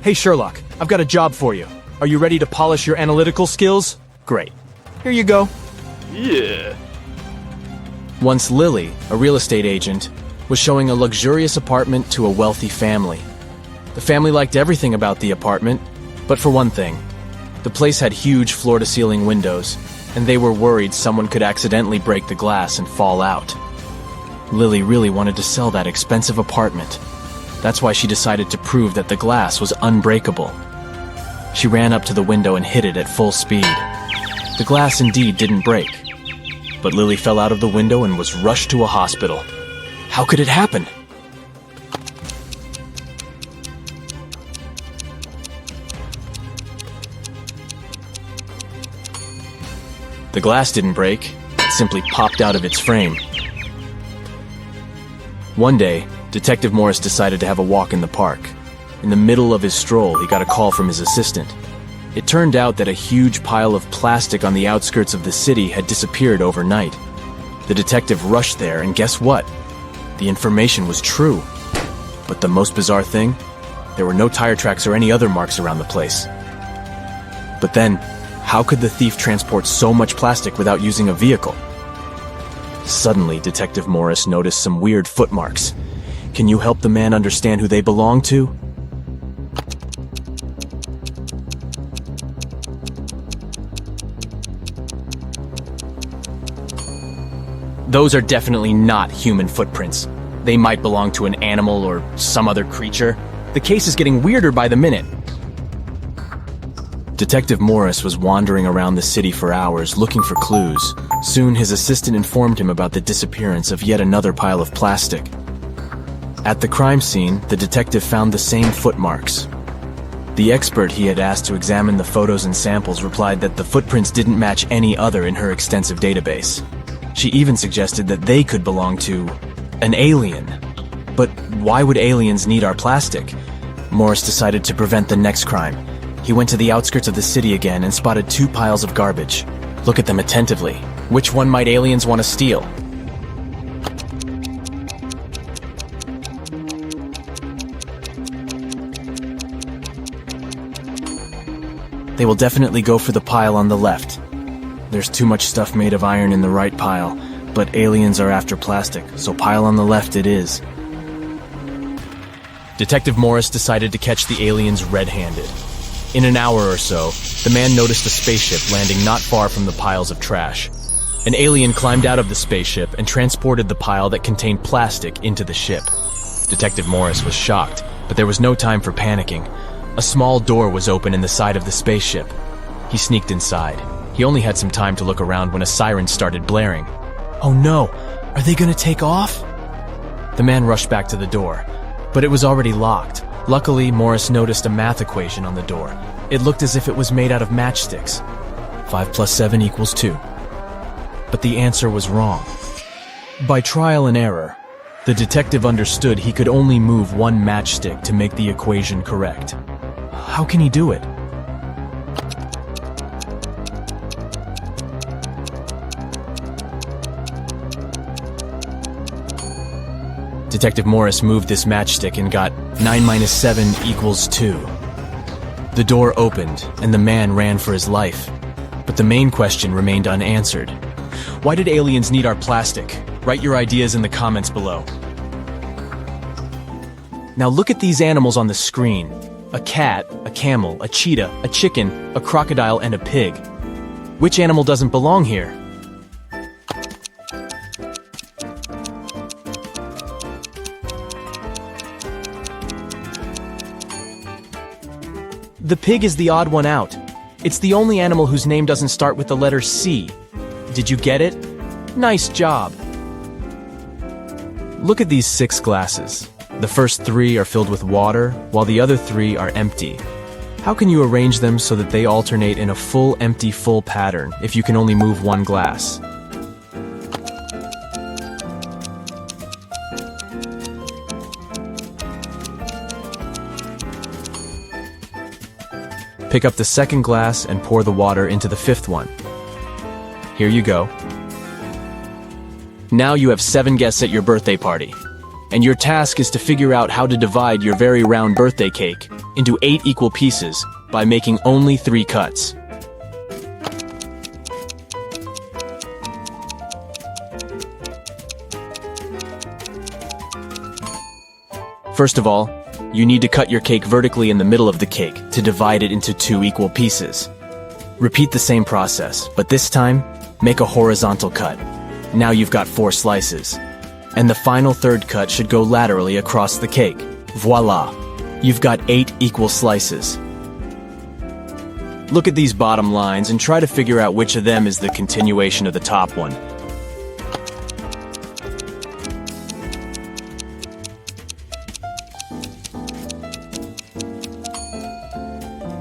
Hey Sherlock, I've got a job for you. Are you ready to polish your analytical skills? Great. Here you go. Yeah. Once Lily, a real estate agent, was showing a luxurious apartment to a wealthy family. The family liked everything about the apartment, but for one thing, the place had huge floor-to-ceiling windows, and they were worried someone could accidentally break the glass and fall out. Lily really wanted to sell that expensive apartment. That's why she decided to prove that the glass was unbreakable. She ran up to the window and hit it at full speed. The glass indeed didn't break, but Lily fell out of the window and was rushed to a hospital. How could it happen? The glass didn't break, it simply popped out of its frame. One day, Detective Morris decided to have a walk in the park. In the middle of his stroll, he got a call from his assistant. It turned out that a huge pile of plastic on the outskirts of the city had disappeared overnight. The detective rushed there, and guess what? The information was true. But the most bizarre thing? There were no tire tracks or any other marks around the place. But then, how could the thief transport so much plastic without using a vehicle? Suddenly, Detective Morris noticed some weird footmarks. Can you help the man understand who they belong to? Those are definitely not human footprints. They might belong to an animal or some other creature. The case is getting weirder by the minute. Detective Morris was wandering around the city for hours looking for clues. Soon his assistant informed him about the disappearance of yet another pile of plastic. At the crime scene, the detective found the same footmarks. The expert he had asked to examine the photos and samples replied that the footprints didn't match any other in her extensive database. She even suggested that they could belong to an alien. But why would aliens need our plastic? Morris decided to prevent the next crime. He went to the outskirts of the city again and spotted 2 piles of garbage. Look at them attentively. Which one might aliens want to steal? They will definitely go for the pile on the left. There's too much stuff made of iron in the right pile, but aliens are after plastic, so pile on the left it is. Detective Morris decided to catch the aliens red-handed. In an hour or so, the man noticed a spaceship landing not far from the piles of trash. An alien climbed out of the spaceship and transported the pile that contained plastic into the ship. Detective Morris was shocked, but there was no time for panicking. A small door was open in the side of the spaceship. He sneaked inside. He only had some time to look around when a siren started blaring. Oh no! Are they gonna take off? The man rushed back to the door, but it was already locked. Luckily, Morris noticed a math equation on the door. It looked as if it was made out of matchsticks. 5 plus 7 equals 2. But the answer was wrong. By trial and error, the detective understood he could only move one matchstick to make the equation correct. How can he do it? Detective Morris moved this matchstick and got 9 minus 7 equals 2. The door opened, and the man ran for his life. But the main question remained unanswered. Why did aliens need our plastic? Write your ideas in the comments below. Now look at these animals on the screen. A cat, a camel, a cheetah, a chicken, a crocodile, and a pig. Which animal doesn't belong here? The pig is the odd one out. It's the only animal whose name doesn't start with the letter C. Did you get it? Nice job! Look at these 6 glasses. The first 3 are filled with water, while the other 3 are empty. How can you arrange them so that they alternate in a full, empty, full pattern if you can only move one glass? Pick up the second glass and pour the water into the 5th one. Here you go. Now you have 7 guests at your birthday party, and your task is to figure out how to divide your very round birthday cake. into 8 equal pieces by making only 3 cuts. First of all, you need to cut your cake vertically in the middle of the cake to divide it into 2 equal pieces. Repeat the same process, but this time, make a horizontal cut. Now you've got 4 slices. And the final third cut should go laterally across the cake. Voila! You've got 8 equal slices. Look at these bottom lines and try to figure out which of them is the continuation of the top one.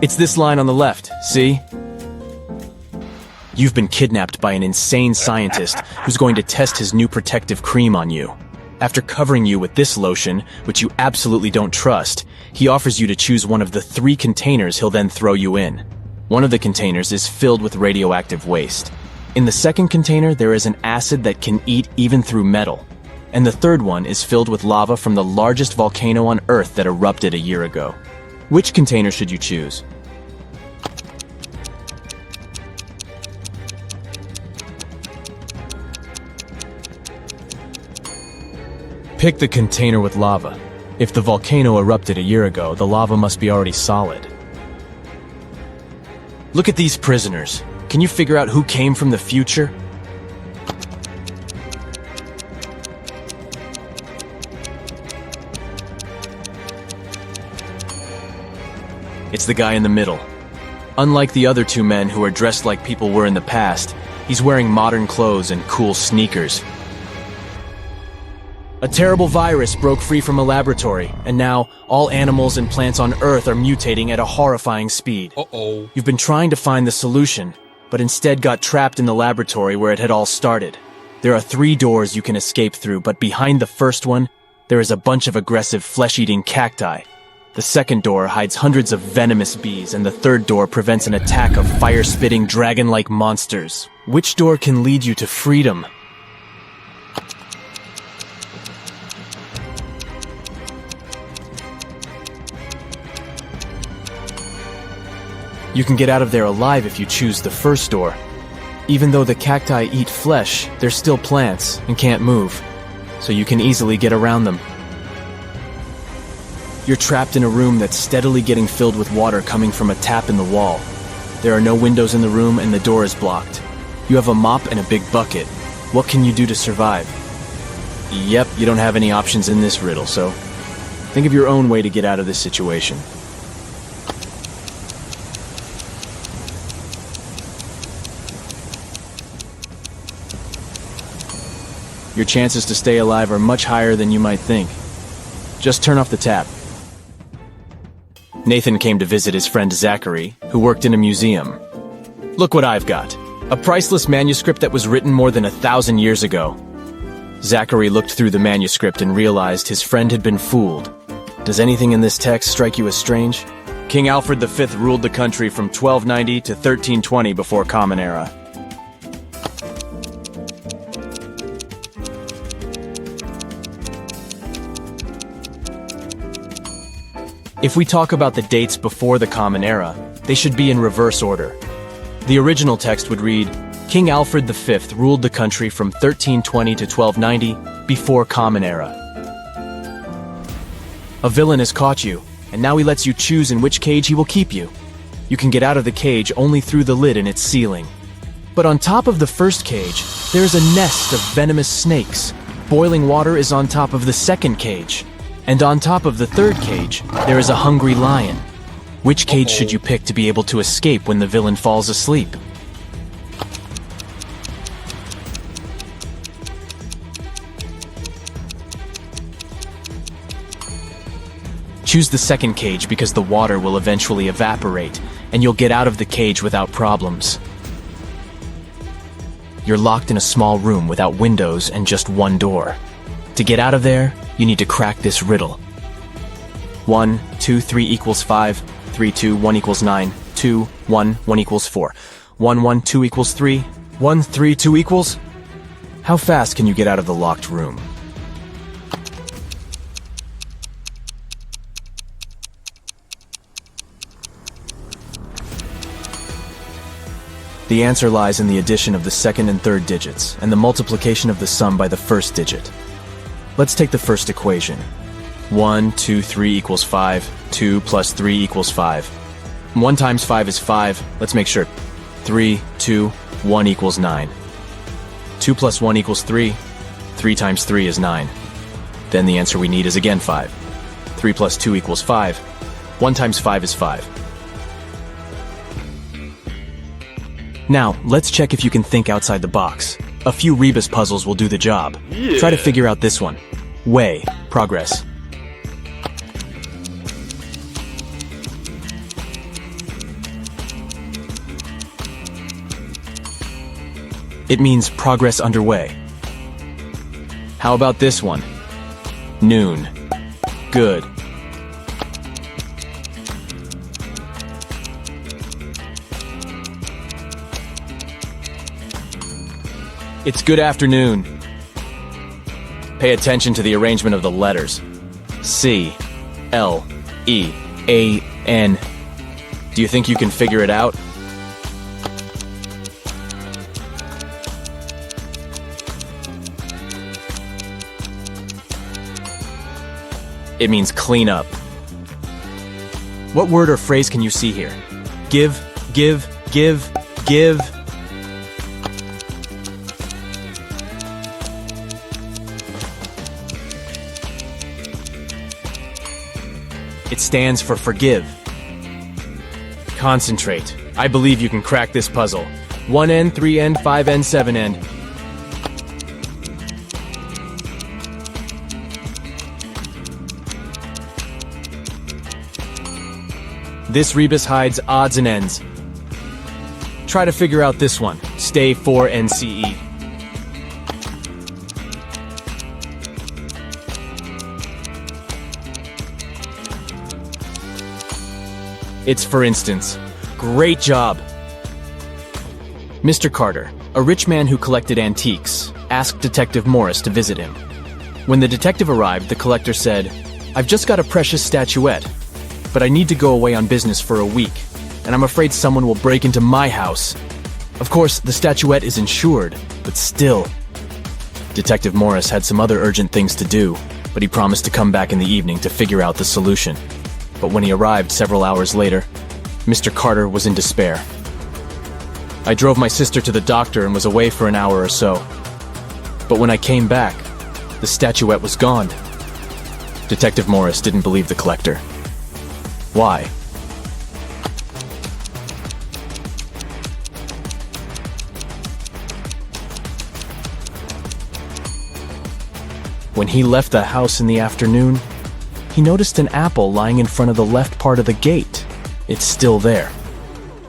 It's this line on the left, see? You've been kidnapped by an insane scientist who's going to test his new protective cream on you. After covering you with this lotion, which you absolutely don't trust, he offers you to choose one of the 3 containers he'll then throw you in. One of the containers is filled with radioactive waste. In the second container, there is an acid that can eat even through metal. And the third one is filled with lava from the largest volcano on Earth that erupted a year ago. Which container should you choose? Pick the container with lava. If the volcano erupted a year ago, the lava must be already solid. Look at these prisoners. Can you figure out who came from the future? It's the guy in the middle. Unlike the other 2 men who are dressed like people were in the past, he's wearing modern clothes and cool sneakers. A terrible virus broke free from a laboratory, and now all animals and plants on Earth are mutating at a horrifying speed. Uh-oh. You've been trying to find the solution, but instead got trapped in the laboratory where it had all started. There are 3 doors you can escape through, but behind the first one, there is a bunch of aggressive flesh-eating cacti. The second door hides hundreds of venomous bees, and the third door prevents an attack of fire-spitting dragon-like monsters. Which door can lead you to freedom? You can get out of there alive if you choose the first door. Even though the cacti eat flesh, they're still plants and can't move, so you can easily get around them. You're trapped in a room that's steadily getting filled with water coming from a tap in the wall. There are no windows in the room and the door is blocked. You have a mop and a big bucket. What can you do to survive? Yep, you don't have any options in this riddle, so think of your own way to get out of this situation. Your chances to stay alive are much higher than you might think. Just turn off the tap. Nathan came to visit his friend Zachary, who worked in a museum. Look what I've got. A priceless manuscript that was written more than 1,000 years ago. Zachary looked through the manuscript and realized his friend had been fooled. Does anything in this text strike you as strange? King Alfred V ruled the country from 1290 to 1320 before Common Era. If we talk about the dates before the Common Era, they should be in reverse order. The original text would read, King Alfred V ruled the country from 1320 to 1290 before Common Era. A villain has caught you, and now he lets you choose in which cage he will keep you. You can get out of the cage only through the lid in its ceiling. But on top of the first cage, there is a nest of venomous snakes. Boiling water is on top of the second cage. And on top of the third cage, there is a hungry lion. Which cage should you pick to be able to escape when the villain falls asleep? Choose the second cage because the water will eventually evaporate, and you'll get out of the cage without problems. You're locked in a small room without windows and just one door. To get out of there, you need to crack this riddle. 1, 2, 3 equals 5, 3, 2, 1 equals 9, 2, 1, 1 equals 4, 1, 1, 2 equals 3, 1, 3, 2 equals? How fast can you get out of the locked room? The answer lies in the addition of the second and third digits, and the multiplication of the sum by the first digit. Let's take the first equation. 1, 2, 3 equals 5. 2 plus 3 equals 5. 1 times 5 is 5. Let's make sure. 3, 2, 1 equals 9. 2 plus 1 equals 3. 3 times 3 is 9. Then the answer we need is again 5. 3 plus 2 equals 5. 1 times 5 is 5. Now, let's check if you can think outside the box. A few Rebus puzzles will do the job. Yeah. Try to figure out this one. Way, progress. It means progress underway. How about this one? Noon. Good. It's good afternoon. Pay attention to the arrangement of the letters. C, L, E, A, N. Do you think you can figure it out? It means clean up. What word or phrase can you see here? Give, give, give, give. It stands for forgive. Concentrate. I believe you can crack this puzzle. 1N, 3N, 5N, 7N. This Rebus hides odds and ends. Try to figure out this one. Stay 4NCE. It's for instance. Great job! Mr. Carter, a rich man who collected antiques, asked Detective Morris to visit him. When the detective arrived, the collector said, "I've just got a precious statuette, but I need to go away on business for a week, and I'm afraid someone will break into my house." Of course, the statuette is insured, but still. Detective Morris had some other urgent things to do, but he promised to come back in the evening to figure out the solution. But when he arrived several hours later, Mr. Carter was in despair. I drove my sister to the doctor and was away for an hour or so. But when I came back, the statuette was gone. Detective Morris didn't believe the collector. Why? When he left the house in the afternoon, he noticed an apple lying in front of the left part of the gate. It's still there.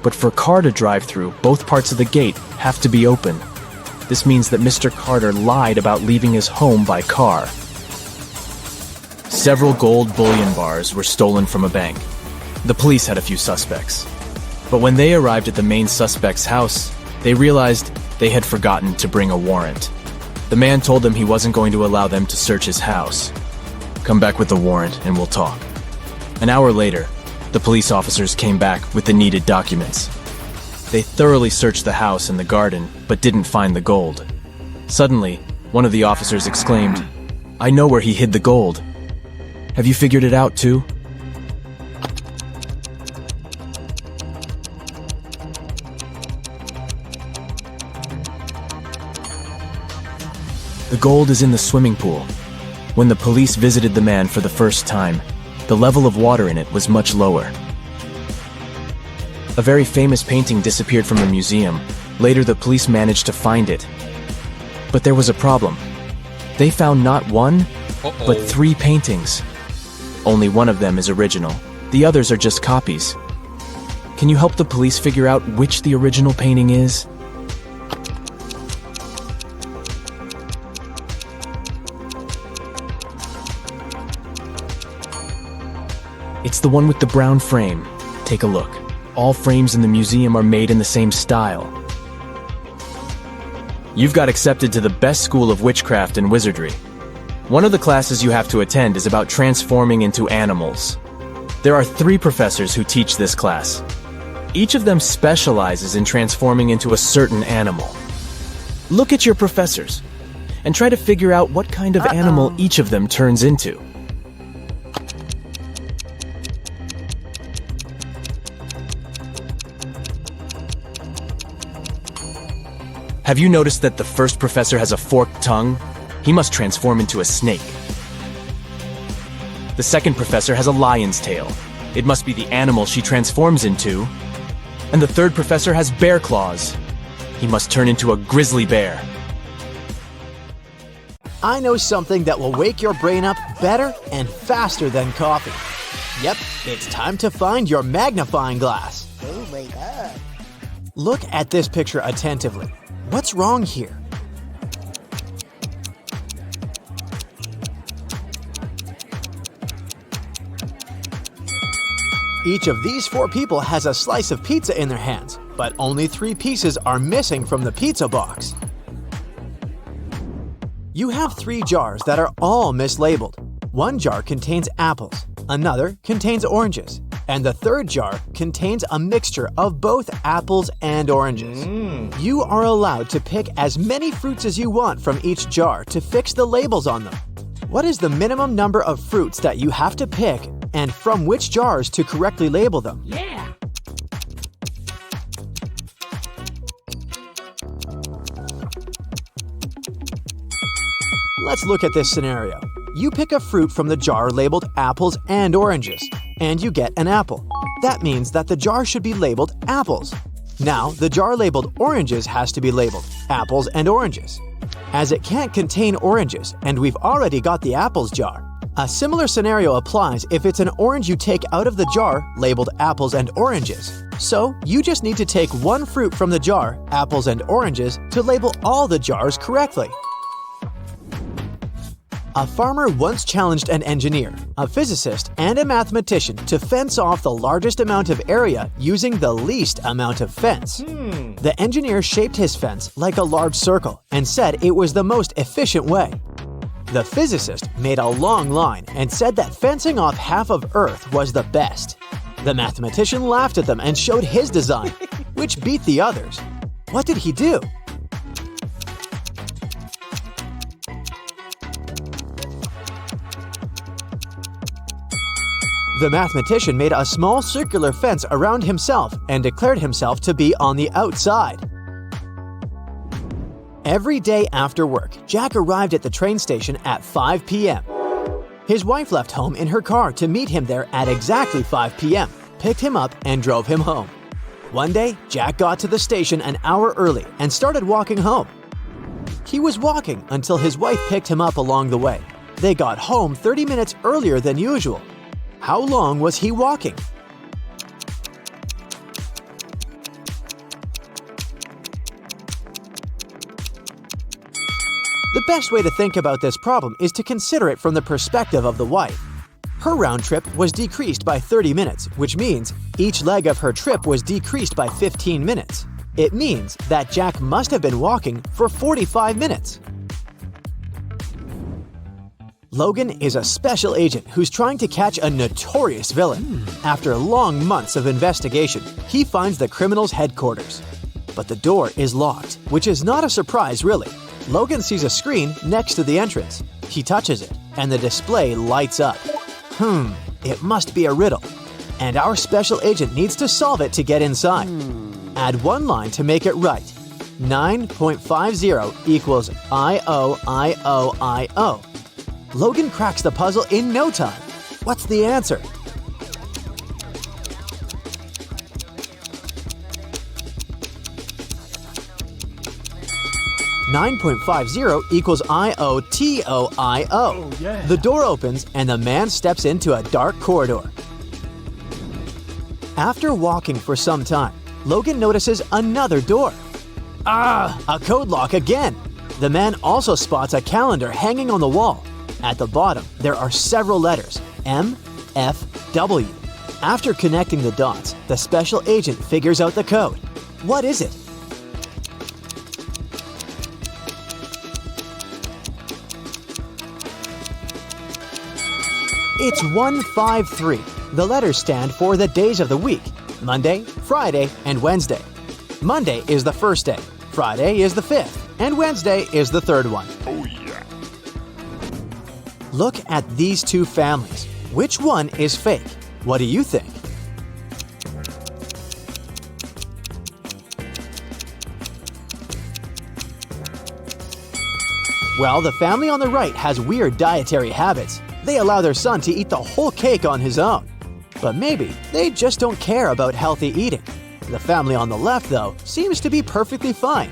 But for a car to drive through, both parts of the gate have to be open. This means that Mr. Carter lied about leaving his home by car. Several gold bullion bars were stolen from a bank. The police had a few suspects. But when they arrived at the main suspect's house, they realized they had forgotten to bring a warrant. The man told them he wasn't going to allow them to search his house. "Come back with the warrant and we'll talk." An hour later, the police officers came back with the needed documents. They thoroughly searched the house and the garden, but didn't find the gold. Suddenly, one of the officers exclaimed, "I know where he hid the gold. Have you figured it out too?" The gold is in the swimming pool. When the police visited the man for the first time, the level of water in it was much lower. A very famous painting disappeared from the museum. Later, the police managed to find it. But there was a problem. They found not one, but 3 paintings. Only one of them is original. The others are just copies. Can you help the police figure out which the original painting is? It's the one with the brown frame. Take a look. All frames in the museum are made in the same style. You've got accepted to the best school of witchcraft and wizardry. One of the classes you have to attend is about transforming into animals. There are 3 professors who teach this class. Each of them specializes in transforming into a certain animal. Look at your professors and try to figure out what kind of animal each of them turns into. Have you noticed that the first professor has a forked tongue? He must transform into a snake. The second professor has a lion's tail. It must be the animal she transforms into. And the third professor has bear claws. He must turn into a grizzly bear. I know something that will wake your brain up better and faster than coffee. Yep, it's time to find your magnifying glass. Oh my god. Look at this picture attentively. What's wrong here? Each of these 4 people has a slice of pizza in their hands, but only 3 pieces are missing from the pizza box. You have 3 jars that are all mislabeled. One jar contains apples, another contains oranges, and the third jar contains a mixture of both apples and oranges. You are allowed to pick as many fruits as you want from each jar to fix the labels on them. What is the minimum number of fruits that you have to pick and from which jars to correctly label them? Yeah. Let's look at this scenario. You pick a fruit from the jar labeled apples and oranges, and you get an apple. That means that the jar should be labeled apples. Now, the jar labeled oranges has to be labeled apples and oranges. As it can't contain oranges, and we've already got the apples jar, a similar scenario applies if it's an orange you take out of the jar labeled apples and oranges. So, you just need to take one fruit from the jar, apples and oranges, to label all the jars correctly. A farmer once challenged an engineer, a physicist, and a mathematician to fence off the largest amount of area using the least amount of fence. The engineer shaped his fence like a large circle and said it was the most efficient way. The physicist made a long line and said that fencing off half of Earth was the best. The mathematician laughed at them and showed his design, which beat the others. What did he do? The mathematician made a small circular fence around himself and declared himself to be on the outside. Every day after work, Jack arrived at the train station at 5 p.m. His wife left home in her car to meet him there at exactly 5 p.m., picked him up, and drove him home. One day, Jack got to the station an hour early and started walking home. He was walking until his wife picked him up along the way. They got home 30 minutes earlier than usual. How long was he walking? The best way to think about this problem is to consider it from the perspective of the wife. Her round trip was decreased by 30 minutes, which means each leg of her trip was decreased by 15 minutes. It means that Jack must have been walking for 45 minutes. Logan is a special agent who's trying to catch a notorious villain. After long months of investigation, he finds the criminal's headquarters. But the door is locked, which is not a surprise really. Logan sees a screen next to the entrance. He touches it, and the display lights up. It must be a riddle. And our special agent needs to solve it to get inside. Add one line to make it right. 9.50 equals I-O-I-O-I-O. Logan cracks the puzzle in no time. What's the answer? $9.50 equals I-O-T-O-I-O. Oh, yeah. The door opens and the man steps into a dark corridor. After walking for some time, Logan notices another door. A code lock again. The man also spots a calendar hanging on the wall. At the bottom, there are several letters, M, F, W. After connecting the dots, the special agent figures out the code. What is it? It's 153. The letters stand for the days of the week. Monday, Friday, and Wednesday. Monday is the first day, Friday is the fifth, and Wednesday is the third one. Oh yeah. Look at these two families. Which one is fake? What do you think? Well, the family on the right has weird dietary habits. They allow their son to eat the whole cake on his own. But maybe they just don't care about healthy eating. The family on the left, though, seems to be perfectly fine.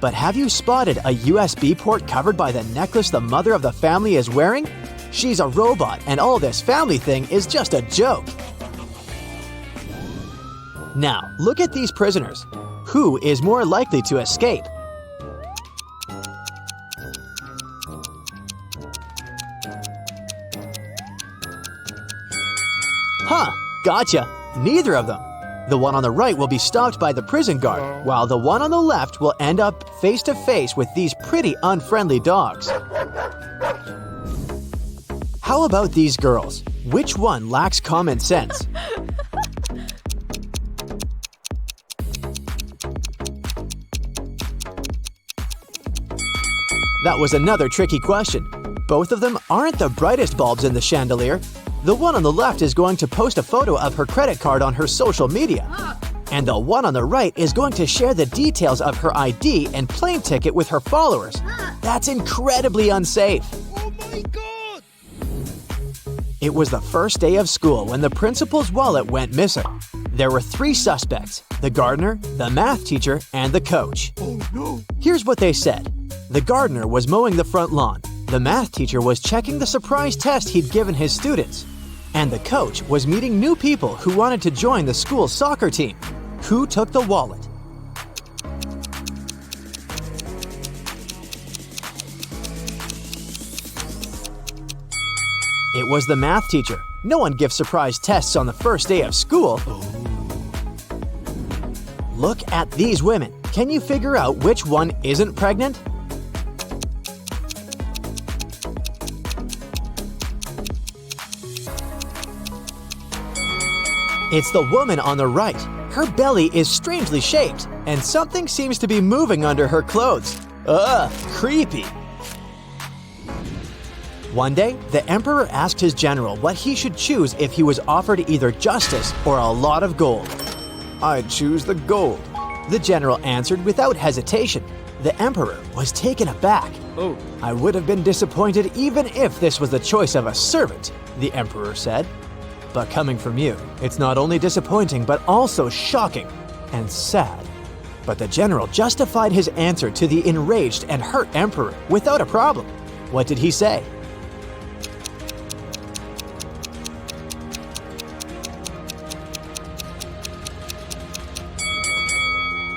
But have you spotted a USB port covered by the necklace the mother of the family is wearing? She's a robot, and all this family thing is just a joke. Now, look at these prisoners. Who is more likely to escape? Huh, gotcha. Neither of them. The one on the right will be stopped by the prison guard, while the one on the left will end up face to face with these pretty unfriendly dogs. How about these girls? Which one lacks common sense? That was another tricky question. Both of them aren't the brightest bulbs in the chandelier. The one on the left is going to post a photo of her credit card on her social media. And the one on the right is going to share the details of her ID and plane ticket with her followers. That's incredibly unsafe. Oh my god! It was the first day of school when the principal's wallet went missing. There were 3 suspects: the gardener, the math teacher, and the coach. Oh no! Here's what they said. The gardener was mowing the front lawn. The math teacher was checking the surprise test he'd given his students. And the coach was meeting new people who wanted to join the school's soccer team. Who took the wallet? It was the math teacher. No one gives surprise tests on the first day of school. Look at these women. Can you figure out which one isn't pregnant? It's the woman on the right. Her belly is strangely shaped, and something seems to be moving under her clothes. Ugh, creepy. One day, the emperor asked his general what he should choose if he was offered either justice or a lot of gold. "I'd choose the gold," the general answered without hesitation. The emperor was taken aback. Oh. "I would have been disappointed even if this was the choice of a servant," the emperor said. "But coming from you, it's not only disappointing but also shocking and sad." But the general justified his answer to the enraged and hurt emperor without a problem. What did he say?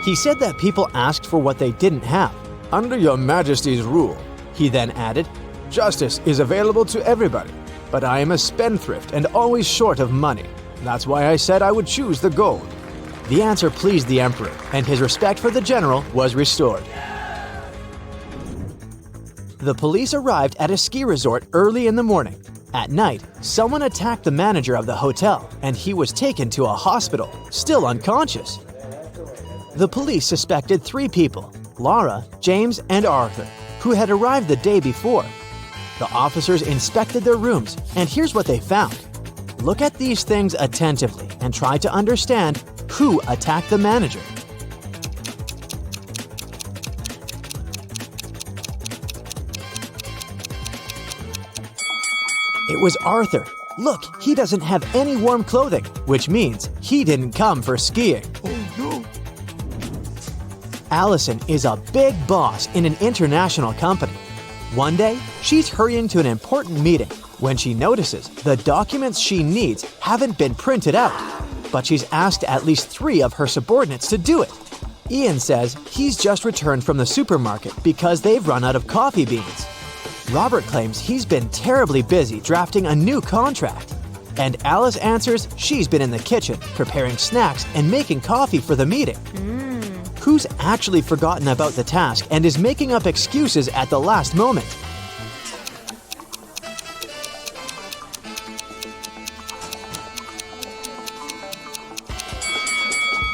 He said that people asked for what they didn't have. "Under your majesty's rule," he then added, "justice is available to everybody. But I am a spendthrift and always short of money. That's why I said I would choose the gold." The answer pleased the emperor, and his respect for the general was restored. The police arrived at a ski resort early in the morning. At night, someone attacked the manager of the hotel, and he was taken to a hospital, still unconscious. The police suspected 3 people, Laura, James, and Arthur, who had arrived the day before. The officers inspected their rooms, and here's what they found. Look at these things attentively and try to understand who attacked the manager. It was Arthur. Look, he doesn't have any warm clothing, which means he didn't come for skiing. Oh no! Allison is a big boss in an international company. One day, she's hurrying to an important meeting when she notices the documents she needs haven't been printed out, but she's asked at least 3 of her subordinates to do it. Ian says he's just returned from the supermarket because they've run out of coffee beans. Robert claims he's been terribly busy drafting a new contract. And Alice answers she's been in the kitchen preparing snacks and making coffee for the meeting. Who's actually forgotten about the task and is making up excuses at the last moment?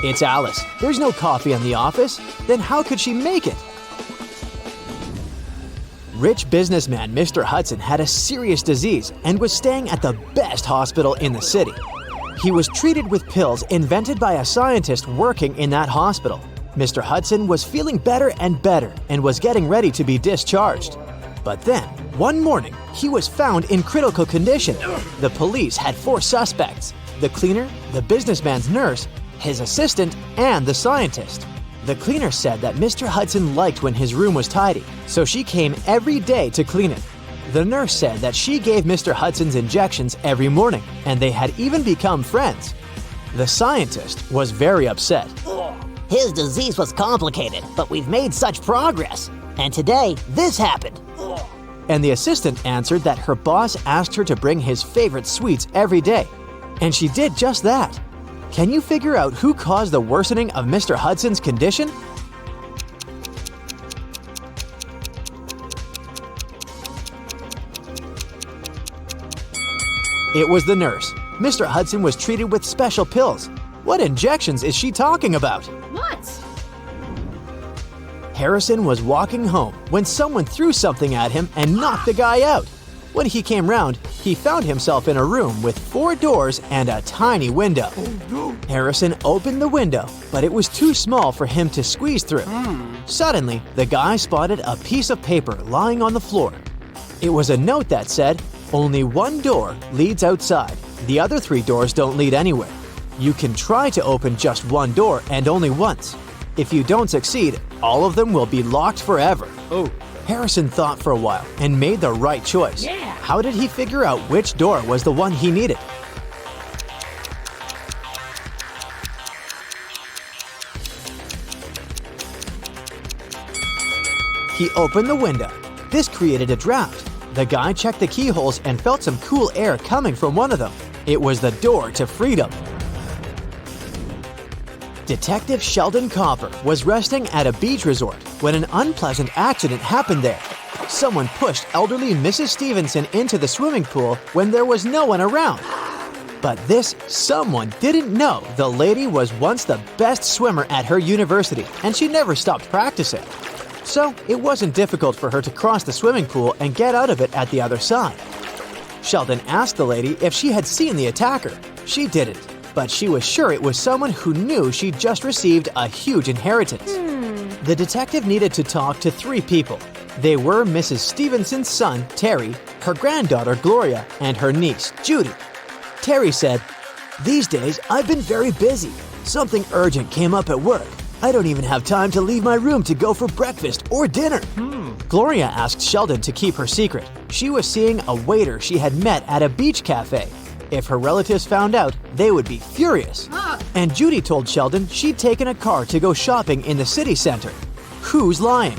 It's Alice. There's no coffee in the office. Then how could she make it? Rich businessman Mr. Hudson had a serious disease and was staying at the best hospital in the city. He was treated with pills invented by a scientist working in that hospital. Mr. Hudson was feeling better and better and was getting ready to be discharged. But then, one morning, he was found in critical condition. The police had 4 suspects: the cleaner, the businessman's nurse, his assistant, and the scientist. The cleaner said that Mr. Hudson liked when his room was tidy, so she came every day to clean it. The nurse said that she gave Mr. Hudson's injections every morning, and they had even become friends. The scientist was very upset. His disease was complicated, but we've made such progress. And today, this happened. And the assistant answered that her boss asked her to bring his favorite sweets every day. And she did just that. Can you figure out who caused the worsening of Mr. Hudson's condition? It was the nurse. Mr. Hudson was treated with special pills. What injections is she talking about? What? Harrison was walking home when someone threw something at him and knocked the guy out. When he came round, he found himself in a room with 4 doors and a tiny window. Harrison opened the window, but it was too small for him to squeeze through. Suddenly, the guy spotted a piece of paper lying on the floor. It was a note that said, "Only one door leads outside. The other 3 doors don't lead anywhere. You can try to open just one door and only once. If you don't succeed, all of them will be locked forever." Harrison thought for a while and made the right choice. How did he figure out which door was the one he needed? He opened the window. This created a draft. The guy checked the keyholes and felt some cool air coming from one of them. It was the door to freedom. Detective Sheldon Copper was resting at a beach resort when an unpleasant accident happened there. Someone pushed elderly Mrs. Stevenson into the swimming pool when there was no one around. But this someone didn't know the lady was once the best swimmer at her university and she never stopped practicing. So it wasn't difficult for her to cross the swimming pool and get out of it at the other side. Sheldon asked the lady if she had seen the attacker. She didn't, but she was sure it was someone who knew she'd just received a huge inheritance. The detective needed to talk to 3 people. They were Mrs. Stevenson's son, Terry, her granddaughter, Gloria, and her niece, Judy. Terry said, "These days, I've been very busy. Something urgent came up at work. I don't even have time to leave my room to go for breakfast or dinner." Gloria asked Sheldon to keep her secret. She was seeing a waiter she had met at a beach cafe. If her relatives found out, they would be furious. And Judy told Sheldon she'd taken a car to go shopping in the city center. Who's lying?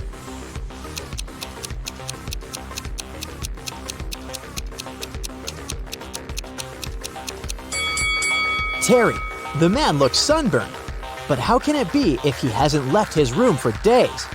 Terry. The man looks sunburned. But how can it be if he hasn't left his room for days?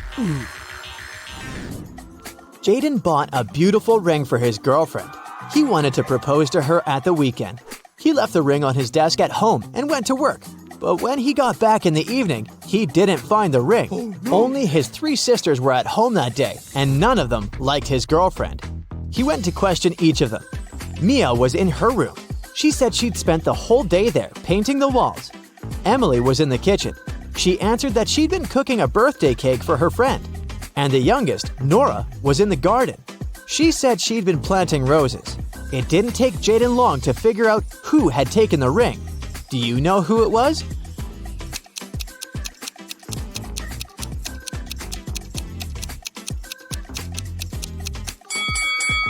Jaden bought a beautiful ring for his girlfriend. He wanted to propose to her at the weekend. He left the ring on his desk at home and went to work. But when he got back in the evening, he didn't find the ring. Only his 3 sisters were at home that day, and none of them liked his girlfriend. He went to question each of them. Mia was in her room. She said she'd spent the whole day there painting the walls. Emily was in the kitchen. She answered that she'd been cooking a birthday cake for her friend. And the youngest, Nora, was in the garden. She said she'd been planting roses. It didn't take Jaden long to figure out who had taken the ring. Do you know who it was?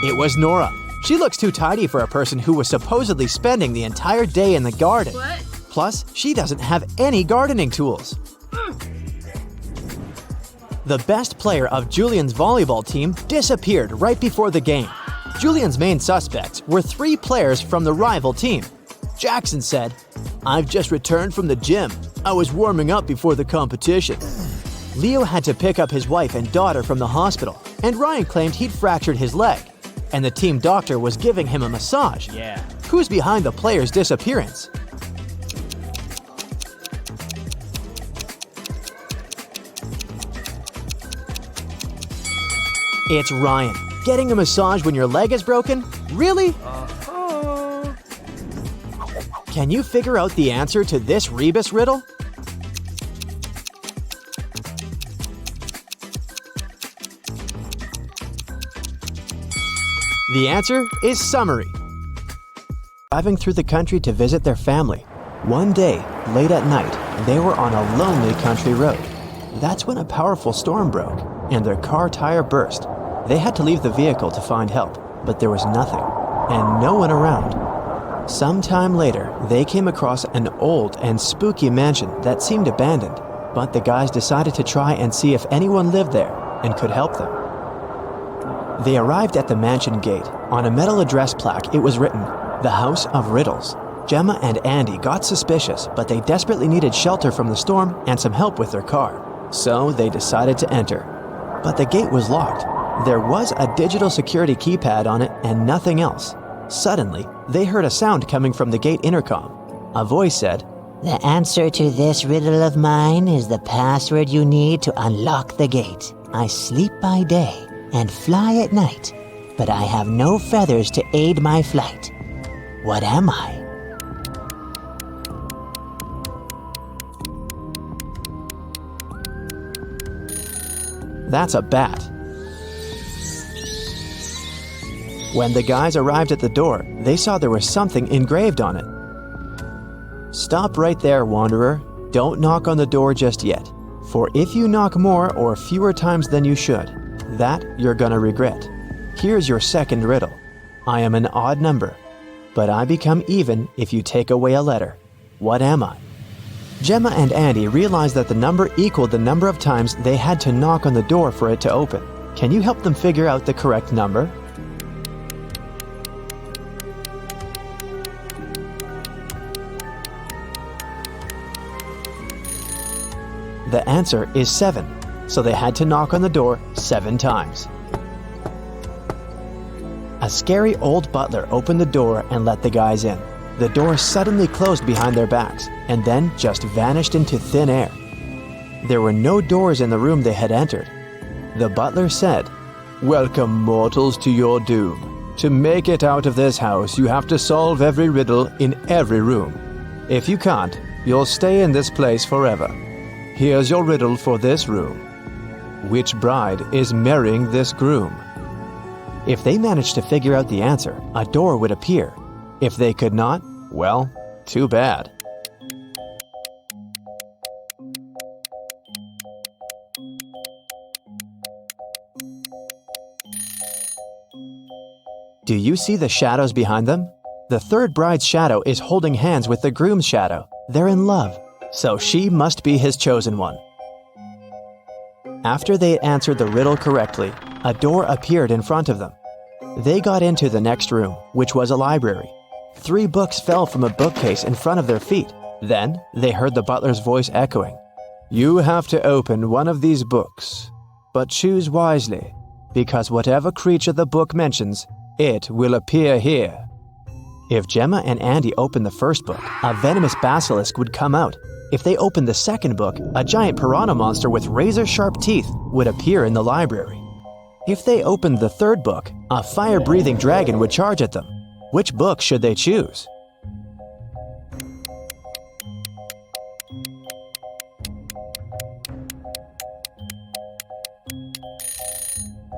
It was Nora. She looks too tidy for a person who was supposedly spending the entire day in the garden. What? Plus, she doesn't have any gardening tools. The best player of Julian's volleyball team disappeared right before the game. Julian's main suspects were 3 players from the rival team. Jackson said, "I've just returned from the gym. I was warming up before the competition." Leo had to pick up his wife and daughter from the hospital, and Ryan claimed he'd fractured his leg. And the team doctor was giving him a massage. Who's behind the player's disappearance? It's Ryan. Getting a massage when your leg is broken? Really? Can you figure out the answer to this Rebus riddle? The answer is summary. Driving through the country to visit their family. One day, late at night, they were on a lonely country road. That's when a powerful storm broke, and their car tire burst. They had to leave the vehicle to find help, but there was nothing, and no one around. Sometime later, they came across an old and spooky mansion that seemed abandoned, but the guys decided to try and see if anyone lived there and could help them. They arrived at the mansion gate. On a metal address plaque, it was written, "The House of Riddles." Gemma and Andy got suspicious, but they desperately needed shelter from the storm and some help with their car. So they decided to enter. But the gate was locked. There was a digital security keypad on it and nothing else. Suddenly, they heard a sound coming from the gate intercom. A voice said, The answer to this riddle of mine is the password you need to unlock the gate. I sleep by day and fly at night, but I have no feathers to aid my flight. What am I? "That's a bat." When the guys arrived at the door, they saw there was something engraved on it. "Stop right there, wanderer. Don't knock on the door just yet. For if you knock more or fewer times than you should, that you're gonna regret. Here's your second riddle. I am an odd number, but I become even if you take away a letter. What am I?" Gemma and Andy realized that the number equaled the number of times they had to knock on the door for it to open. Can you help them figure out the correct number? The answer is 7, so they had to knock on the door 7 times. A scary old butler opened the door and let the guys in. The door suddenly closed behind their backs and then just vanished into thin air. There were no doors in the room they had entered. The butler said, "Welcome, mortals, to your doom. To make it out of this house, you have to solve every riddle in every room. If you can't, you'll stay in this place forever. Here's your riddle for this room. Which bride is marrying this groom?" If they managed to figure out the answer, a door would appear. If they could not, well, too bad. Do you see the shadows behind them? The third bride's shadow is holding hands with the groom's shadow. They're in love, so she must be his chosen one. After they answered the riddle correctly, a door appeared in front of them. They got into the next room, which was a library. 3 books fell from a bookcase in front of their feet. Then they heard the butler's voice echoing, "You have to open one of these books, but choose wisely, because whatever creature the book mentions, it will appear here." If Gemma and Andy opened the first book, a venomous basilisk would come out. If they opened the second book, a giant piranha monster with razor-sharp teeth would appear in the library. If they opened the third book, a fire-breathing dragon would charge at them. Which book should they choose?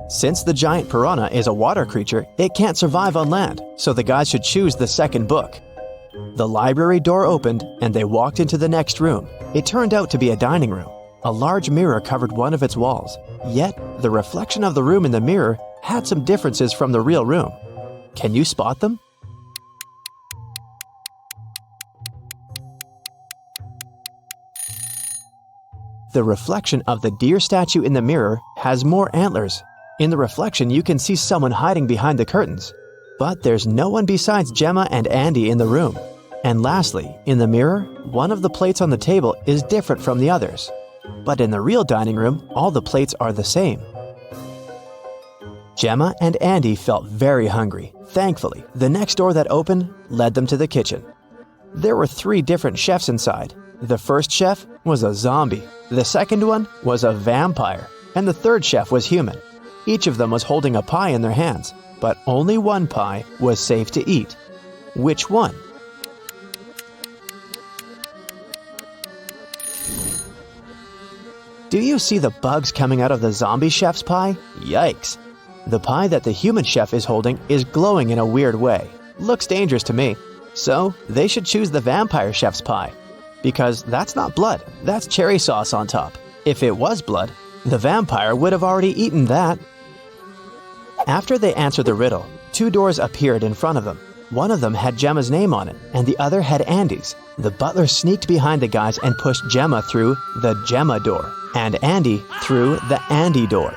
Since the giant piranha is a water creature, it can't survive on land, so the guys should choose the second book. The library door opened, and they walked into the next room. It turned out to be a dining room. A large mirror covered one of its walls, yet the reflection of the room in the mirror had some differences from the real room. Can you spot them? The reflection of the deer statue in the mirror has more antlers. In the reflection, you can see someone hiding behind the curtains. But there's no one besides Gemma and Andy in the room. And lastly, in the mirror, one of the plates on the table is different from the others. But in the real dining room, all the plates are the same. Gemma and Andy felt very hungry. Thankfully, the next door that opened led them to the kitchen. There were 3 different chefs inside. The first chef was a zombie, the second one was a vampire, and the third chef was human. Each of them was holding a pie in their hands, but only one pie was safe to eat. Which one? Do you see the bugs coming out of the zombie chef's pie? Yikes! The pie that the human chef is holding is glowing in a weird way. Looks dangerous to me. So, they should choose the vampire chef's pie. Because that's not blood, that's cherry sauce on top. If it was blood, the vampire would have already eaten that. After they answered the riddle, 2 doors appeared in front of them. One of them had Gemma's name on it, and the other had Andy's. The butler sneaked behind the guys and pushed Gemma through the Gemma door, and Andy through the Andy door.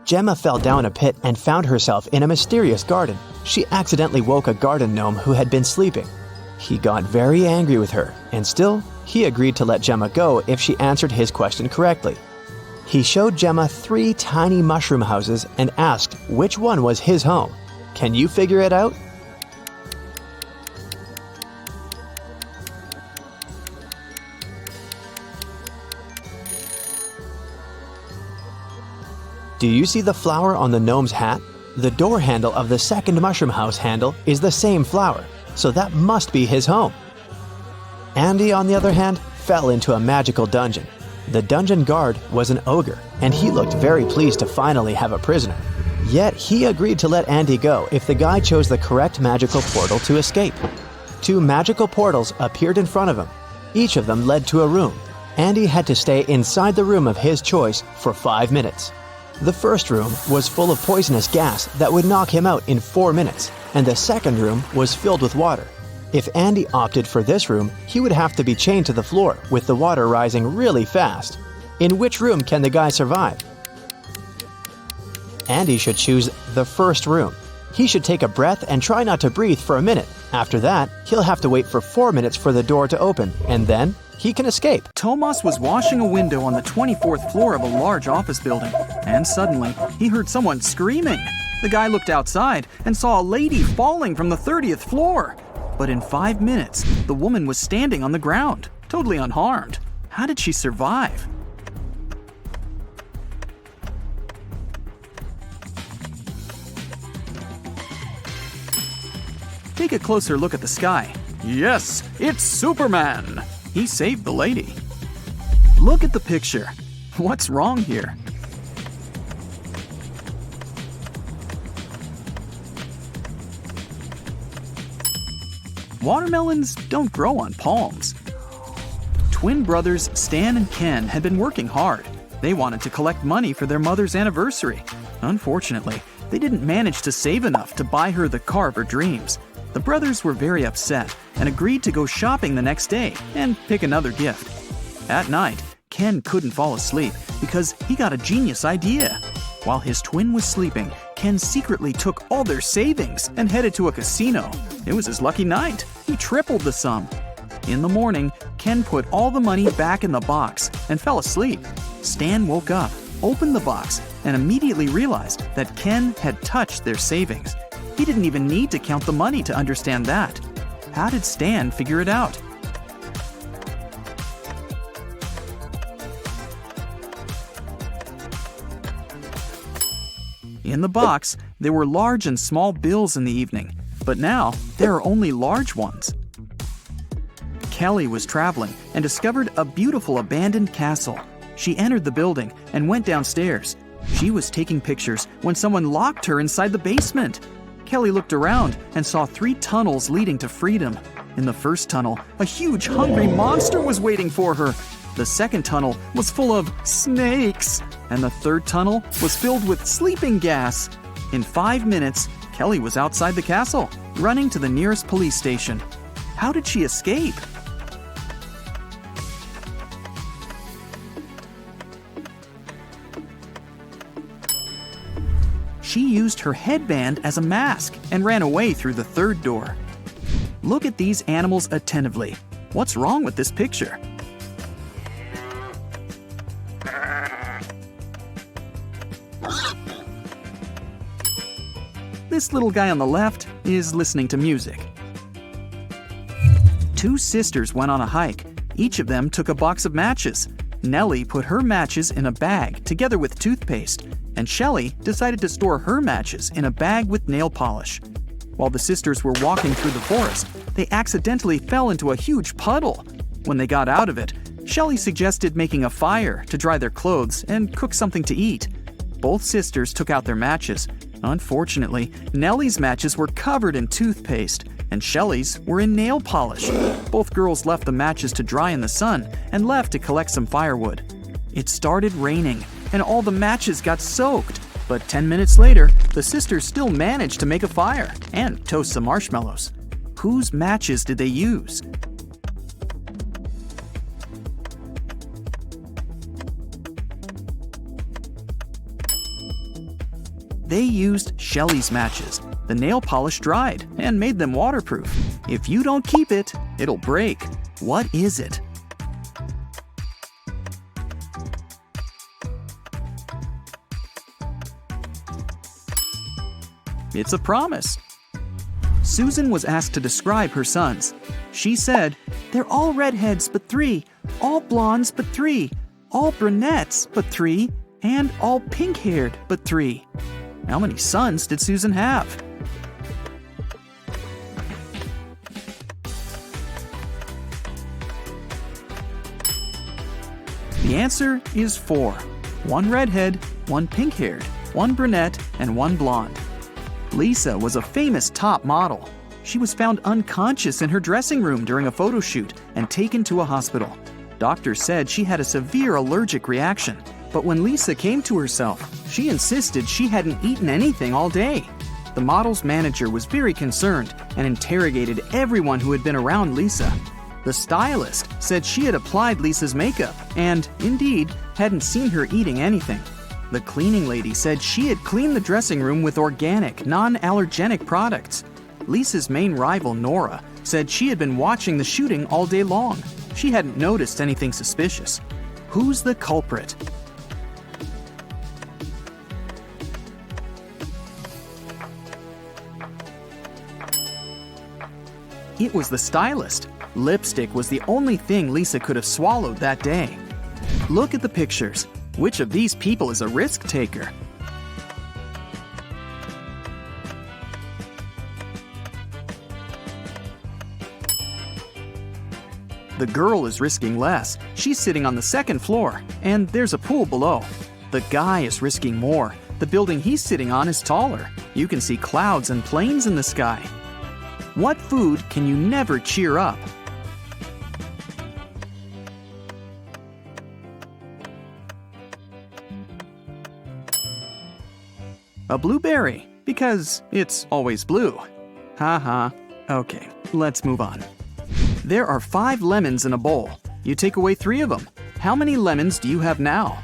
Gemma fell down a pit and found herself in a mysterious garden. She accidentally woke a garden gnome who had been sleeping. He got very angry with her, and still, he agreed to let Gemma go if she answered his question correctly. He showed Gemma 3 tiny mushroom houses and asked which one was his home. Can you figure it out? Do you see the flower on the gnome's hat? The door handle of the second mushroom house handle is the same flower, so that must be his home. Andy, on the other hand, fell into a magical dungeon. The dungeon guard was an ogre, and he looked very pleased to finally have a prisoner. Yet he agreed to let Andy go if the guy chose the correct magical portal to escape. 2 magical portals appeared in front of him. Each of them led to a room. Andy had to stay inside the room of his choice for 5 minutes. The first room was full of poisonous gas that would knock him out in 4 minutes, and the second room was filled with water. If Andy opted for this room, he would have to be chained to the floor with the water rising really fast. In which room can the guy survive? Andy should choose the first room. He should take a breath and try not to breathe for a minute. After that, he'll have to wait for 4 minutes for the door to open, and then he can escape. Tomas was washing a window on the 24th floor of a large office building, and suddenly he heard someone screaming. The guy looked outside and saw a lady falling from the 30th floor. But in 5 minutes, the woman was standing on the ground, totally unharmed. How did she survive? Take a closer look at the sky. Yes, it's Superman! He saved the lady. Look at the picture. What's wrong here? Watermelons don't grow on palms. Twin brothers Stan and Ken had been working hard. They wanted to collect money for their mother's anniversary. Unfortunately, they didn't manage to save enough to buy her the car of her dreams. The brothers were very upset and agreed to go shopping the next day and pick another gift. At night, Ken couldn't fall asleep because he got a genius idea. While his twin was sleeping, Ken secretly took all their savings and headed to a casino. It was his lucky night. He tripled the sum. In the morning, Ken put all the money back in the box and fell asleep. Stan woke up, opened the box, and immediately realized that Ken had touched their savings. He didn't even need to count the money to understand that. How did Stan figure it out? In the box, there were large and small bills in the evening, but now there are only large ones. Kelly was traveling and discovered a beautiful abandoned castle. She entered the building and went downstairs. She was taking pictures when someone locked her inside the basement. Kelly looked around and saw 3 tunnels leading to freedom. In the first tunnel, a huge hungry monster was waiting for her. The second tunnel was full of snakes, and the third tunnel was filled with sleeping gas. In 5 minutes, Kelly was outside the castle, running to the nearest police station. How did she escape? She used her headband as a mask and ran away through the third door. Look at these animals attentively. What's wrong with this picture? This little guy on the left is listening to music. 2 sisters went on a hike. Each of them took a box of matches. Nellie put her matches in a bag together with toothpaste, and Shelley decided to store her matches in a bag with nail polish. While the sisters were walking through the forest, they accidentally fell into a huge puddle. When they got out of it, Shelley suggested making a fire to dry their clothes and cook something to eat. Both sisters took out their matches. Unfortunately, Nellie's matches were covered in toothpaste, and Shelley's were in nail polish. Both girls left the matches to dry in the sun and left to collect some firewood. It started raining, and all the matches got soaked. But 10 minutes later, the sisters still managed to make a fire and toast some marshmallows. Whose matches did they use? They used Shelley's matches. The nail polish dried and made them waterproof. If you don't keep it, it'll break. What is it? It's a promise. Susan was asked to describe her sons. She said, "They're all redheads but 3, all blondes but 3, all brunettes but 3, and all pink-haired but 3. How many sons did Susan have? The answer is 4. 1 redhead, 1 pink-haired, 1 brunette, and 1 blonde. Lisa was a famous top model. She was found unconscious in her dressing room during a photo shoot and taken to a hospital. Doctors said she had a severe allergic reaction, but when Lisa came to herself, she insisted she hadn't eaten anything all day. The model's manager was very concerned and interrogated everyone who had been around Lisa. The stylist said she had applied Lisa's makeup and, indeed, hadn't seen her eating anything. The cleaning lady said she had cleaned the dressing room with organic, non-allergenic products. Lisa's main rival, Nora, said she had been watching the shooting all day long. She hadn't noticed anything suspicious. Who's the culprit? It was the stylist. Lipstick was the only thing Lisa could have swallowed that day. Look at the pictures. Which of these people is a risk taker? The girl is risking less. She's sitting on the second floor, and there's a pool below. The guy is risking more. The building he's sitting on is taller. You can see clouds and planes in the sky. What food can you never cheer up? A blueberry, because it's always blue. Haha. Okay, let's move on. There are 5 lemons in a bowl. You take away 3 of them. How many lemons do you have now?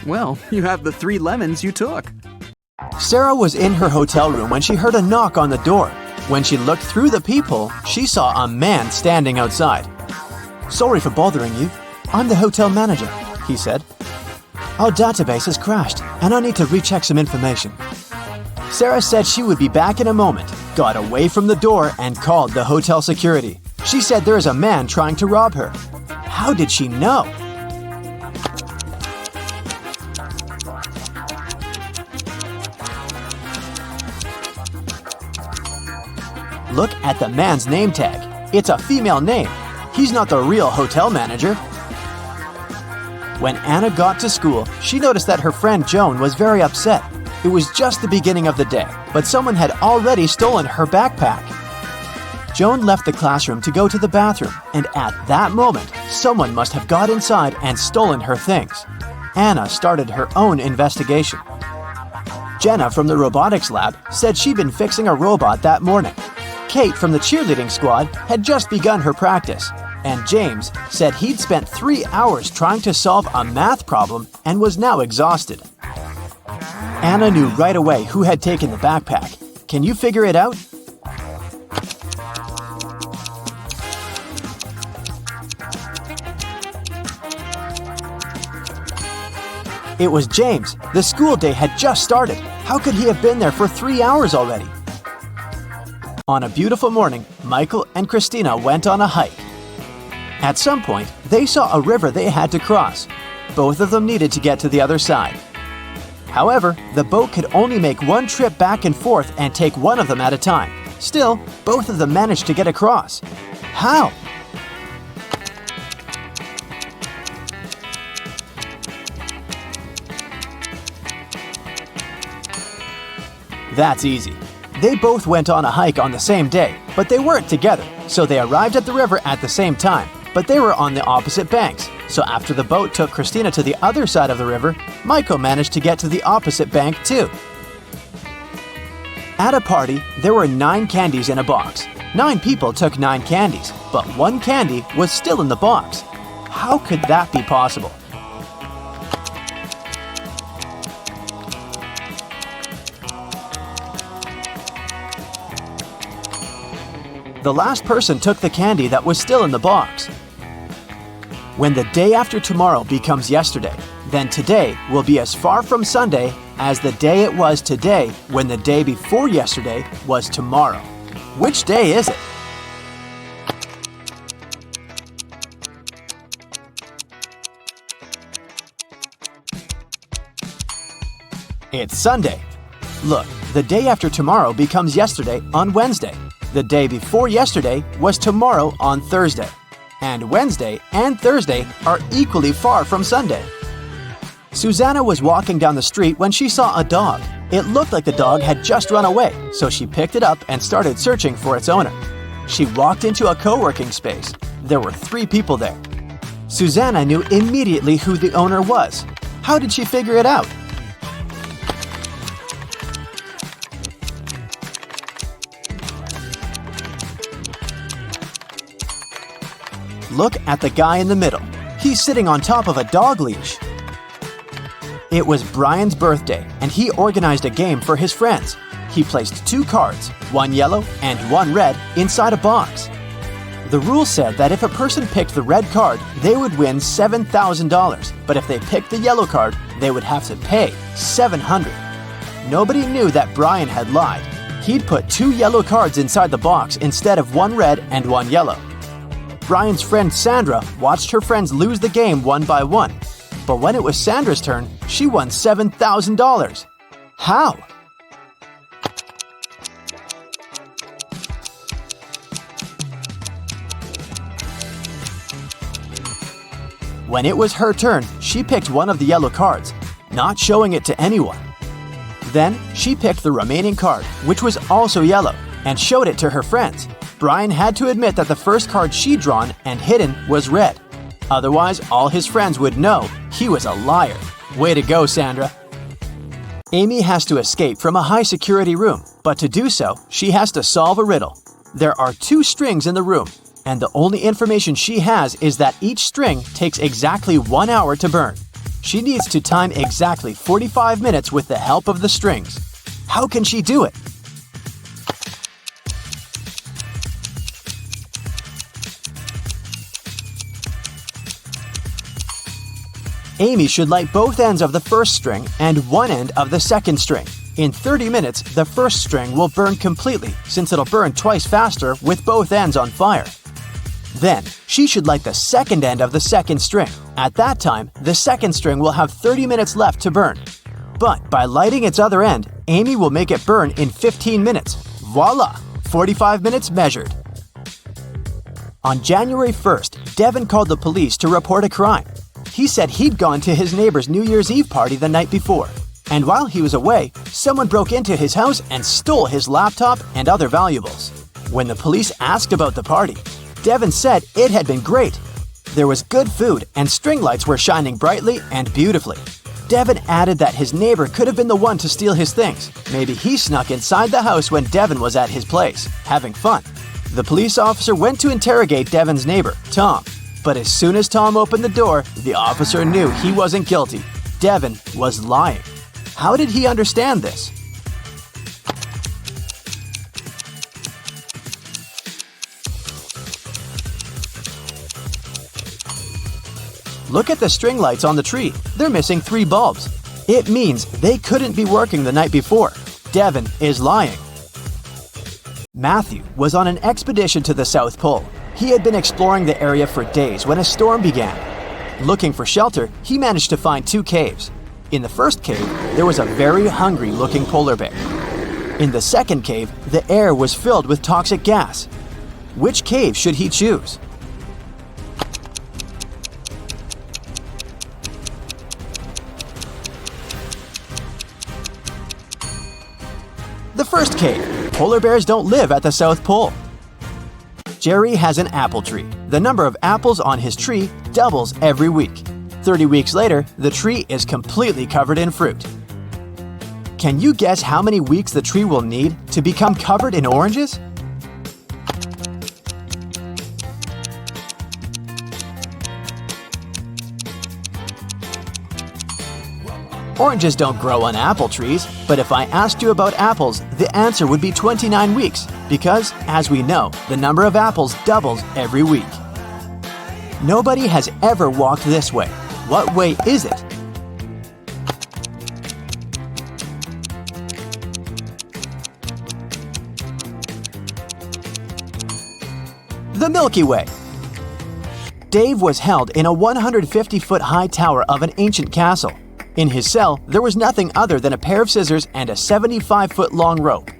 Well, you have the 3 lemons you took. Sarah was in her hotel room when she heard a knock on the door. When she looked through the peephole, she saw a man standing outside. "Sorry for bothering you. I'm the hotel manager," he said. "Our database has crashed, and I need to recheck some information." Sarah said she would be back in a moment, got away from the door, and called the hotel security. She said there is a man trying to rob her. How did she know? Look at the man's name tag. It's a female name. He's not the real hotel manager. When Anna got to school, she noticed that her friend Joan was very upset. It was just the beginning of the day, but someone had already stolen her backpack. Joan left the classroom to go to the bathroom, and at that moment, someone must have got inside and stolen her things. Anna started her own investigation. Jenna from the robotics lab said she'd been fixing a robot that morning. Kate from the cheerleading squad had just begun her practice, and James said he'd spent 3 hours trying to solve a math problem and was now exhausted. Anna knew right away who had taken the backpack. Can you figure it out? It was James. The school day had just started. How could he have been there for 3 hours already? On a beautiful morning, Michael and Christina went on a hike. At some point, they saw a river they had to cross. Both of them needed to get to the other side. However, the boat could only make one trip back and forth and take one of them at a time. Still, both of them managed to get across. How? That's easy. They both went on a hike on the same day, but they weren't together, so they arrived at the river at the same time, but they were on the opposite banks. So after the boat took Christina to the other side of the river, Michael managed to get to the opposite bank too. At a party, there were 9 candies in a box. 9 people took 9 candies, but 1 candy was still in the box. How could that be possible? The last person took the candy that was still in the box. When the day after tomorrow becomes yesterday, then today will be as far from Sunday as the day it was today when the day before yesterday was tomorrow. Which day is it? It's Sunday. Look, the day after tomorrow becomes yesterday on Wednesday. The day before yesterday was tomorrow on Thursday. And Wednesday and Thursday are equally far from Sunday. Susanna was walking down the street when she saw a dog. It looked like the dog had just run away, so she picked it up and started searching for its owner. She walked into a co-working space. There were 3 people there. Susanna knew immediately who the owner was. How did she figure it out? Look at the guy in the middle. He's sitting on top of a dog leash. It was Brian's birthday, and he organized a game for his friends. He placed 2 cards, 1 yellow and 1 red, inside a box. The rule said that if a person picked the red card, they would win $7,000, but if they picked the yellow card, they would have to pay $700. Nobody knew that Brian had lied. He'd put 2 yellow cards inside the box instead of 1 red and 1 yellow. Brian's friend Sandra watched her friends lose the game one by one. But when it was Sandra's turn, she won $7,000. How? When it was her turn, she picked one of the yellow cards, not showing it to anyone. Then she picked the remaining card, which was also yellow, and showed it to her friends. Brian had to admit that the first card she'd drawn and hidden was red. Otherwise, all his friends would know he was a liar. Way to go, Sandra. Amy has to escape from a high-security room, but to do so, she has to solve a riddle. There are 2 strings in the room, and the only information she has is that each string takes exactly 1 hour to burn. She needs to time exactly 45 minutes with the help of the strings. How can she do it? Amy should light both ends of the first string and one end of the second string. In 30 minutes, the first string will burn completely since it'll burn twice faster with both ends on fire. Then, she should light the second end of the second string. At that time, the second string will have 30 minutes left to burn. But by lighting its other end, Amy will make it burn in 15 minutes. Voila! 45 minutes measured. On January 1st, Devin called the police to report a crime. He said he'd gone to his neighbor's New Year's Eve party the night before. And while he was away, someone broke into his house and stole his laptop and other valuables. When the police asked about the party, Devin said it had been great. There was good food and string lights were shining brightly and beautifully. Devin added that his neighbor could have been the one to steal his things. Maybe he snuck inside the house when Devin was at his place, having fun. The police officer went to interrogate Devin's neighbor, Tom. But as soon as Tom opened the door, the officer knew he wasn't guilty. Devin was lying. How did he understand this? Look at the string lights on the tree. They're missing 3 bulbs. It means they couldn't be working the night before. Devin is lying. Matthew was on an expedition to the South Pole. He had been exploring the area for days when a storm began. Looking for shelter, he managed to find 2 caves. In the first cave, there was a very hungry-looking polar bear. In the second cave, the air was filled with toxic gas. Which cave should he choose? The first cave. Polar bears don't live at the South Pole. Jerry has an apple tree. The number of apples on his tree doubles every week. 30 weeks later, the tree is completely covered in fruit. Can you guess how many weeks the tree will need to become covered in oranges? Oranges don't grow on apple trees, but if I asked you about apples, the answer would be 29 weeks, because, as we know, the number of apples doubles every week. Nobody has ever walked this way. What way is it? The Milky Way. Dave was held in a 150-foot high tower of an ancient castle. In his cell, there was nothing other than a pair of scissors and a 75-foot-long rope.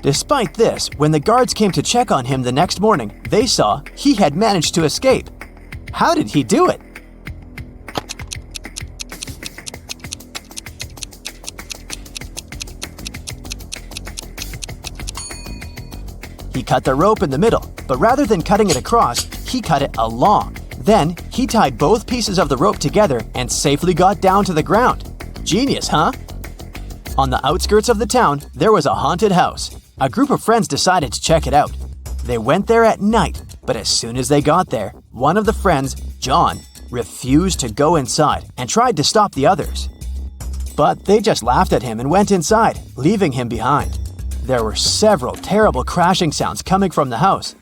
Despite this, when the guards came to check on him the next morning, they saw he had managed to escape. How did he do it? He cut the rope in the middle, but rather than cutting it across, he cut it along. Then, he tied both pieces of the rope together and safely got down to the ground. Genius, huh? On the outskirts of the town, there was a haunted house. A group of friends decided to check it out. They went there at night, but as soon as they got there, one of the friends, John, refused to go inside and tried to stop the others. But they just laughed at him and went inside, leaving him behind. There were several terrible crashing sounds coming from the house.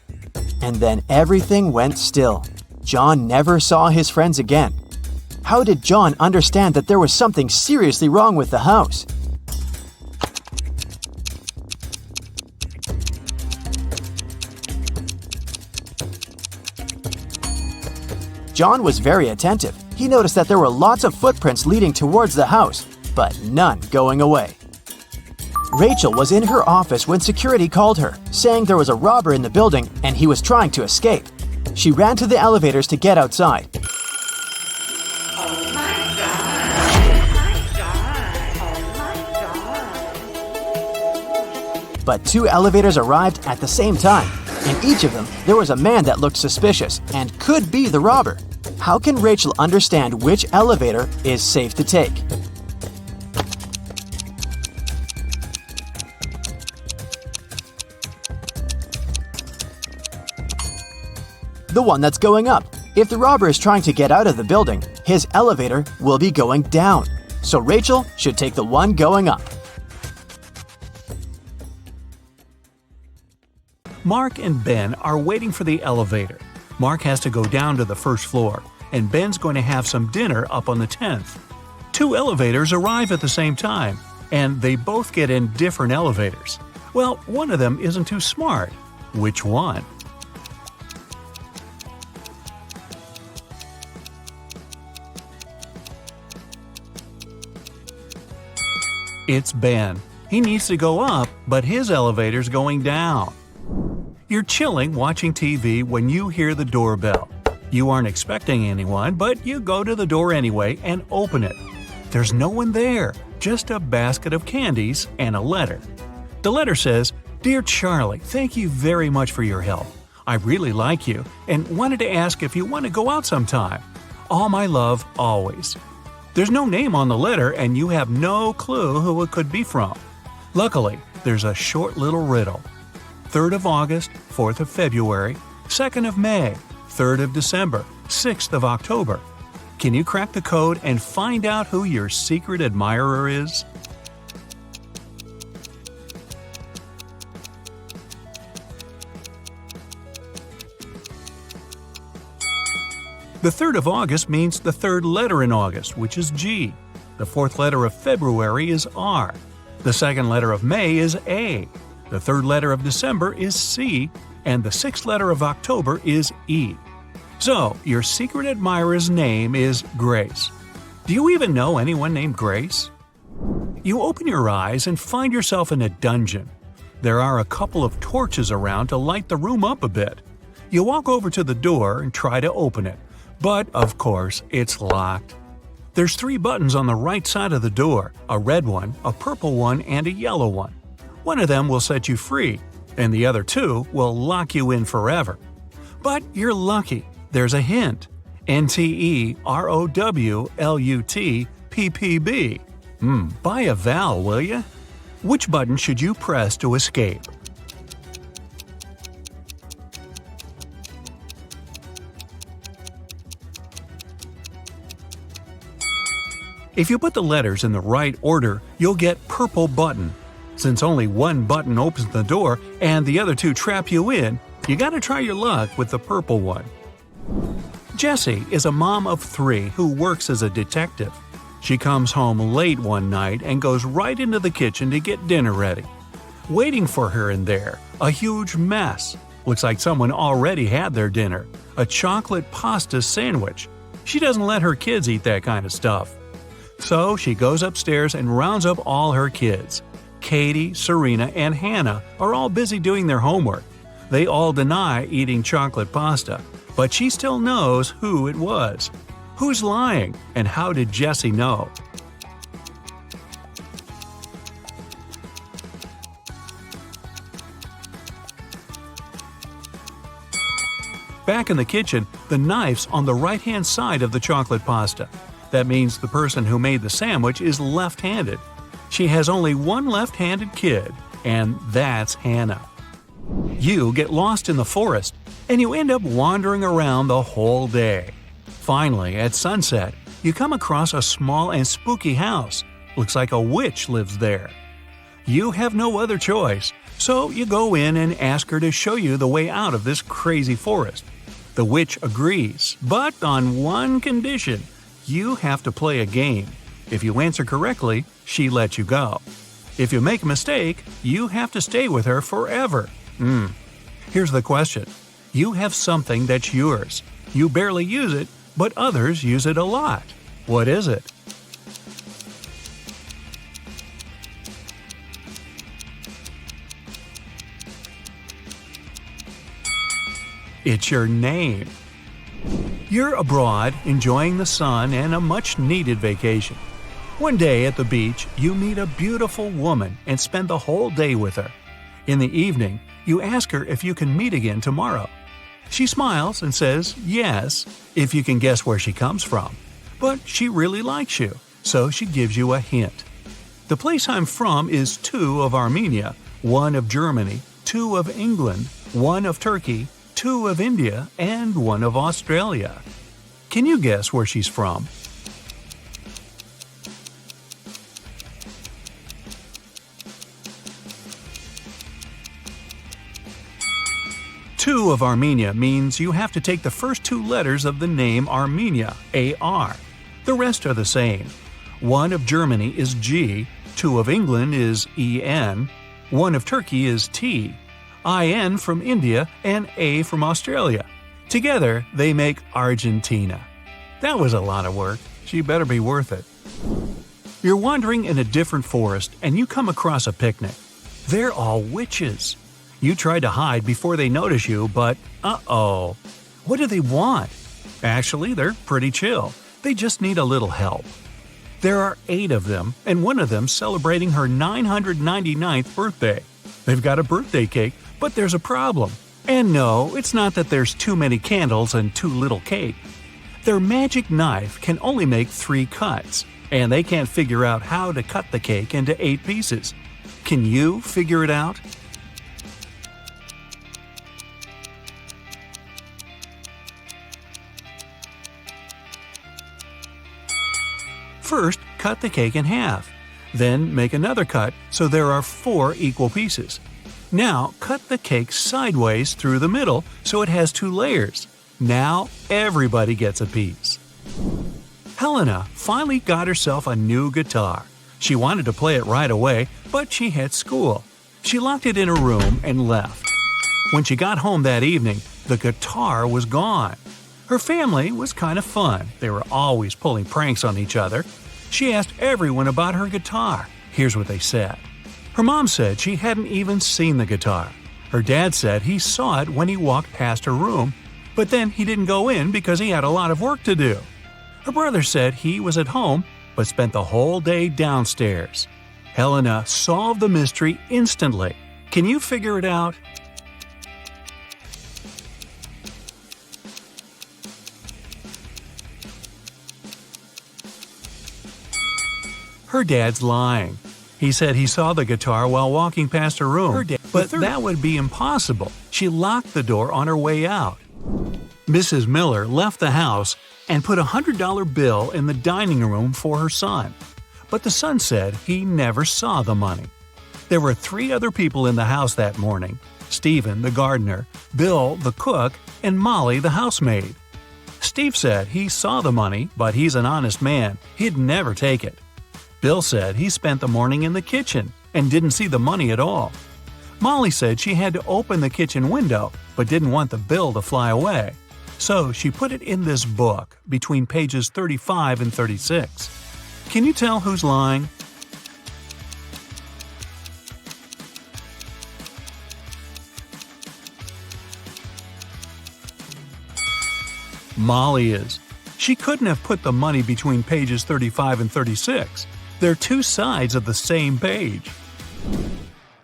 And then everything went still. John never saw his friends again. How did John understand that there was something seriously wrong with the house? John was very attentive. He noticed that there were lots of footprints leading towards the house, but none going away. Rachel was in her office when security called her, saying there was a robber in the building and he was trying to escape. She ran to the elevators to get outside. But 2 elevators arrived at the same time. In each of them, there was a man that looked suspicious and could be the robber. How can Rachel understand which elevator is safe to take? The one that's going up. If the robber is trying to get out of the building, his elevator will be going down. So Rachel should take the one going up. Mark and Ben are waiting for the elevator. Mark has to go down to the first floor, and Ben's going to have some dinner up on the 10th. 2 elevators arrive at the same time, and they both get in different elevators. Well, one of them isn't too smart. Which one? It's Ben. He needs to go up, but his elevator's going down. You're chilling watching TV when you hear the doorbell. You aren't expecting anyone, but you go to the door anyway and open it. There's no one there, just a basket of candies and a letter. The letter says, "Dear Charlie, thank you very much for your help. I really like you and wanted to ask if you want to go out sometime. All my love, always." There's no name on the letter and you have no clue who it could be from. Luckily, there's a short little riddle. 3rd of August, 4th of February, 2nd of May, 3rd of December, 6th of October. Can you crack the code and find out who your secret admirer is? The 3rd of August means the 3rd letter in August, which is G. The 4th letter of February is R. The 2nd letter of May is A. The third letter of December is C, and the sixth letter of October is E. So, your secret admirer's name is Grace. Do you even know anyone named Grace? You open your eyes and find yourself in a dungeon. There are a couple of torches around to light the room up a bit. You walk over to the door and try to open it, but of course it's locked. There's 3 buttons on the right side of the door, a red one, a purple one, and a yellow one. One of them will set you free, and the other 2 will lock you in forever. But you're lucky. There's a hint. NTEROWLUTPPB. Buy a vowel, will ya? Which button should you press to escape? If you put the letters in the right order, you'll get purple button. Since only one button opens the door and the other 2 trap you in, you gotta try your luck with the purple one. Jessie is a mom of 3 who works as a detective. She comes home late one night and goes right into the kitchen to get dinner ready. Waiting for her in there, a huge mess. Looks like someone already had their dinner, a chocolate pasta sandwich. She doesn't let her kids eat that kind of stuff. So she goes upstairs and rounds up all her kids. Katie, Serena, and Hannah are all busy doing their homework. They all deny eating chocolate pasta, but she still knows who it was. Who's lying, and how did Jessie know? Back in the kitchen, the knife's on the right-hand side of the chocolate pasta. That means the person who made the sandwich is left-handed. She has only one left-handed kid, and that's Hannah. You get lost in the forest, and you end up wandering around the whole day. Finally, at sunset, you come across a small and spooky house. Looks like a witch lives there. You have no other choice, so you go in and ask her to show you the way out of this crazy forest. The witch agrees, but on one condition. You have to play a game. If you answer correctly, she lets you go. If you make a mistake, you have to stay with her forever. Here's the question. You have something that's yours. You barely use it, but others use it a lot. What is it? It's your name. You're abroad, enjoying the sun and a much-needed vacation. One day at the beach, you meet a beautiful woman and spend the whole day with her. In the evening, you ask her if you can meet again tomorrow. She smiles and says yes, if you can guess where she comes from. But she really likes you, so she gives you a hint. The place I'm from is 2 of Armenia, 1 of Germany, 2 of England, 1 of Turkey, 2 of India, and 1 of Australia. Can you guess where she's from? Two of Armenia means you have to take the first 2 letters of the name Armenia, A-R. The rest are the same. 1 of Germany is G, 2 of England is E-N, 1 of Turkey is T, I-N from India, and A from Australia. Together, they make Argentina. That was a lot of work. She better be worth it. You're wandering in a different forest and you come across a picnic. They're all witches. You try to hide before they notice you, but uh-oh. What do they want? Actually, they're pretty chill. They just need a little help. There are 8 of them, and one of them celebrating her 999th birthday. They've got a birthday cake, but there's a problem. And no, it's not that there's too many candles and too little cake. Their magic knife can only make 3 cuts, and they can't figure out how to cut the cake into 8 pieces. Can you figure it out? First, cut the cake in half. Then make another cut so there are 4 equal pieces. Now, cut the cake sideways through the middle so it has 2 layers. Now, everybody gets a piece. Helena finally got herself a new guitar. She wanted to play it right away, but she had school. She locked it in her room and left. When she got home that evening, the guitar was gone. Her family was kind of fun. They were always pulling pranks on each other. She asked everyone about her guitar. Here's what they said. Her mom said she hadn't even seen the guitar. Her dad said he saw it when he walked past her room, but then he didn't go in because he had a lot of work to do. Her brother said he was at home, but spent the whole day downstairs. Helena solved the mystery instantly. Can you figure it out? Her dad's lying. He said he saw the guitar while walking past her room, but that would be impossible. She locked the door on her way out. Mrs. Miller left the house and put a $100 bill in the dining room for her son. But the son said he never saw the money. There were 3 other people in the house that morning: Stephen, the gardener, Bill, the cook, and Molly, the housemaid. Steve said he saw the money, but he's an honest man. He'd never take it. Bill said he spent the morning in the kitchen and didn't see the money at all. Molly said she had to open the kitchen window, but didn't want the bill to fly away. So she put it in this book between pages 35 and 36. Can you tell who's lying? Molly is. She couldn't have put the money between pages 35 and 36. They're 2 sides of the same page.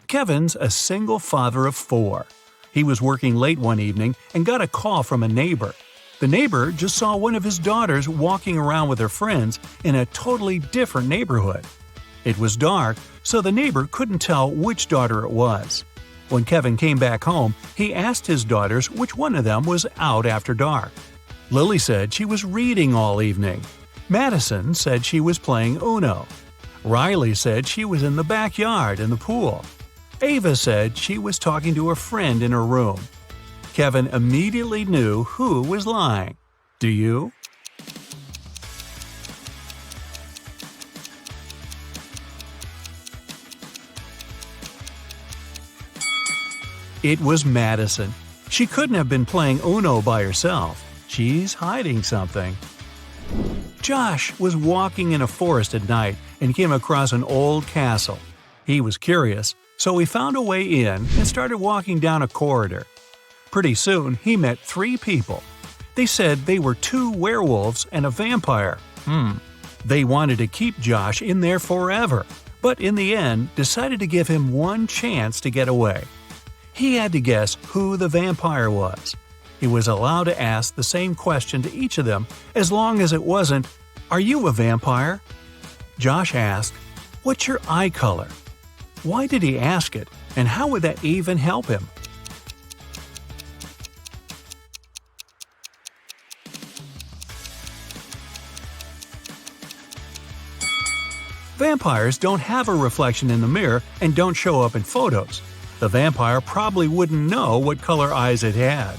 Kevin's a single father of 4. He was working late one evening and got a call from a neighbor. The neighbor just saw one of his daughters walking around with her friends in a totally different neighborhood. It was dark, so the neighbor couldn't tell which daughter it was. When Kevin came back home, he asked his daughters which one of them was out after dark. Lily said she was reading all evening. Madison said she was playing Uno. Riley said she was in the backyard in the pool. Ava said she was talking to a friend in her room. Kevin immediately knew who was lying. Do you? It was Madison. She couldn't have been playing Uno by herself. She's hiding something. Josh was walking in a forest at night and came across an old castle. He was curious, so he found a way in and started walking down a corridor. Pretty soon, he met 3 people. They said they were 2 werewolves and a vampire. They wanted to keep Josh in there forever, but in the end decided to give him one chance to get away. He had to guess who the vampire was. He was allowed to ask the same question to each of them as long as it wasn't, "Are you a vampire?" Josh asked, "What's your eye color?" Why did he ask it, and how would that even help him? Vampires don't have a reflection in the mirror and don't show up in photos. The vampire probably wouldn't know what color eyes it had.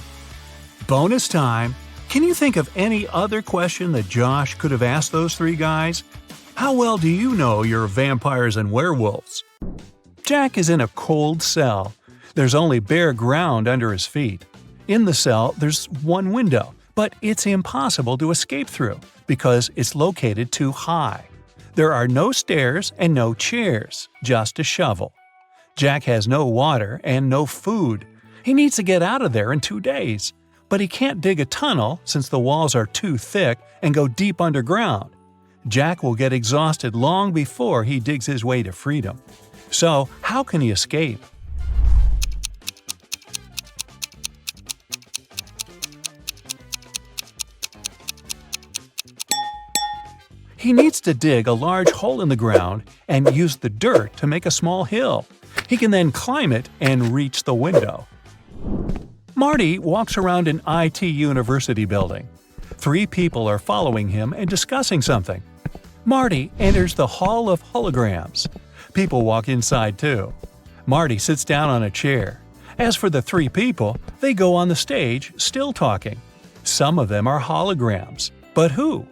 Bonus time! Can you think of any other question that Josh could have asked those 3 guys? How well do you know your vampires and werewolves? Jack is in a cold cell. There's only bare ground under his feet. In the cell, there's one window, but it's impossible to escape through because it's located too high. There are no stairs and no chairs, just a shovel. Jack has no water and no food. He needs to get out of there in 2 days. But he can't dig a tunnel since the walls are too thick and go deep underground. Jack will get exhausted long before he digs his way to freedom. So, how can he escape? He needs to dig a large hole in the ground and use the dirt to make a small hill. He can then climb it and reach the window. Marty walks around an IT university building. 3 people are following him and discussing something. Marty enters the Hall of Holograms. People walk inside too. Marty sits down on a chair. As for the 3 people, they go on the stage, still talking. Some of them are holograms. But who?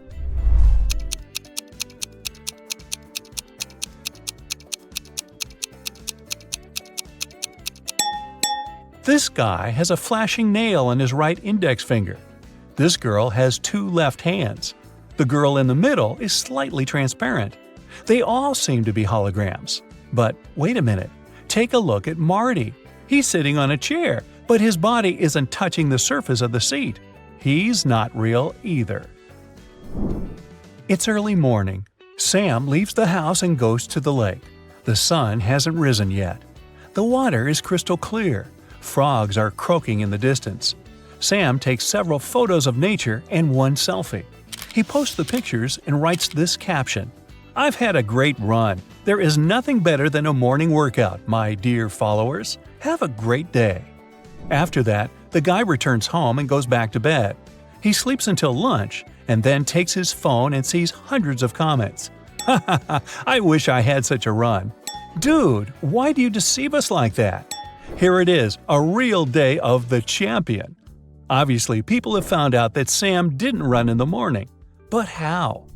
This guy has a flashing nail on his right index finger. This girl has 2 left hands. The girl in the middle is slightly transparent. They all seem to be holograms. But wait a minute. Take a look at Marty. He's sitting on a chair, but his body isn't touching the surface of the seat. He's not real either. It's early morning. Sam leaves the house and goes to the lake. The sun hasn't risen yet. The water is crystal clear. Frogs are croaking in the distance. Sam takes several photos of nature and one selfie. He posts the pictures and writes this caption: "I've had a great run. There is nothing better than a morning workout, my dear followers. Have a great day." After that, the guy returns home and goes back to bed. He sleeps until lunch and then takes his phone and sees hundreds of comments. "Ha ha ha, I wish I had such a run." Dude, why do you deceive us like that? Here it is, a real day of the champion. Obviously, people have found out that Sam didn't run in the morning. But how?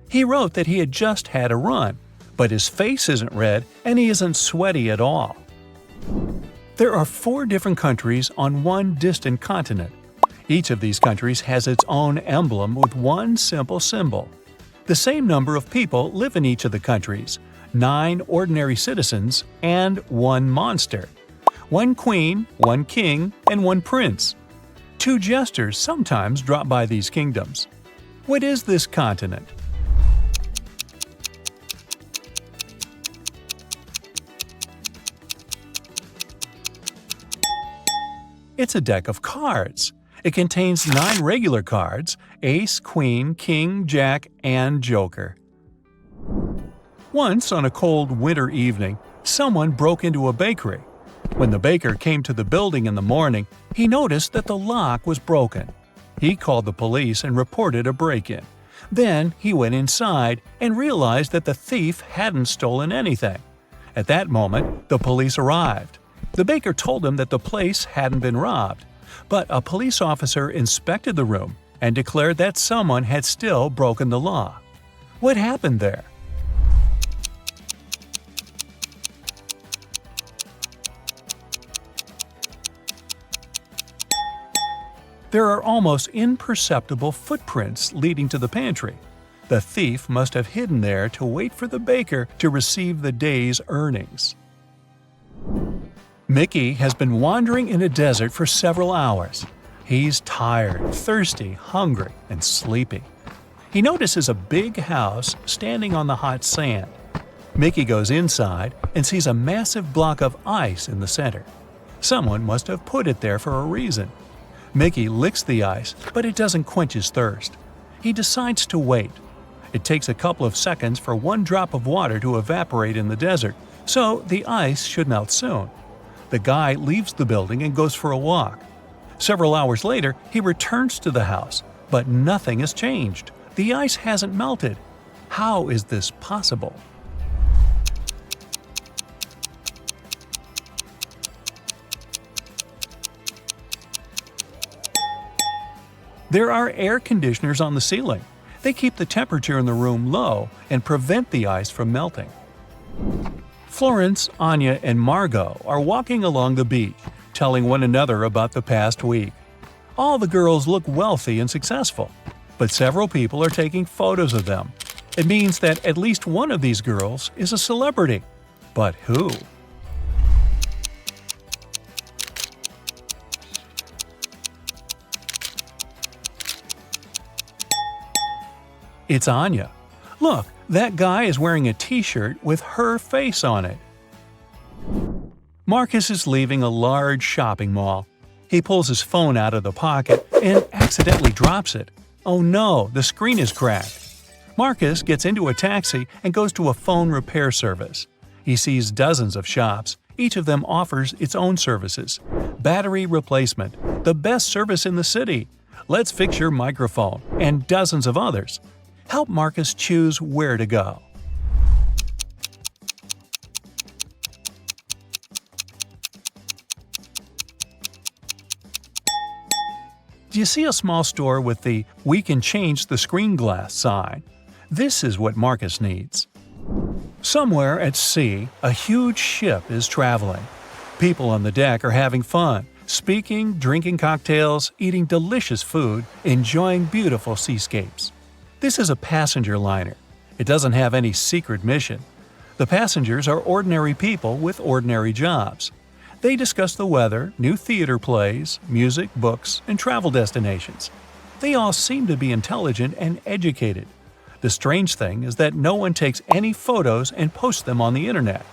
He wrote that he had just had a run, but his face isn't red and he isn't sweaty at all. There are 4 different countries on one distant continent. Each of these countries has its own emblem with one simple symbol. The same number of people live in each of the countries: 9 ordinary citizens and 1 monster. 1 queen, 1 king, and 1 prince. 2 jesters sometimes drop by these kingdoms. What is this continent? It's a deck of cards. It contains 9 regular cards: ace, queen, king, jack, and joker. Once, on a cold winter evening, someone broke into a bakery. When the baker came to the building in the morning, he noticed that the lock was broken. He called the police and reported a break-in. Then he went inside and realized that the thief hadn't stolen anything. At that moment, the police arrived. The baker told him that the place hadn't been robbed, but a police officer inspected the room and declared that someone had still broken the law. What happened there? There are almost imperceptible footprints leading to the pantry. The thief must have hidden there to wait for the baker to receive the day's earnings. Mickey has been wandering in a desert for several hours. He's tired, thirsty, hungry, and sleepy. He notices a big house standing on the hot sand. Mickey goes inside and sees a massive block of ice in the center. Someone must have put it there for a reason. Mickey licks the ice, but it doesn't quench his thirst. He decides to wait. It takes a couple of seconds for 1 drop of water to evaporate in the desert, so the ice should melt soon. The guy leaves the building and goes for a walk. Several hours later, he returns to the house, but nothing has changed. The ice hasn't melted. How is this possible? There are air conditioners on the ceiling. They keep the temperature in the room low and prevent the ice from melting. Florence, Anya, and Margot are walking along the beach, telling one another about the past week. All the girls look wealthy and successful, but several people are taking photos of them. It means that at least one of these girls is a celebrity. But who? It's Anya. Look, that guy is wearing a t-shirt with her face on it. Marcus is leaving a large shopping mall. He pulls his phone out of the pocket and accidentally drops it. Oh no, the screen is cracked. Marcus gets into a taxi and goes to a phone repair service. He sees dozens of shops. Each of them offers its own services. Battery replacement, the best service in the city. Let's fix your microphone, and dozens of others. Help Marcus choose where to go. Do you see a small store with the "We can change the screen glass" sign? This is what Marcus needs. Somewhere at sea, a huge ship is traveling. People on the deck are having fun, speaking, drinking cocktails, eating delicious food, enjoying beautiful seascapes. This is a passenger liner. It doesn't have any secret mission. The passengers are ordinary people with ordinary jobs. They discuss the weather, new theater plays, music, books, and travel destinations. They all seem to be intelligent and educated. The strange thing is that no one takes any photos and posts them on the internet.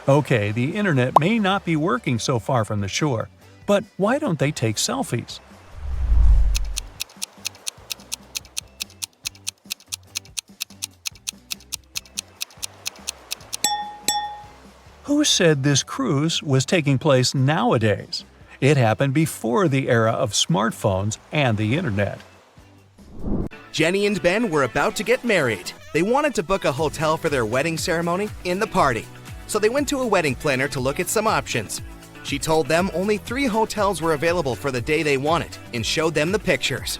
Okay, the internet may not be working so far from the shore, but why don't they take selfies? Who said this cruise was taking place nowadays? It happened before the era of smartphones and the internet. Jenny and Ben were about to get married. They wanted to book a hotel for their wedding ceremony in the party. So they went to a wedding planner to look at some options. She told them only 3 hotels were available for the day they wanted and showed them the pictures.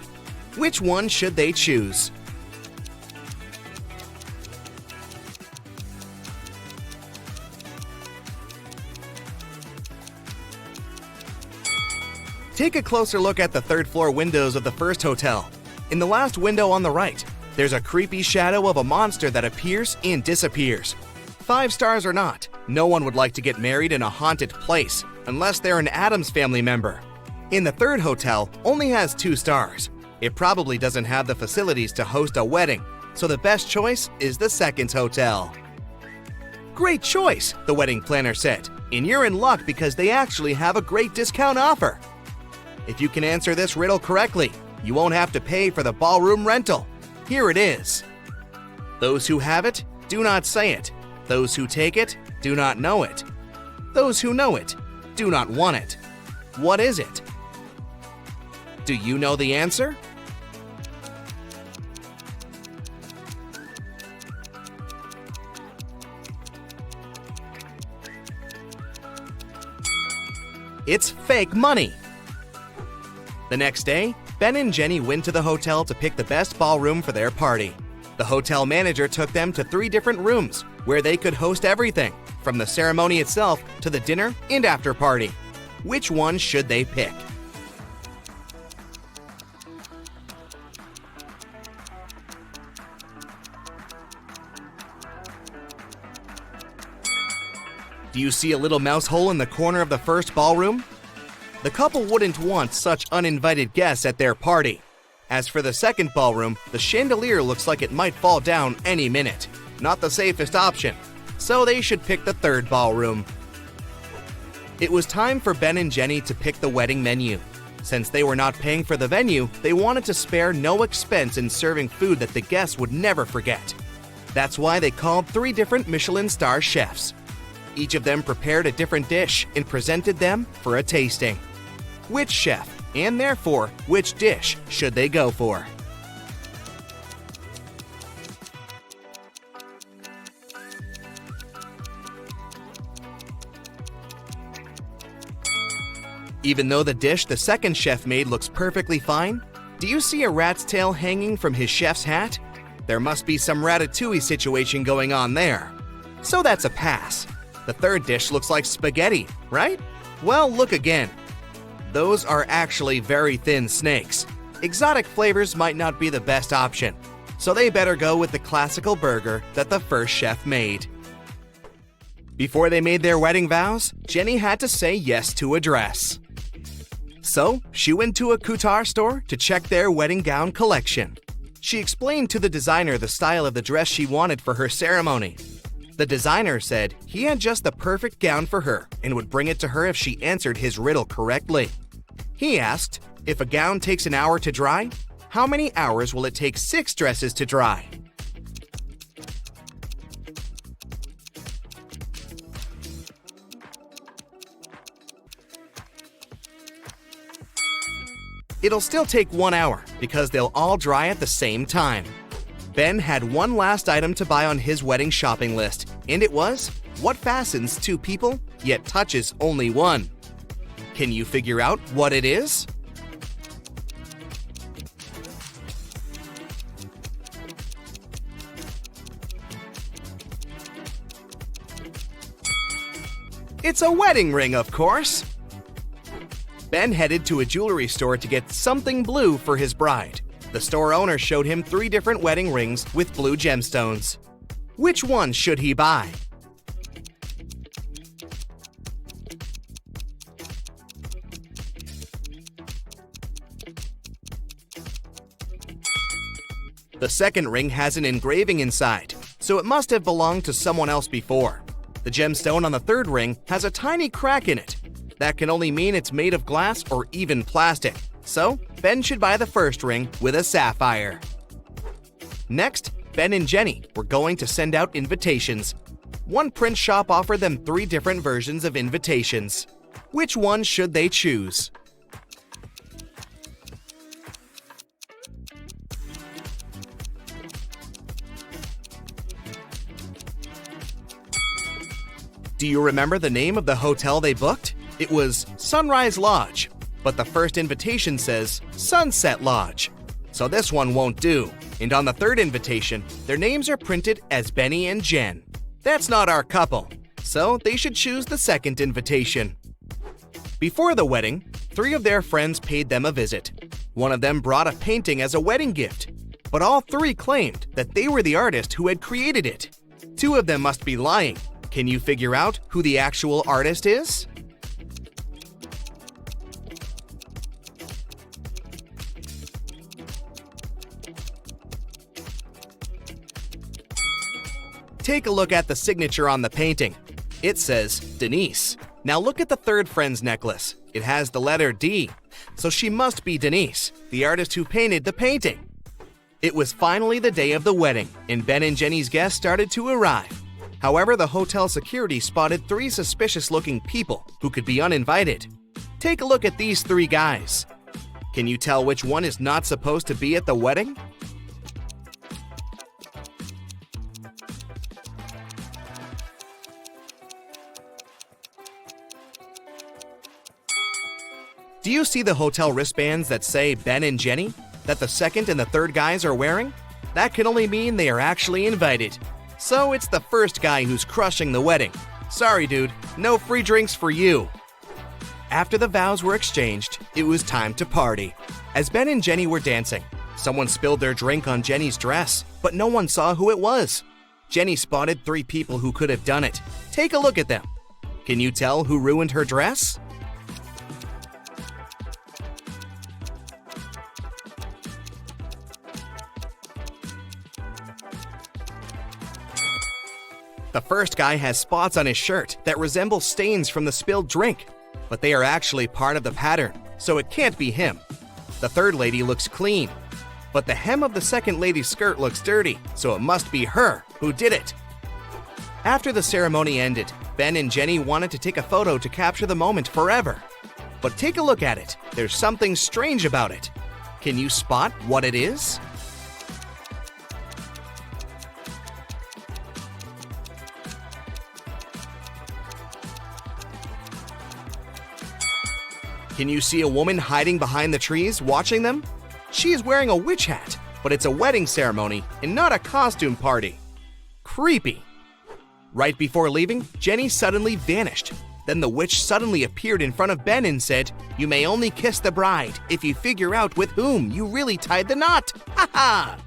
Which one should they choose? Take a closer look at the 3rd floor windows of the first hotel. In the last window on the right, there's a creepy shadow of a monster that appears and disappears. 5 stars or not, no one would like to get married in a haunted place unless they're an Addams Family member. In the 3rd hotel, only has 2 stars. It probably doesn't have the facilities to host a wedding, so the best choice is the 2nd hotel. Great choice, the wedding planner said, and you're in luck because they actually have a great discount offer. If you can answer this riddle correctly, you won't have to pay for the ballroom rental. Here it is. Those who have it, do not say it. Those who take it, do not know it. Those who know it, do not want it. What is it? Do you know the answer? It's fake money. The next day, Ben and Jenny went to the hotel to pick the best ballroom for their party. The hotel manager took them to 3 different rooms where they could host everything, from the ceremony itself to the dinner and after party. Which one should they pick? Do you see a little mouse hole in the corner of the first ballroom? The couple wouldn't want such uninvited guests at their party. As for the 2nd ballroom, the chandelier looks like it might fall down any minute. Not the safest option, so they should pick the 3rd ballroom. It was time for Ben and Jenny to pick the wedding menu. Since they were not paying for the venue, they wanted to spare no expense in serving food that the guests would never forget. That's why they called 3 different Michelin star chefs. Each of them prepared a different dish and presented them for a tasting. Which chef, and therefore which dish, should they go for? Even though the dish the 2nd chef made looks perfectly fine, do you see a rat's tail hanging from his chef's hat? There must be some ratatouille situation going on there. So that's a pass. The 3rd dish looks like spaghetti, right? Well, look again. Those are actually very thin snakes. Exotic flavors might not be the best option, so they better go with the classical burger that the first chef made. Before they made their wedding vows, Jenny had to say yes to a dress. So, she went to a couture store to check their wedding gown collection. She explained to the designer the style of the dress she wanted for her ceremony. The designer said he had just the perfect gown for her and would bring it to her if she answered his riddle correctly. He asked, if a gown takes an hour to dry, how many hours will it take 6 dresses to dry? It'll still take 1 hour because they'll all dry at the same time. Ben had one last item to buy on his wedding shopping list, and it was what fastens 2 people yet touches only one. Can you figure out what it is? It's a wedding ring, of course. Ben headed to a jewelry store to get something blue for his bride. The store owner showed him 3 different wedding rings with blue gemstones. Which one should he buy? The second ring has an engraving inside, so it must have belonged to someone else before. The gemstone on the third ring has a tiny crack in it. That can only mean it's made of glass or even plastic. So, Ben should buy the first ring with a sapphire. Next, Ben and Jenny were going to send out invitations. One print shop offered them 3 different versions of invitations. Which one should they choose? Do you remember the name of the hotel they booked? It was Sunrise Lodge, but the first invitation says Sunset Lodge. So this one won't do. And on the third invitation, their names are printed as Benny and Jen. That's not our couple, so they should choose the second invitation. Before the wedding, 3 of their friends paid them a visit. One of them brought a painting as a wedding gift, but all 3 claimed that they were the artist who had created it. 2 of them must be lying. Can you figure out who the actual artist is? Take a look at the signature on the painting. It says Denise. Now look at the third friend's necklace. It has the letter D, so she must be Denise, the artist who painted the painting. It was finally the day of the wedding, and Ben and Jenny's guests started to arrive. However, the hotel security spotted 3 suspicious-looking people who could be uninvited. Take a look at these 3 guys. Can you tell which one is not supposed to be at the wedding? Do you see the hotel wristbands that say Ben and Jenny, that the second and the third guys are wearing? That can only mean they are actually invited. So it's the first guy who's crushing the wedding. Sorry, dude, no free drinks for you. After the vows were exchanged, it was time to party. As Ben and Jenny were dancing, someone spilled their drink on Jenny's dress, but no one saw who it was. Jenny spotted 3 people who could have done it. Take a look at them. Can you tell who ruined her dress? The first guy has spots on his shirt that resemble stains from the spilled drink, but they are actually part of the pattern, so it can't be him. The third lady looks clean, but the hem of the second lady's skirt looks dirty, so it must be her who did it. After the ceremony ended, Ben and Jenny wanted to take a photo to capture the moment forever. But take a look at it. There's something strange about it. Can you spot what it is? Can you see a woman hiding behind the trees watching them? She is wearing a witch hat, but it's a wedding ceremony and not a costume party. Creepy. Right before leaving, Jenny suddenly vanished. Then the witch suddenly appeared in front of Ben and said, "You may only kiss the bride if you figure out with whom you really tied the knot." Ha ha!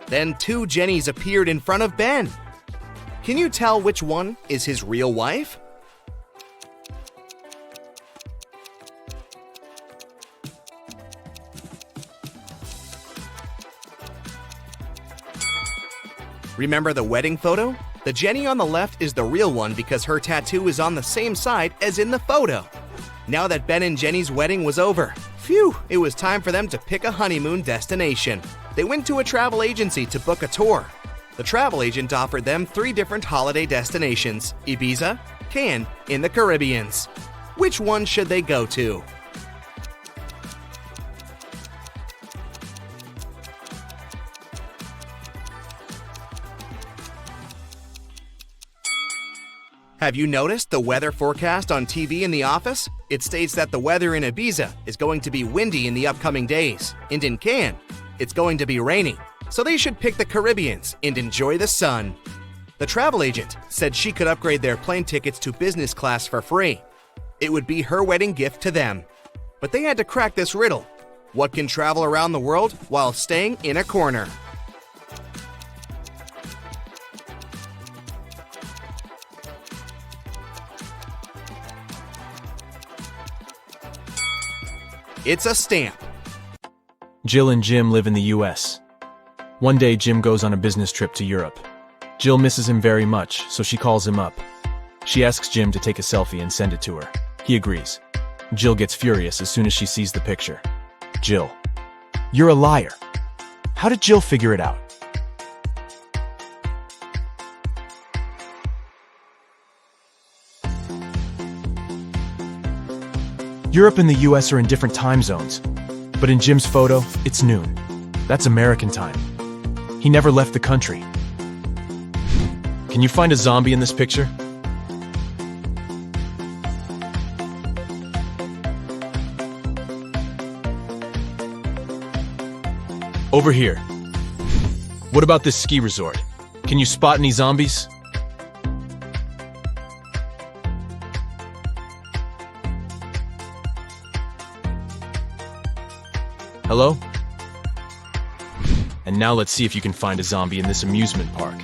Then 2 Jennies appeared in front of Ben. Can you tell which one is his real wife? Remember the wedding photo? The Jenny on the left is the real one because her tattoo is on the same side as in the photo. Now that Ben and Jenny's wedding was over, phew, it was time for them to pick a honeymoon destination. They went to a travel agency to book a tour. The travel agent offered them 3 different holiday destinations: Ibiza, Cannes, and the Caribbeans. Which one should they go to? Have you noticed the weather forecast on TV in the office? It states that the weather in Ibiza is going to be windy in the upcoming days, and in Cannes, it's going to be rainy. So they should pick the Caribbeans and enjoy the sun. The travel agent said she could upgrade their plane tickets to business class for free. It would be her wedding gift to them. But they had to crack this riddle. What can travel around the world while staying in a corner? It's a stamp. Jill and Jim live in the US. One day, Jim goes on a business trip to Europe. Jill misses him very much, so she calls him up. She asks Jim to take a selfie and send it to her. He agrees. Jill gets furious as soon as she sees the picture. Jill: "You're a liar." How did Jill figure it out? Europe and the US are in different time zones, but in Jim's photo, it's noon. That's American time. He never left the country. Can you find a zombie in this picture? Over here. What about this ski resort? Can you spot any zombies? Hello? And now let's see if you can find a zombie in this amusement park.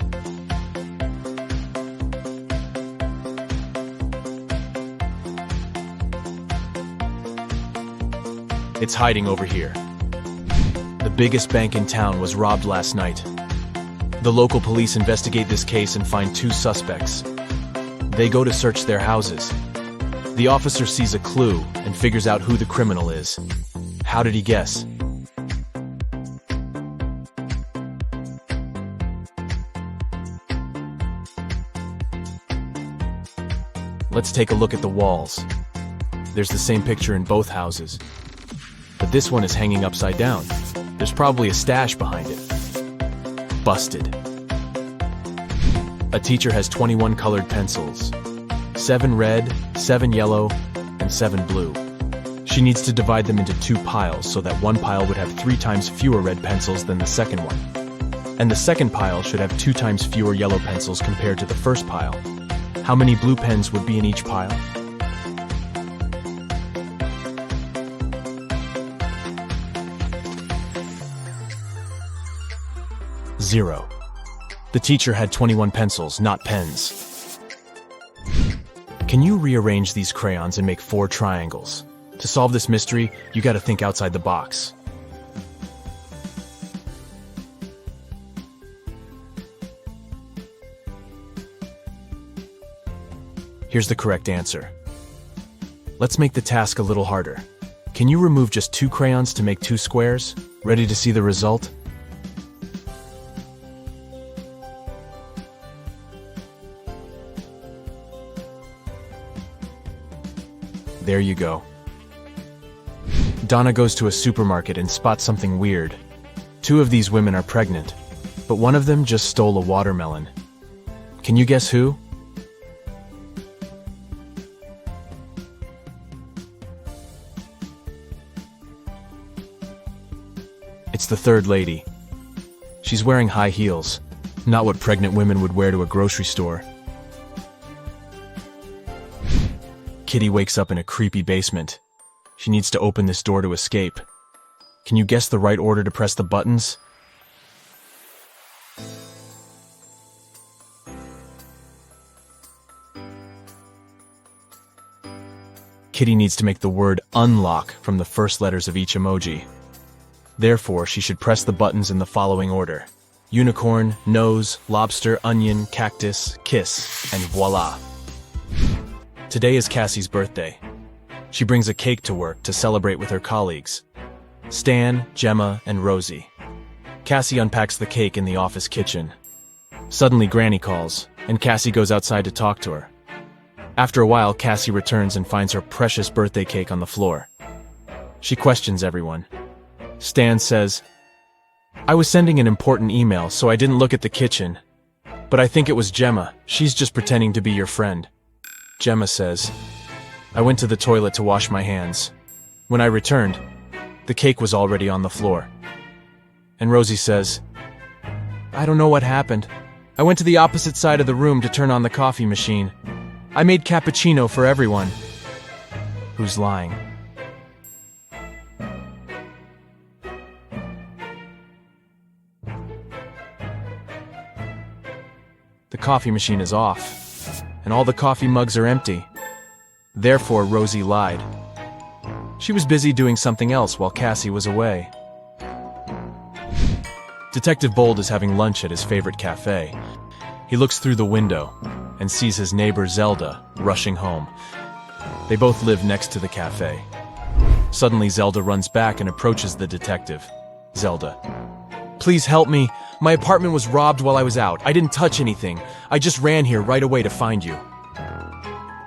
It's hiding over here. The biggest bank in town was robbed last night. The local police investigate this case and find 2 suspects. They go to search their houses. The officer sees a clue and figures out who the criminal is. How did he guess? Let's take a look at the walls. There's the same picture in both houses. But this one is hanging upside down. There's probably a stash behind it. Busted. A teacher has 21 colored pencils. 7 red, 7 yellow, and 7 blue. She needs to divide them into 2 piles so that one pile would have 3 times fewer red pencils than the second one. And the second pile should have 2 times fewer yellow pencils compared to the first pile. How many blue pens would be in each pile? Zero. The teacher had 21 pencils, not pens. Can you rearrange these crayons and make 4 triangles? To solve this mystery, you gotta think outside the box. Here's the correct answer. Let's make the task a little harder. Can you remove just 2 crayons to make 2 squares? Ready to see the result? There you go. Donna goes to a supermarket and spots something weird. 2 of these women are pregnant, but one of them just stole a watermelon. Can you guess who? It's the third lady. She's wearing high heels, not what pregnant women would wear to a grocery store. Kitty wakes up in a creepy basement. She needs to open this door to escape. Can you guess the right order to press the buttons? Kitty needs to make the word unlock from the first letters of each emoji. Therefore, she should press the buttons in the following order: unicorn, nose, lobster, onion, cactus, kiss, and voila. Today is Cassie's birthday. She brings a cake to work to celebrate with her colleagues, Stan, Gemma, and Rosie. Cassie unpacks the cake in the office kitchen. Suddenly, Granny calls, and Cassie goes outside to talk to her. After a while, Cassie returns and finds her precious birthday cake on the floor. She questions everyone. Stan says, "I was sending an important email, so I didn't look at the kitchen. But I think it was Gemma. She's just pretending to be your friend." Gemma says, "I went to the toilet to wash my hands. When I returned, the cake was already on the floor." And Rosie says, "I don't know what happened, I went to the opposite side of the room to turn on the coffee machine. I made cappuccino for everyone. Who's lying? The coffee machine is off, and all the coffee mugs are empty. Therefore, Rosie lied. She was busy doing something else while Cassie was away. Detective Bold is having lunch at his favorite cafe. He looks through the window and sees his neighbor Zelda rushing home. They both live next to the cafe. Suddenly, Zelda runs back and approaches the detective. Zelda: "Please help me. My apartment was robbed while I was out. I didn't touch anything. I just ran here right away to find you."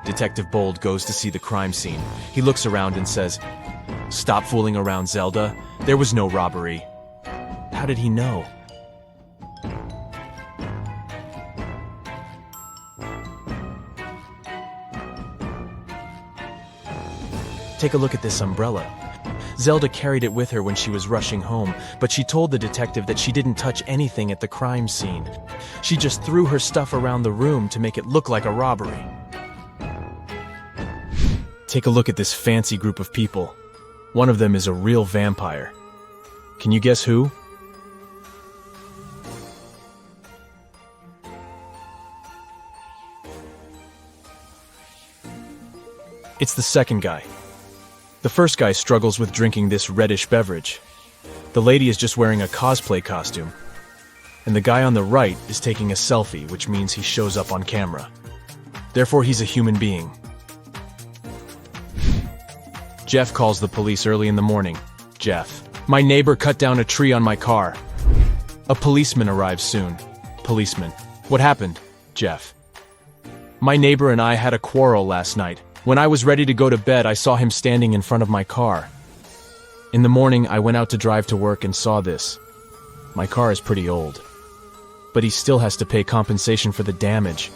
Detective Bold goes to see the crime scene. He looks around and says, "Stop fooling around, Zelda. There was no robbery." How did he know? Take a look at this umbrella. Zelda carried it with her when she was rushing home, but she told the detective that she didn't touch anything at the crime scene. She just threw her stuff around the room to make it look like a robbery. Take a look at this fancy group of people. One of them is a real vampire. Can you guess who? It's the second guy. The first guy struggles with drinking this reddish beverage. The lady is just wearing a cosplay costume. And the guy on the right is taking a selfie, which means he shows up on camera. Therefore, he's a human being. Jeff calls the police early in the morning. Jeff: "My neighbor cut down a tree on my car." A policeman arrives soon. Policeman: "What happened?" Jeff: "My neighbor and I had a quarrel last night. When I was ready to go to bed, I saw him standing in front of my car. In the morning, I went out to drive to work and saw this. My car is pretty old, but he still has to pay compensation for the damage."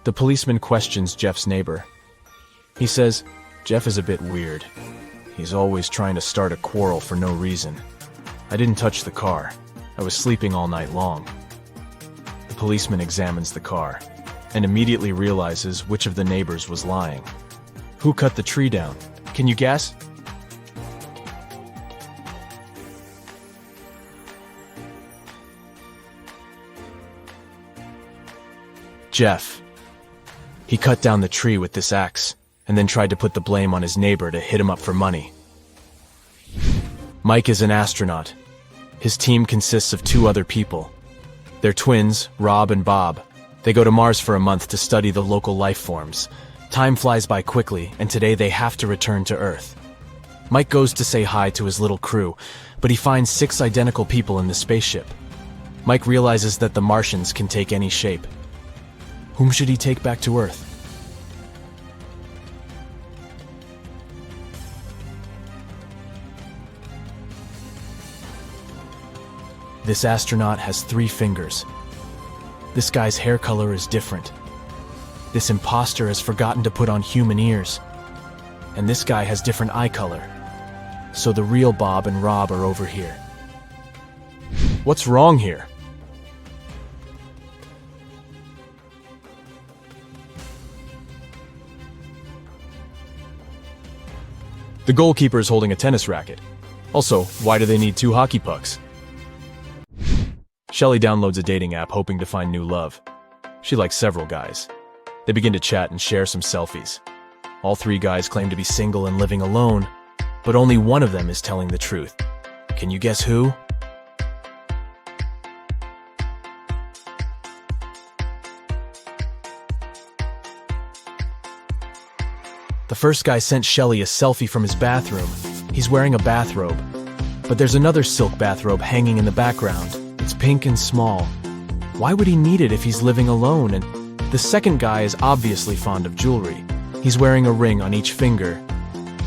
The policeman questions Jeff's neighbor. He says, "Jeff is a bit weird. He's always trying to start a quarrel for no reason. I didn't touch the car. I was sleeping all night long." The policeman examines the car and immediately realizes which of the neighbors was lying. Who cut the tree down? Can you guess? Jeff. He cut down the tree with this axe and then tried to put the blame on his neighbor to hit him up for money. Mike is an astronaut. His team consists of 2 other people. They're twins, Rob and Bob. They go to Mars for a month to study the local life forms. Time flies by quickly, and today they have to return to Earth. Mike goes to say hi to his little crew, but he finds 6 identical people in the spaceship. Mike realizes that the Martians can take any shape. Whom should he take back to Earth? This astronaut has 3 fingers. This guy's hair color is different. This imposter has forgotten to put on human ears. And this guy has different eye color. So the real Bob and Rob are over here. What's wrong here? The goalkeeper is holding a tennis racket. Also, why do they need 2 hockey pucks? Shelley downloads a dating app hoping to find new love. She likes several guys. They begin to chat and share some selfies. All 3 guys claim to be single and living alone, but only one of them is telling the truth. Can you guess who? The first guy sent Shelley a selfie from his bathroom. He's wearing a bathrobe, but there's another silk bathrobe hanging in the background. It's pink and small. Why would he need it if he's living alone? And the second guy is obviously fond of jewelry. He's wearing a ring on each finger,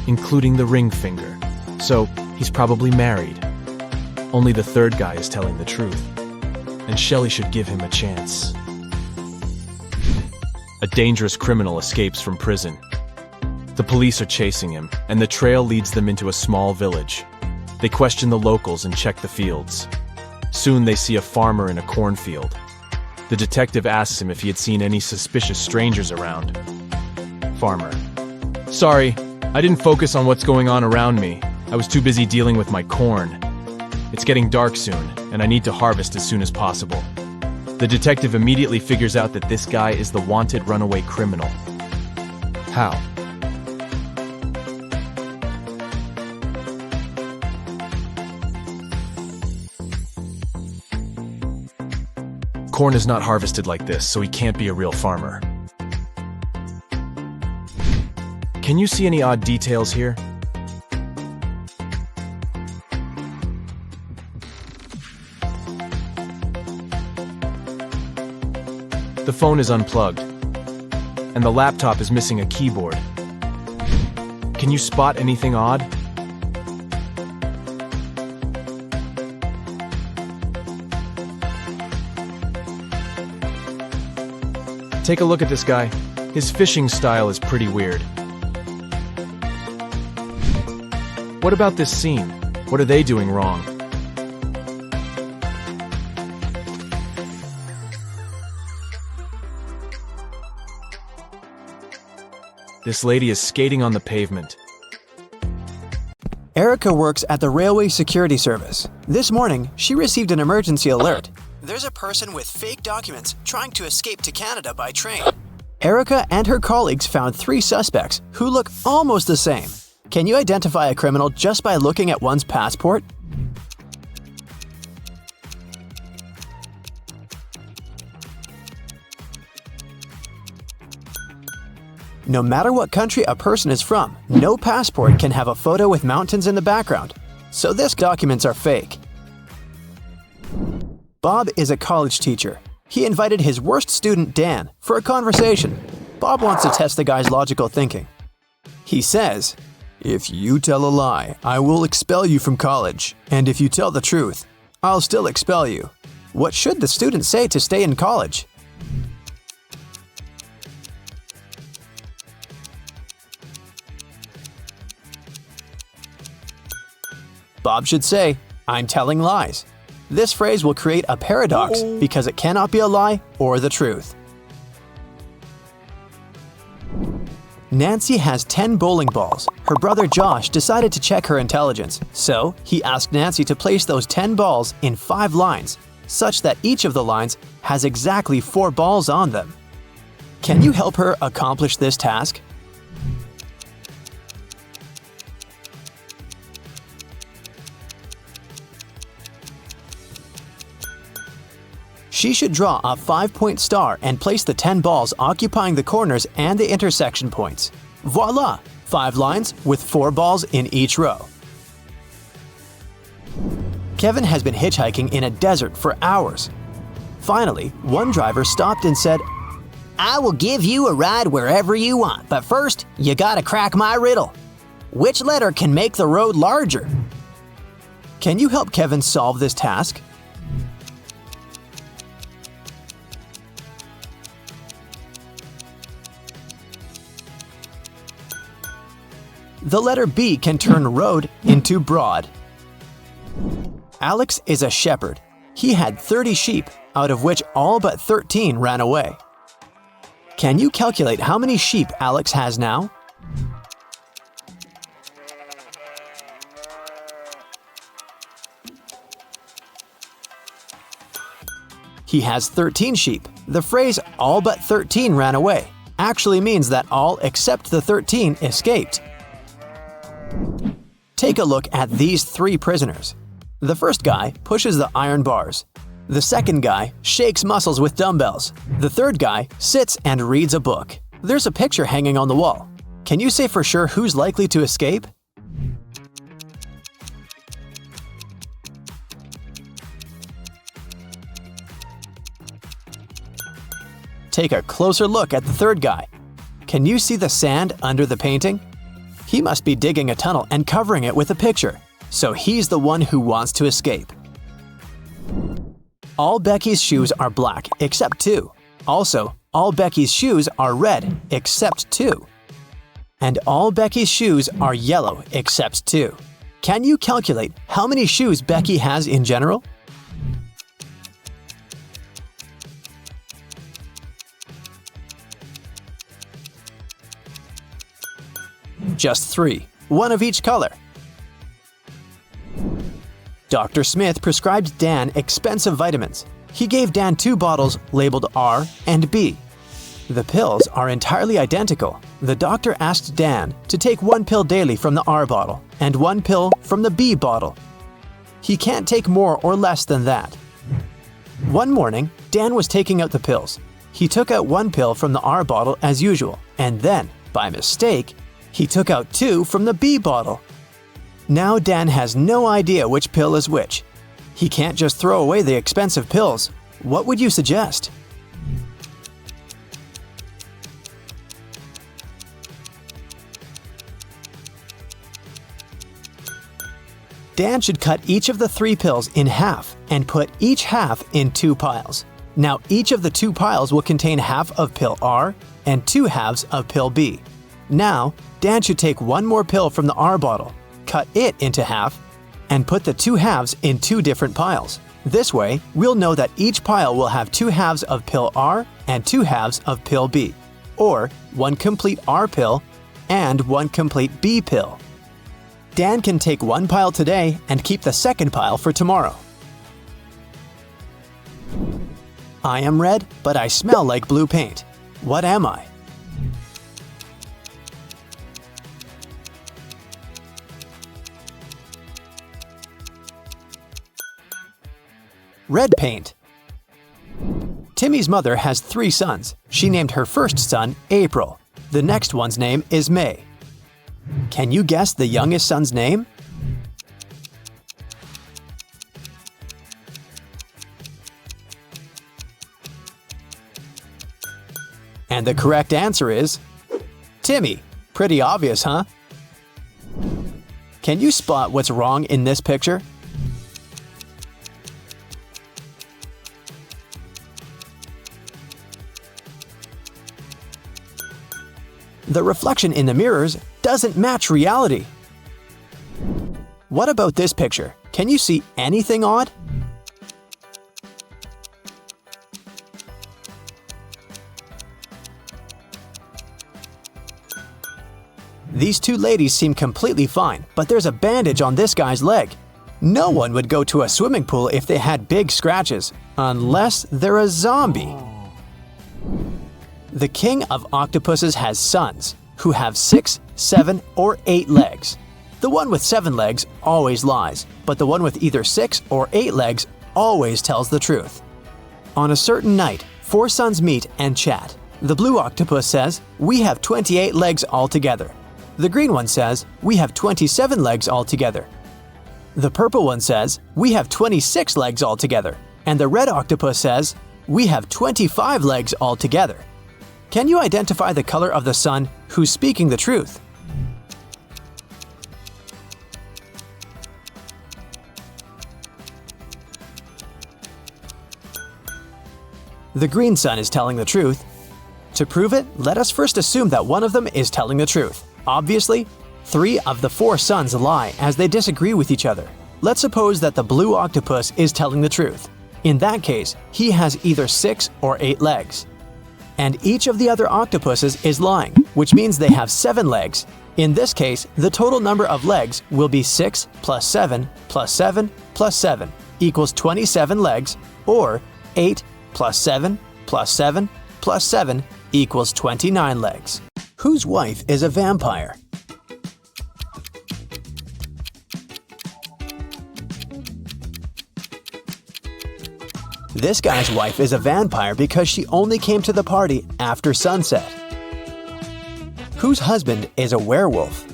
including the ring finger. So he's probably married. Only the third guy is telling the truth. And Shelley should give him a chance. A dangerous criminal escapes from prison. The police are chasing him, and the trail leads them into a small village. They question the locals and check the fields. Soon they see a farmer in a cornfield. The detective asks him if he had seen any suspicious strangers around. Farmer. Sorry, I didn't focus on what's going on around me. I was too busy dealing with my corn. It's getting dark soon, and I need to harvest as soon as possible. The detective immediately figures out that this guy is the wanted runaway criminal. How? Corn is not harvested like this, so he can't be a real farmer. Can you see any odd details here? The phone is unplugged, and the laptop is missing a keyboard. Can you spot anything odd? Take a look at this guy. His fishing style is pretty weird. What about this scene? What are they doing wrong? This lady is skating on the pavement. Erica works at the Railway Security Service. This morning, she received an emergency alert. There's a person with fake documents trying to escape to Canada by train. Erica and her colleagues found 3 suspects who look almost the same. Can you identify a criminal just by looking at one's passport? No matter what country a person is from, no passport can have a photo with mountains in the background. So these documents are fake. Bob is a college teacher. He invited his worst student, Dan, for a conversation. Bob wants to test the guy's logical thinking. He says, "If you tell a lie, I will expel you from college. And if you tell the truth, I'll still expel you." What should the student say to stay in college? Bob should say, "I'm telling lies." This phrase will create a paradox because it cannot be a lie or the truth. Nancy has 10 bowling balls. Her brother Josh decided to check her intelligence, so he asked Nancy to place those 10 balls in 5 lines, such that each of the lines has exactly 4 balls on them. Can you help her accomplish this task? She should draw a 5-point star and place the 10 balls occupying the corners and the intersection points. Voila! 5 lines with 4 balls in each row. Kevin has been hitchhiking in a desert for hours. Finally, one driver stopped and said, I will give you a ride wherever you want, but first, you gotta crack my riddle. Which letter can make the road larger? Can you help Kevin solve this task? The letter B can turn road into broad. Alex is a shepherd. He had 30 sheep, out of which all but 13 ran away. Can you calculate how many sheep Alex has now? He has 13 sheep. The phrase all but 13 ran away actually means that all except the 13 escaped. Take a look at these 3 prisoners. The first guy pushes the iron bars. The second guy shakes muscles with dumbbells. The third guy sits and reads a book. There's a picture hanging on the wall. Can you say for sure who's likely to escape? Take a closer look at the third guy. Can you see the sand under the painting? He must be digging a tunnel and covering it with a picture, so he's the one who wants to escape. All Becky's shoes are black except 2. Also, all Becky's shoes are red except 2. And all Becky's shoes are yellow except 2. Can you calculate how many shoes Becky has in general? Just 3, one of each color. Dr. Smith prescribed Dan expensive vitamins. He gave Dan 2 bottles labeled R and B. The pills are entirely identical. The doctor asked Dan to take 1 pill daily from the R bottle and 1 pill from the B bottle. He can't take more or less than that. One morning, Dan was taking out the pills. He took out 1 pill from the R bottle as usual, and then, by mistake, he took out 2 from the B bottle. Now Dan has no idea which pill is which. He can't just throw away the expensive pills. What would you suggest? Dan should cut each of the 3 pills in half and put each half in 2 piles. Now each of the 2 piles will contain half of pill R and 2 halves of pill B. Now, Dan should take 1 more pill from the R bottle, cut it into half, and put the 2 halves in 2 different piles. This way, we'll know that each pile will have 2 halves of pill R and 2 halves of pill B, or 1 complete R pill and 1 complete B pill. Dan can take 1 pile today and keep the second pile for tomorrow. I am red, but I smell like blue paint. What am I? Red paint. Timmy's mother has 3 sons. She named her first son April. The next one's name is May. Can you guess the youngest son's name? And the correct answer is Timmy. Pretty obvious, huh? Can you spot what's wrong in this picture? The reflection in the mirrors doesn't match reality. What about this picture? Can you see anything odd? These 2 ladies seem completely fine, but there's a bandage on this guy's leg. No one would go to a swimming pool if they had big scratches, unless they're a zombie. The king of octopuses has sons, who have 6, 7, or 8 legs. The one with 7 legs always lies, but the one with either 6 or 8 legs always tells the truth. On a certain night, 4 sons meet and chat. The blue octopus says, "We have 28 legs altogether." The green one says, "We have 27 legs altogether." The purple one says, "We have 26 legs altogether." And the red octopus says, "We have 25 legs altogether." Can you identify the color of the son who's speaking the truth? The green sun is telling the truth. To prove it, let us first assume that one of them is telling the truth. Obviously, 3 of the 4 sons lie as they disagree with each other. Let's suppose that the blue octopus is telling the truth. In that case, he has either 6 or 8 legs. And each of the other octopuses is lying, which means they have 7 legs. In this case, the total number of legs will be 6 plus 7 plus 7 plus 7 equals 27 legs, or 8 plus 7 plus 7 plus 7 equals 29 legs. Whose wife is a vampire? This guy's wife is a vampire because she only came to the party after sunset. Whose husband is a werewolf?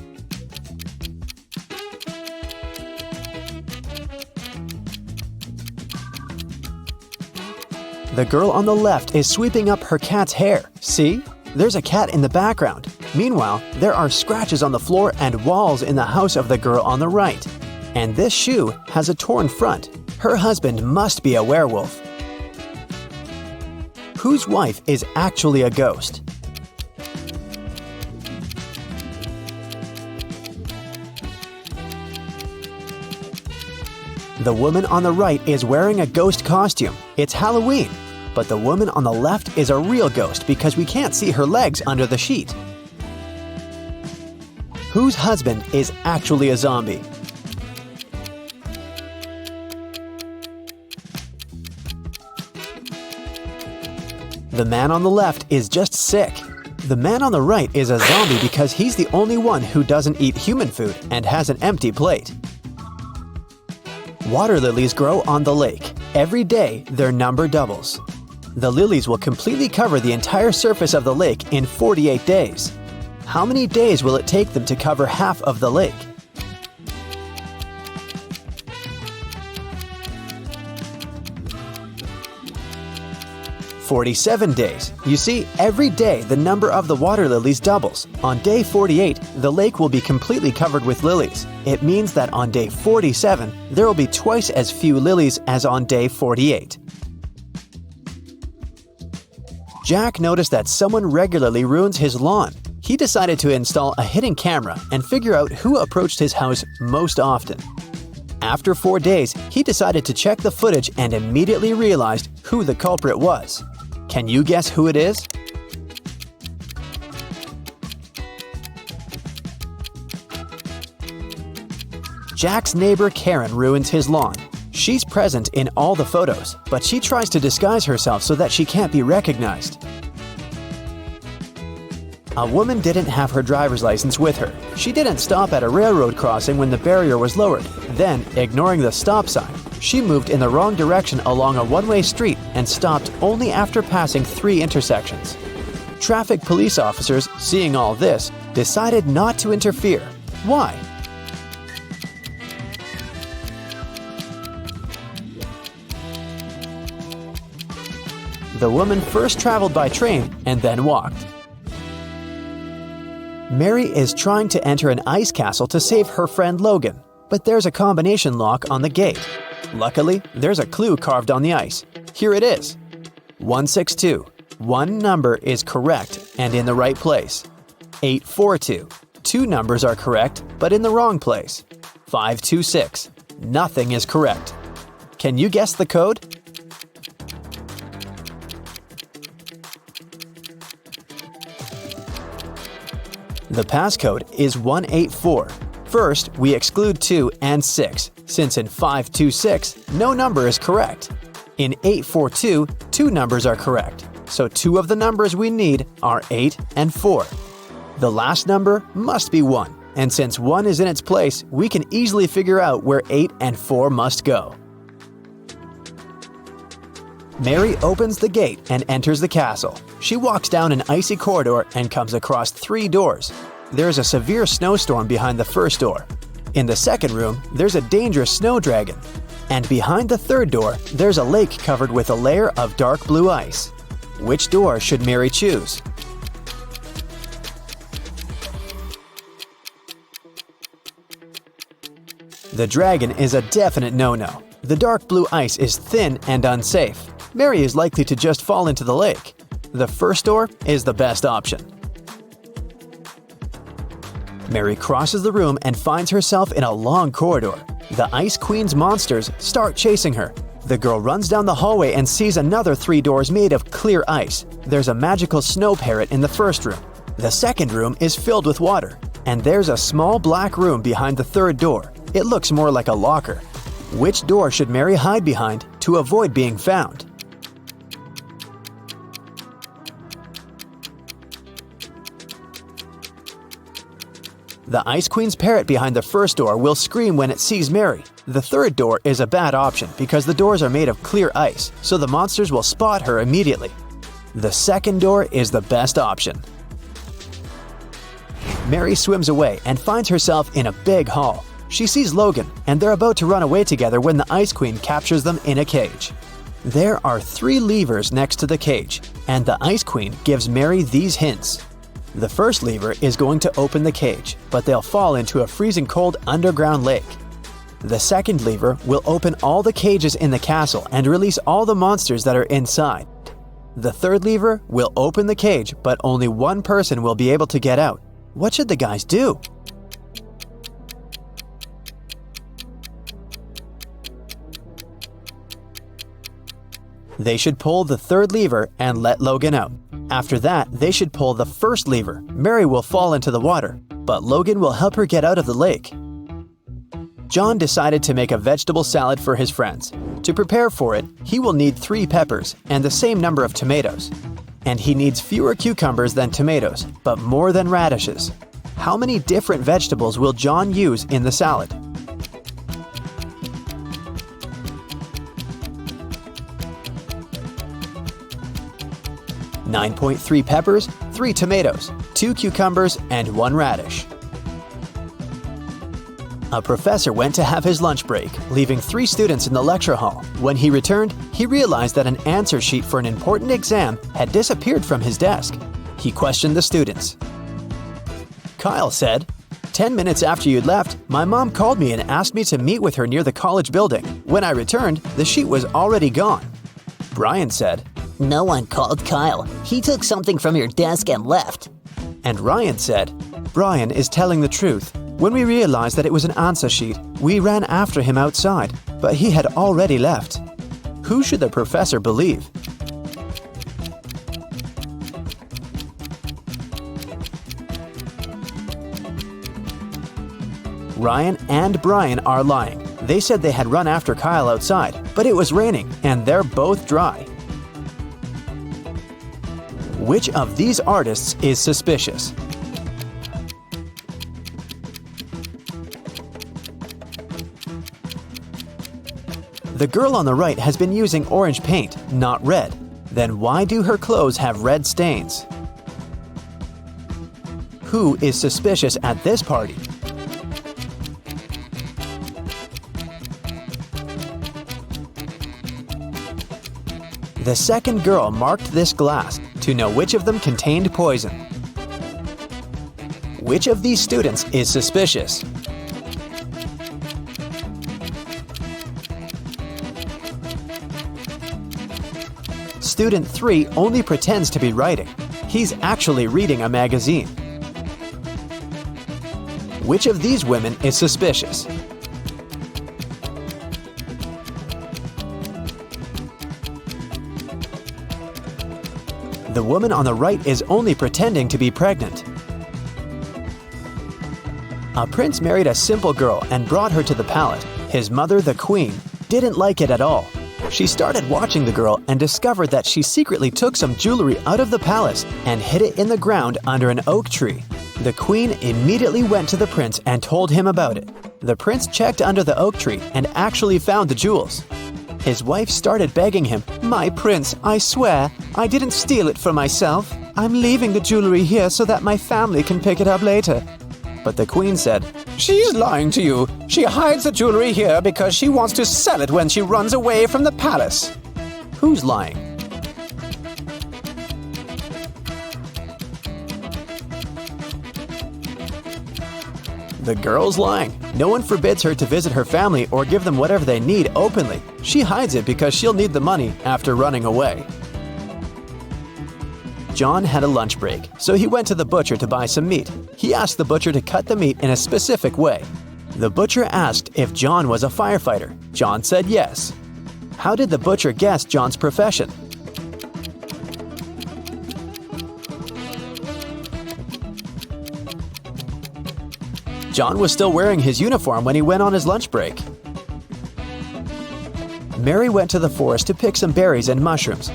The girl on the left is sweeping up her cat's hair. See? There's a cat in the background. Meanwhile, there are scratches on the floor and walls in the house of the girl on the right. And this shoe has a torn front. Her husband must be a werewolf. Whose wife is actually a ghost? The woman on the right is wearing a ghost costume. It's Halloween. But the woman on the left is a real ghost because we can't see her legs under the sheet. Whose husband is actually a zombie? The man on the left is just sick. The man on the right is a zombie because he's the only one who doesn't eat human food and has an empty plate. Water lilies grow on the lake. Every day, their number doubles. The lilies will completely cover the entire surface of the lake in 48 days. How many days will it take them to cover half of the lake? "47 days. You see, every day the number of the water lilies doubles. On day 48, the lake will be completely covered with lilies. It means that on day 47, there will be twice as few lilies as on day 48. Jack noticed that someone regularly ruins his lawn. He decided to install a hidden camera and figure out who approached his house most often. After 4 days, he decided to check the footage and immediately realized who the culprit was. Can you guess who it is? Jack's neighbor Karen ruins his lawn. She's present in all the photos, but she tries to disguise herself so that she can't be recognized. A woman didn't have her driver's license with her. She didn't stop at a railroad crossing when the barrier was lowered. Then, ignoring the stop sign, she moved in the wrong direction along a one-way street and stopped only after passing 3 intersections. Traffic police officers, seeing all this, decided not to interfere. Why? The woman first traveled by train and then walked. Mary is trying to enter an ice castle to save her friend Logan, but there's a combination lock on the gate. Luckily, there's a clue carved on the ice. Here it is. 162. One number is correct and in the right place. 842. 2 numbers are correct, but in the wrong place. 526. Nothing is correct. Can you guess the code? The passcode is 184. First, we exclude 2 and 6, since in 526, no number is correct. In 842, 2 numbers are correct, so 2 of the numbers we need are 8 and 4. The last number must be 1, and since 1 is in its place, we can easily figure out where 8 and 4 must go. Mary opens the gate and enters the castle. She walks down an icy corridor and comes across 3 doors. There's a severe snowstorm behind the first door. In the second room, there's a dangerous snow dragon. And behind the third door, there's a lake covered with a layer of dark blue ice. Which door should Mary choose? The dragon is a definite no-no. The dark blue ice is thin and unsafe. Mary is likely to just fall into the lake. The first door is the best option. Mary crosses the room and finds herself in a long corridor. The Ice Queen's monsters start chasing her. The girl runs down the hallway and sees another 3 doors made of clear ice. There's a magical snow parrot in the first room. The second room is filled with water. And there's a small black room behind the third door. It looks more like a locker. Which door should Mary hide behind to avoid being found? The Ice Queen's parrot behind the first door will scream when it sees Mary. The third door is a bad option because the doors are made of clear ice, so the monsters will spot her immediately. The second door is the best option. Mary swims away and finds herself in a big hall. She sees Logan, and they're about to run away together when the Ice Queen captures them in a cage. There are 3 levers next to the cage, and the Ice Queen gives Mary these hints. The first lever is going to open the cage, but they'll fall into a freezing cold underground lake. The second lever will open all the cages in the castle and release all the monsters that are inside. The third lever will open the cage, but only 1 person will be able to get out. What should the guys do? They should pull the third lever and let Logan out. After that, they should pull the first lever. Mary will fall into the water, but Logan will help her get out of the lake. John decided to make a vegetable salad for his friends. To prepare for it, he will need 3 peppers and the same number of tomatoes. And he needs fewer cucumbers than tomatoes, but more than radishes. How many different vegetables will John use in the salad? .3 peppers, 3 tomatoes, 2 cucumbers, and 1 radish. A professor went to have his lunch break, leaving 3 students in the lecture hall. When he returned, he realized that an answer sheet for an important exam had disappeared from his desk. He questioned the students. Kyle said, "10 minutes after you'd left, my mom called me and asked me to meet with her near the college building. When I returned, the sheet was already gone." Brian said, No one called Kyle. He took something from your desk and left. and Ryan said, "Brian is telling the truth. When we realized that it was an answer sheet, we ran after him outside, but he had already left." Who should the professor believe? Ryan and Brian are lying. They said they had run after Kyle outside, but it was raining and they're both dry. Which of these artists is suspicious? The girl on the right has been using orange paint, not red. Then why do her clothes have red stains? Who is suspicious at this party? The second girl marked this glass to know which of them contained poison. Which of these students is suspicious? Student 3 only pretends to be writing. He's actually reading a magazine. Which of these women is suspicious? The woman on the right is only pretending to be pregnant. A prince married a simple girl and brought her to the palace. His mother, the queen, didn't like it at all. She started watching the girl and discovered that she secretly took some jewelry out of the palace and hid it in the ground under an oak tree. The queen immediately went to the prince and told him about it. The prince checked under the oak tree and actually found the jewels. His wife started begging him, "My prince, I swear, I didn't steal it for myself. I'm leaving the jewelry here so that my family can pick it up later." But the queen said, "She's lying to you. She hides the jewelry here because she wants to sell it when she runs away from the palace." Who's lying? The girl's lying. No one forbids her to visit her family or give them whatever they need openly. She hides it because she'll need the money after running away. John had a lunch break, so he went to the butcher to buy some meat. He asked the butcher to cut the meat in a specific way. The butcher asked if John was a firefighter. John said yes. How did the butcher guess John's profession? John was still wearing his uniform when he went on his lunch break. Mary went to the forest to pick some berries and mushrooms.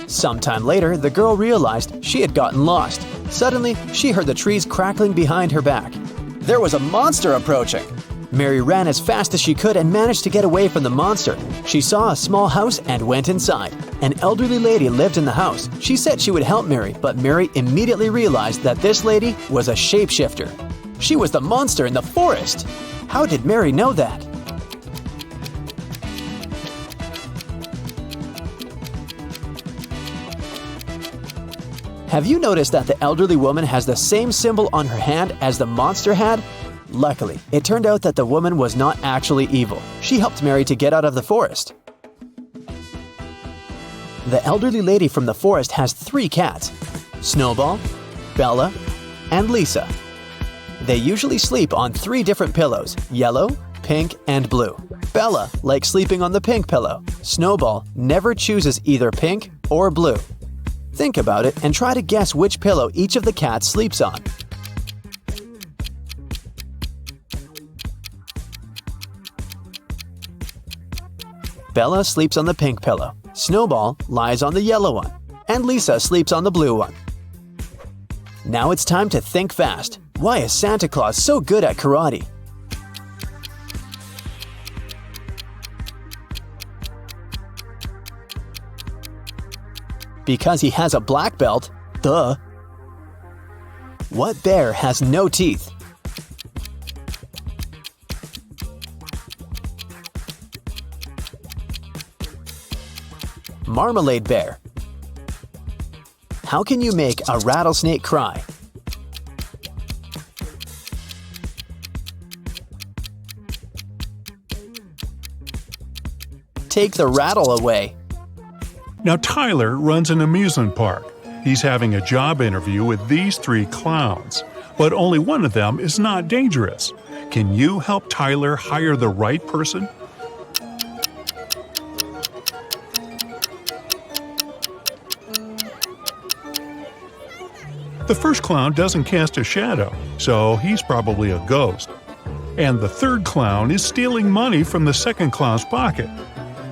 Sometime later, the girl realized she had gotten lost. Suddenly, she heard the trees crackling behind her back. There was a monster approaching. Mary ran as fast as she could and managed to get away from the monster. She saw a small house and went inside. An elderly lady lived in the house. She said she would help Mary, but Mary immediately realized that this lady was a shapeshifter. She was the monster in the forest. How did Mary know that? Have you noticed that the elderly woman has the same symbol on her hand as the monster had? Luckily, it turned out that the woman was not actually evil. She helped Mary to get out of the forest. The elderly lady from the forest has 3 cats: Snowball, Bella, and Lisa. They usually sleep on 3 different pillows: yellow, pink, and blue. Bella likes sleeping on the pink pillow. Snowball never chooses either pink or blue. Think about it and try to guess which pillow each of the cats sleeps on. Bella sleeps on the pink pillow, Snowball lies on the yellow one, and Lisa sleeps on the blue one. Now it's time to think fast. Why is Santa Claus so good at karate? Because he has a black belt, duh. What bear has no teeth? Marmalade bear. How can you make a rattlesnake cry? Take the rattle away. Now Tyler runs an amusement park. He's having a job interview with these 3 clowns, but only one of them is not dangerous. Can you help Tyler hire the right person? The first clown doesn't cast a shadow, so he's probably a ghost. And the third clown is stealing money from the second clown's pocket,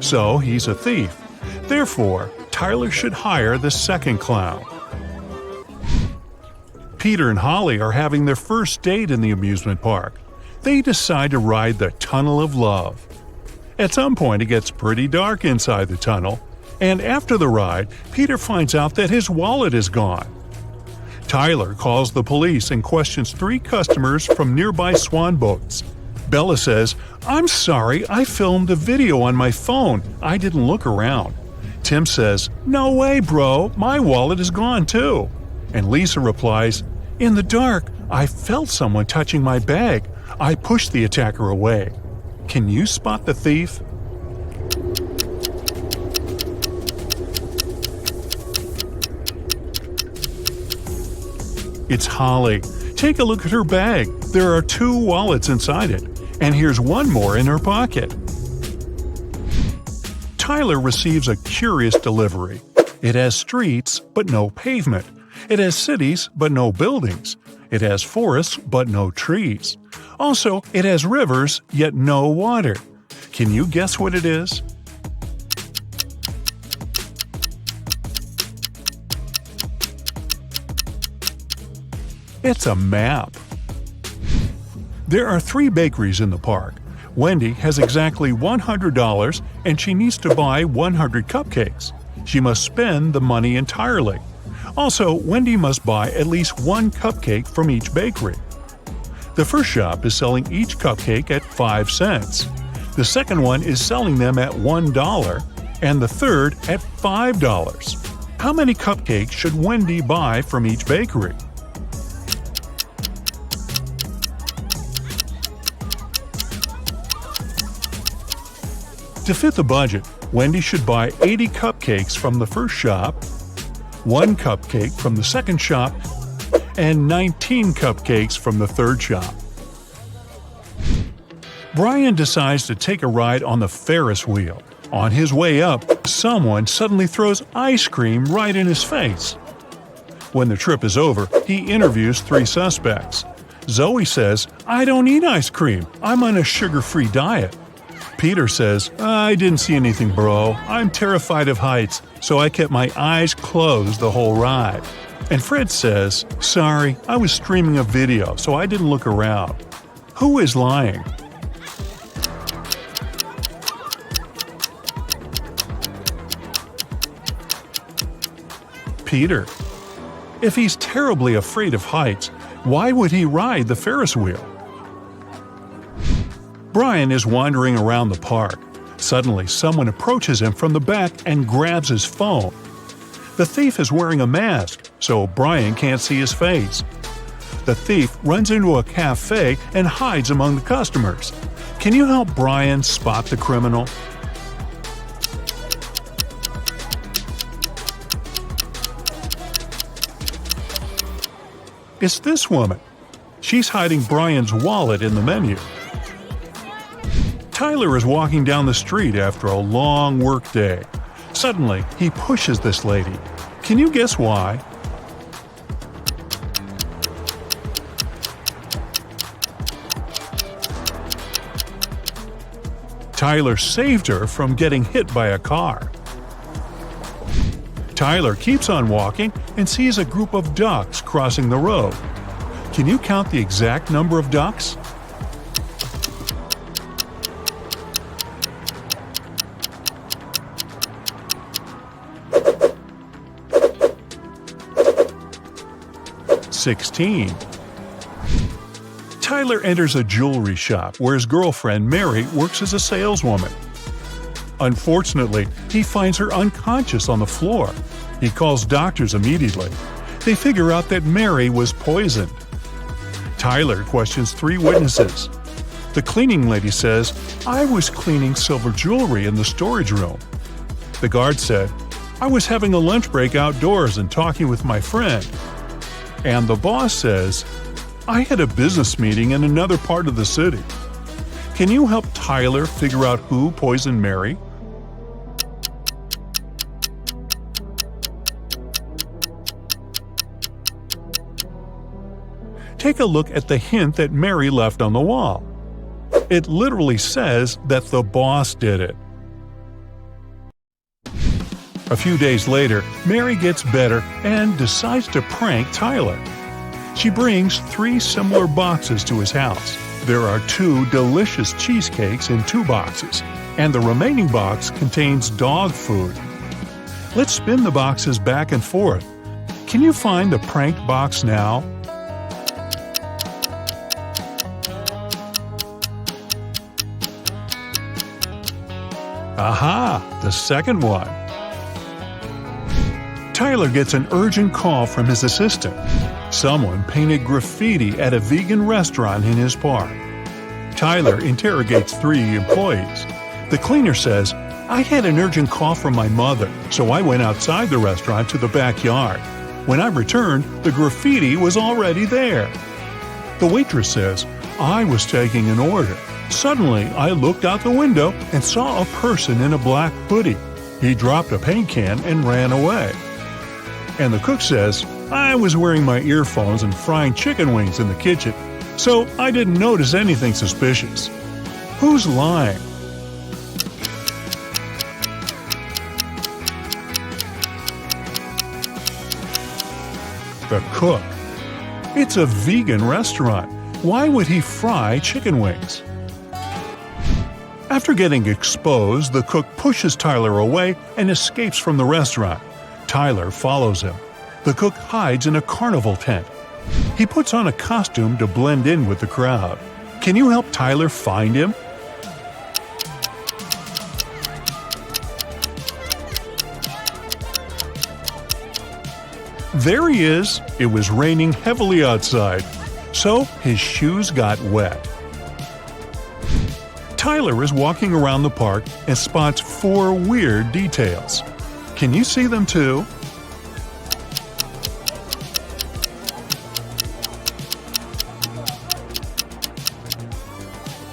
so he's a thief. Therefore, Tyler should hire the second clown. Peter and Holly are having their first date in the amusement park. They decide to ride the Tunnel of Love. At some point, it gets pretty dark inside the tunnel, and after the ride, Peter finds out that his wallet is gone. Tyler calls the police and questions 3 customers from nearby swan boats. Bella says, "I'm sorry, I filmed a video on my phone. I didn't look around." Tim says, "No way, bro, my wallet is gone too." And Lisa replies, "In the dark, I felt someone touching my bag. I pushed the attacker away." Can you spot the thief? It's Holly. Take a look at her bag. There are 2 wallets inside it, and here's one more in her pocket. Tyler receives a curious delivery. It has streets, but no pavement. It has cities, but no buildings. It has forests, but no trees. Also, it has rivers, yet no water. Can you guess what it is? It's a map. There are 3 bakeries in the park. Wendy has exactly $100 and she needs to buy 100 cupcakes. She must spend the money entirely. Also, Wendy must buy at least 1 cupcake from each bakery. The first shop is selling each cupcake at 5 cents. The second one is selling them at $1, and the third at $5. How many cupcakes should Wendy buy from each bakery? To fit the budget, Wendy should buy 80 cupcakes from the first shop, 1 cupcake from the second shop, and 19 cupcakes from the third shop. Brian decides to take a ride on the Ferris wheel. On his way up, someone suddenly throws ice cream right in his face. When the trip is over, he interviews 3 suspects. Zoe says, "I don't eat ice cream. I'm on a sugar-free diet." Peter says, "I didn't see anything, bro. I'm terrified of heights, so I kept my eyes closed the whole ride." And Fred says, "Sorry, I was streaming a video, so I didn't look around." Who is lying? Peter. If he's terribly afraid of heights, why would he ride the Ferris wheel? Brian is wandering around the park. Suddenly, someone approaches him from the back and grabs his phone. The thief is wearing a mask, so Brian can't see his face. The thief runs into a cafe and hides among the customers. Can you help Brian spot the criminal? It's this woman. She's hiding Brian's wallet in the menu. Tyler is walking down the street after a long workday. Suddenly, he pushes this lady. Can you guess why? Tyler saved her from getting hit by a car. Tyler keeps on walking and sees a group of ducks crossing the road. Can you count the exact number of ducks? $16. Tyler enters a jewelry shop where his girlfriend Mary works as a saleswoman. Unfortunately, he finds her unconscious on the floor. He calls doctors immediately. They figure out that Mary was poisoned. Tyler questions 3 witnesses. The cleaning lady says, "I was cleaning silver jewelry in the storage room." The guard said, "I was having a lunch break outdoors and talking with my friend." And the boss says, "I had a business meeting in another part of the city." Can you help Tyler figure out who poisoned Mary? Take a look at the hint that Mary left on the wall. It literally says that the boss did it. A few days later, Mary gets better and decides to prank Tyler. She brings 3 similar boxes to his house. There are 2 delicious cheesecakes in 2 boxes, and the remaining box contains dog food. Let's spin the boxes back and forth. Can you find the pranked box now? Aha! The second one. Tyler gets an urgent call from his assistant. Someone painted graffiti at a vegan restaurant in his park. Tyler interrogates 3 employees. The cleaner says, "I had an urgent call from my mother, so I went outside the restaurant to the backyard. When I returned, the graffiti was already there." The waitress says, "I was taking an order. Suddenly, I looked out the window and saw a person in a black hoodie. He dropped a paint can and ran away." And the cook says, "I was wearing my earphones and frying chicken wings in the kitchen, so I didn't notice anything suspicious." Who's lying? The cook. It's a vegan restaurant. Why would he fry chicken wings? After getting exposed, the cook pushes Tyler away and escapes from the restaurant. Tyler follows him. The cook hides in a carnival tent. He puts on a costume to blend in with the crowd. Can you help Tyler find him? There he is. It was raining heavily outside, so his shoes got wet. Tyler is walking around the park and spots 4 weird details. Can you see them too?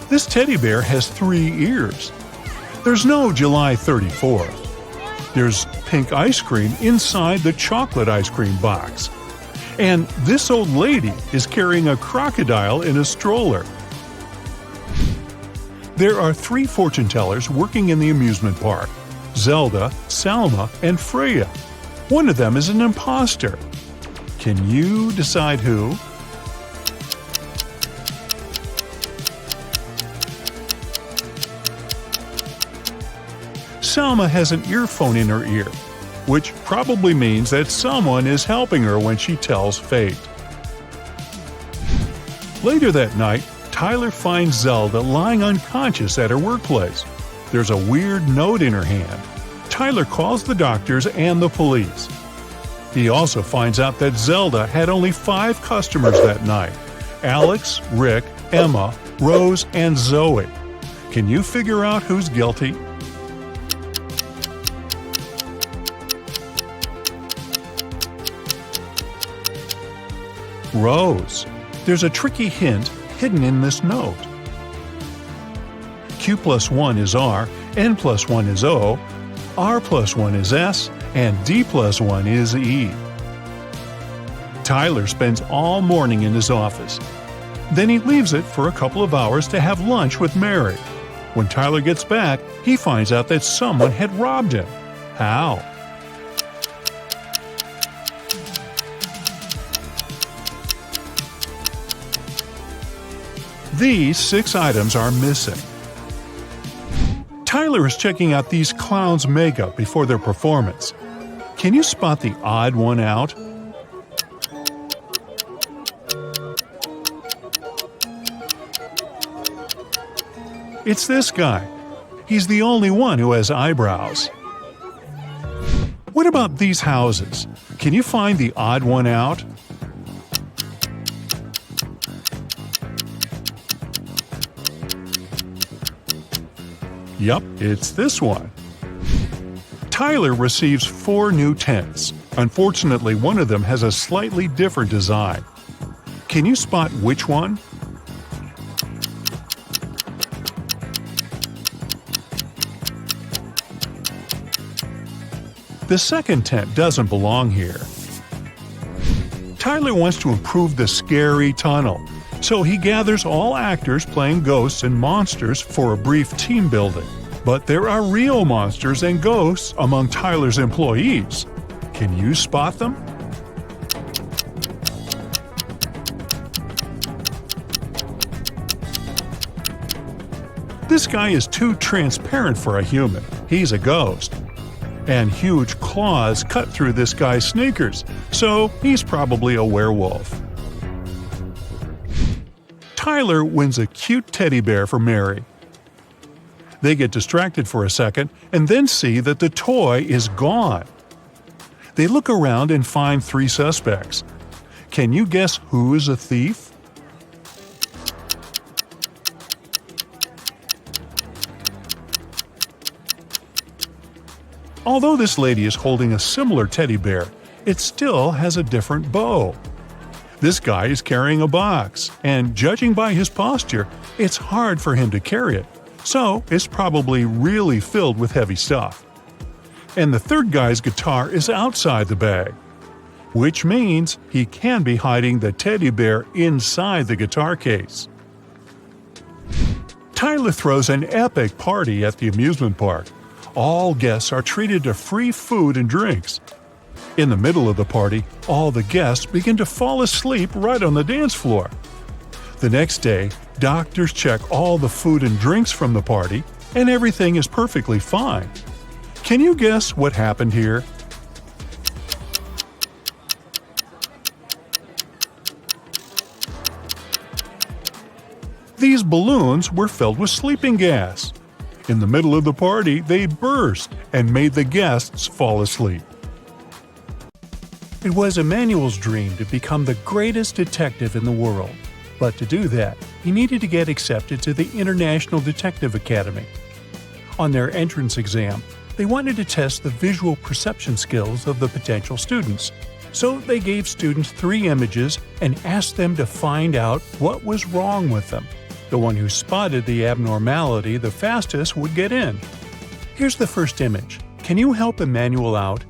This teddy bear has 3 ears. There's no July 34th. There's pink ice cream inside the chocolate ice cream box. And this old lady is carrying a crocodile in a stroller. There are 3 fortune tellers working in the amusement park: Zelda, Salma, and Freya. One of them is an impostor. Can you decide who? Salma has an earphone in her ear, which probably means that someone is helping her when she tells fate. Later that night, Tyler finds Zelda lying unconscious at her workplace. There's a weird note in her hand. Tyler calls the doctors and the police. He also finds out that Zelda had only 5 customers that night: Alex, Rick, Emma, Rose, and Zoe. Can you figure out who's guilty? Rose. There's a tricky hint hidden in this note. Q plus 1 is R, N plus 1 is O, R plus 1 is S, and D plus 1 is E. Tyler spends all morning in his office. Then he leaves it for a couple of hours to have lunch with Mary. When Tyler gets back, he finds out that someone had robbed him. How? These 6 items are missing. Tyler is checking out these clowns' makeup before their performance. Can you spot the odd one out? It's this guy. He's the only one who has eyebrows. What about these houses? Can you find the odd one out? Yup, it's this one. Tyler receives 4 new tents. Unfortunately, one of them has a slightly different design. Can you spot which one? The second tent doesn't belong here. Tyler wants to improve the scary tunnel, so he gathers all actors playing ghosts and monsters for a brief team building. But there are real monsters and ghosts among Tyler's employees. Can you spot them? This guy is too transparent for a human. He's a ghost. And huge claws cut through this guy's sneakers, so he's probably a werewolf. Tyler wins a cute teddy bear for Mary. They get distracted for a second and then see that the toy is gone. They look around and find 3 suspects. Can you guess who's a thief? Although this lady is holding a similar teddy bear, it still has a different bow. This guy is carrying a box, and judging by his posture, it's hard for him to carry it, so it's probably really filled with heavy stuff. And the third guy's guitar is outside the bag, which means he can be hiding the teddy bear inside the guitar case. Tyler throws an epic party at the amusement park. All guests are treated to free food and drinks. In the middle of the party, all the guests begin to fall asleep right on the dance floor. The next day, doctors check all the food and drinks from the party, and everything is perfectly fine. Can you guess what happened here? These balloons were filled with sleeping gas. In the middle of the party, they burst and made the guests fall asleep. It was Emmanuel's dream to become the greatest detective in the world. But to do that, he needed to get accepted to the International Detective Academy. On their entrance exam, they wanted to test the visual perception skills of the potential students. So they gave students 3 images and asked them to find out what was wrong with them. The one who spotted the abnormality the fastest would get in. Here's the first image. Can you help Emmanuel out?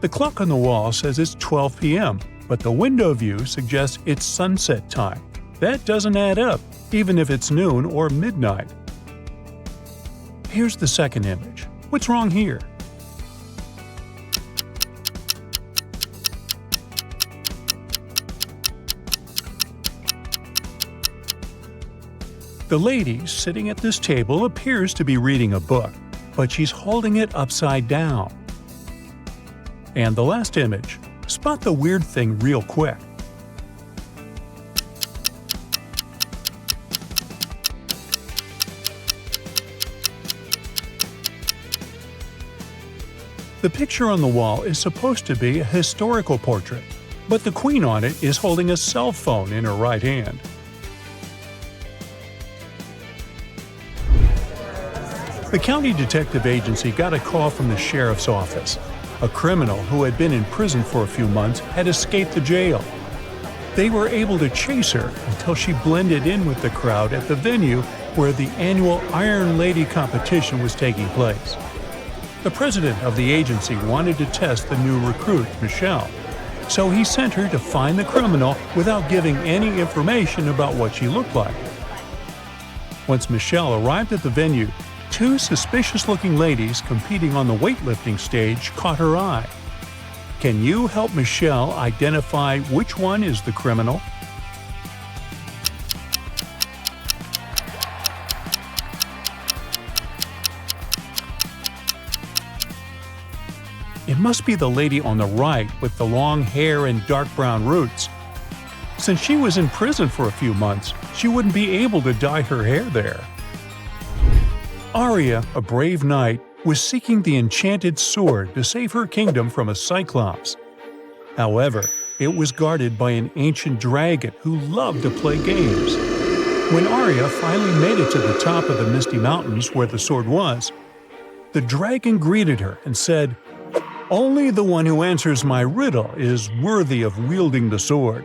The clock on the wall says it's 12 p.m., but the window view suggests it's sunset time. That doesn't add up, even if it's noon or midnight. Here's the second image. What's wrong here? The lady sitting at this table appears to be reading a book, but she's holding it upside down. And the last image. Spot the weird thing real quick. The picture on the wall is supposed to be a historical portrait, but the queen on it is holding a cell phone in her right hand. The county detective agency got a call from the sheriff's office. A criminal who had been in prison for a few months had escaped the jail. They were able to chase her until she blended in with the crowd at the venue where the annual Iron Lady competition was taking place. The president of the agency wanted to test the new recruit, Michelle, so he sent her to find the criminal without giving any information about what she looked like. Once Michelle arrived at the venue, two suspicious-looking ladies competing on the weightlifting stage caught her eye. Can you help Michelle identify which one is the criminal? It must be the lady on the right with the long hair and dark brown roots. Since she was in prison for a few months, she wouldn't be able to dye her hair there. Arya, a brave knight, was seeking the enchanted sword to save her kingdom from a cyclops. However, it was guarded by an ancient dragon who loved to play games. When Arya finally made it to the top of the Misty Mountains where the sword was, the dragon greeted her and said, "Only the one who answers my riddle is worthy of wielding the sword.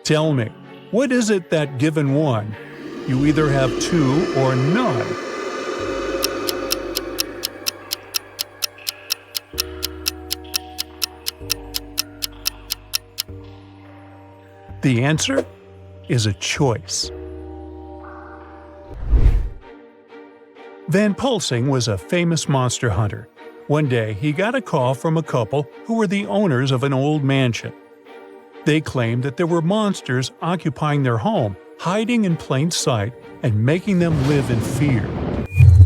Tell me, what is it that given one? You either have two or none." The answer is a choice. Van Pulsing was a famous monster hunter. One day, he got a call from a couple who were the owners of an old mansion. They claimed that there were monsters occupying their home, hiding in plain sight and making them live in fear.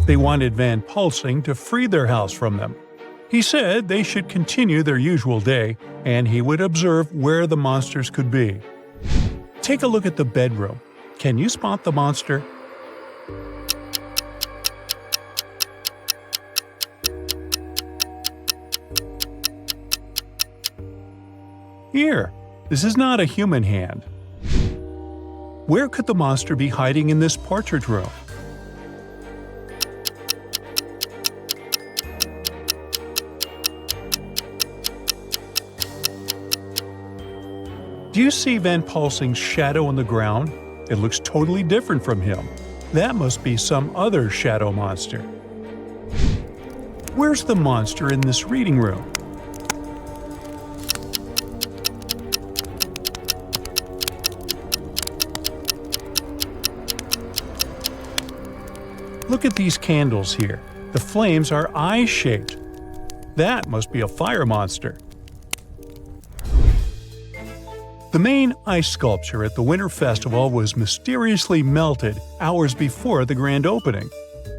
They wanted Van Pulsing to free their house from them. He said they should continue their usual day, and he would observe where the monsters could be. Take a look at the bedroom. Can you spot the monster? Here, this is not a human hand. Where could the monster be hiding in this portrait room? Do you see Van Pulsing's shadow on the ground? It looks totally different from him. That must be some other shadow monster. Where's the monster in this reading room? Look at these candles here. The flames are eye-shaped. That must be a fire monster. The main ice sculpture at the Winter Festival was mysteriously melted hours before the grand opening.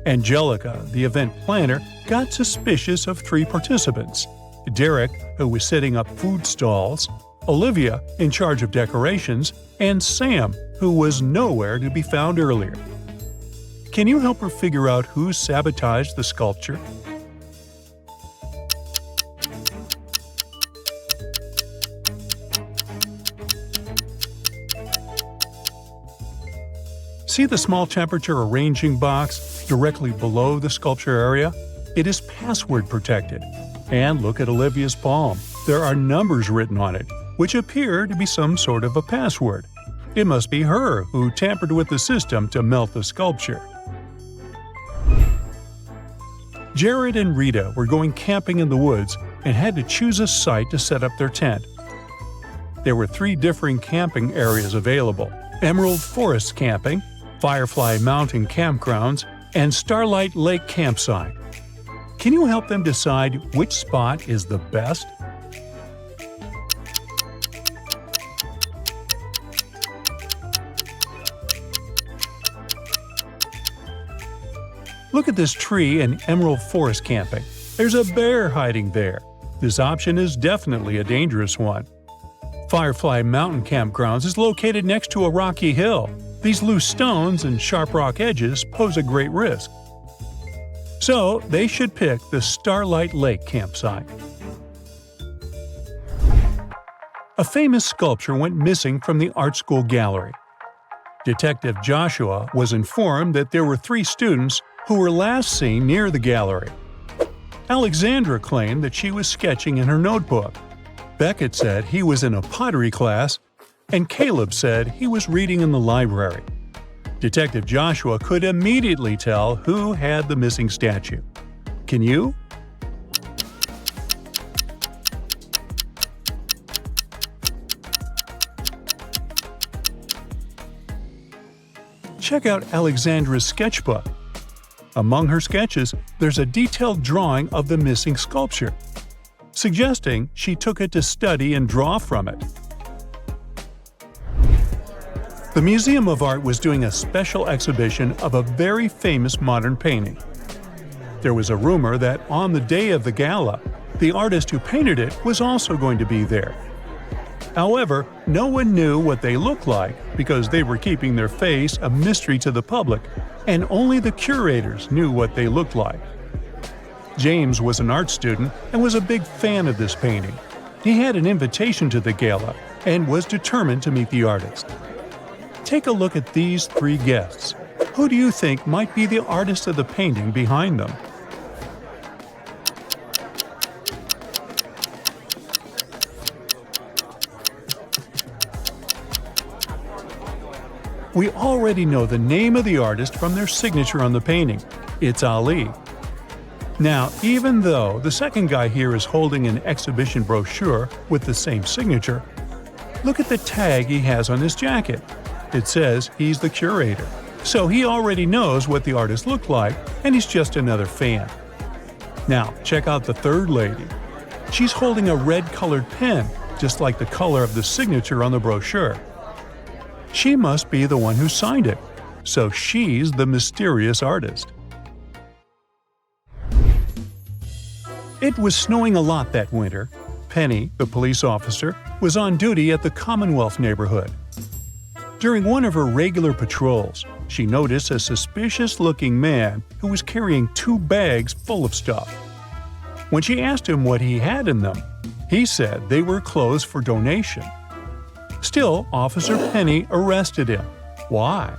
Angelica, the event planner, got suspicious of three participants: Derek, who was setting up food stalls, Olivia, in charge of decorations, and Sam, who was nowhere to be found earlier. Can you help her figure out who sabotaged the sculpture? See the small temperature arranging box directly below the sculpture area? It is password protected. And look at Olivia's palm. There are numbers written on it, which appear to be some sort of a password. It must be her who tampered with the system to melt the sculpture. Jared and Rita were going camping in the woods and had to choose a site to set up their tent. There were three differing camping areas available: Emerald Forest Camping, Firefly Mountain Campgrounds, and Starlight Lake Campsite. Can you help them decide which spot is the best? Look at this tree in Emerald Forest Camping. There's a bear hiding there. This option is definitely a dangerous one. Firefly Mountain Campgrounds is located next to a rocky hill. These loose stones and sharp rock edges pose a great risk. So they should pick the Starlight Lake campsite. A famous sculpture went missing from the art school gallery. Detective Joshua was informed that there were three students who were last seen near the gallery. Alexandra claimed that she was sketching in her notebook. Beckett said he was in a pottery class, and Caleb said he was reading in the library. Detective Joshua could immediately tell who had the missing statue. Can you? Check out Alexandra's sketchbook. Among her sketches, there's a detailed drawing of the missing sculpture, suggesting she took it to study and draw from it. The Museum of Art was doing a special exhibition of a very famous modern painting. There was a rumor that on the day of the gala, the artist who painted it was also going to be there. However, no one knew what they looked like because they were keeping their face a mystery to the public, and only the curators knew what they looked like. James was an art student and was a big fan of this painting. He had an invitation to the gala and was determined to meet the artist. Take a look at these three guests. Who do you think might be the artist of the painting behind them? We already know the name of the artist from their signature on the painting. It's Ali. Now, even though the second guy here is holding an exhibition brochure with the same signature, look at the tag he has on his jacket. It says he's the curator, so he already knows what the artist looked like, and he's just another fan. Now, check out the third lady. She's holding a red-colored pen, just like the color of the signature on the brochure. She must be the one who signed it, so she's the mysterious artist. It was snowing a lot that winter. Penny, the police officer, was on duty at the Commonwealth neighborhood. During one of her regular patrols, she noticed a suspicious-looking man who was carrying 2 bags full of stuff. When she asked him what he had in them, he said they were clothes for donation. Still, Officer Penny arrested him. Why?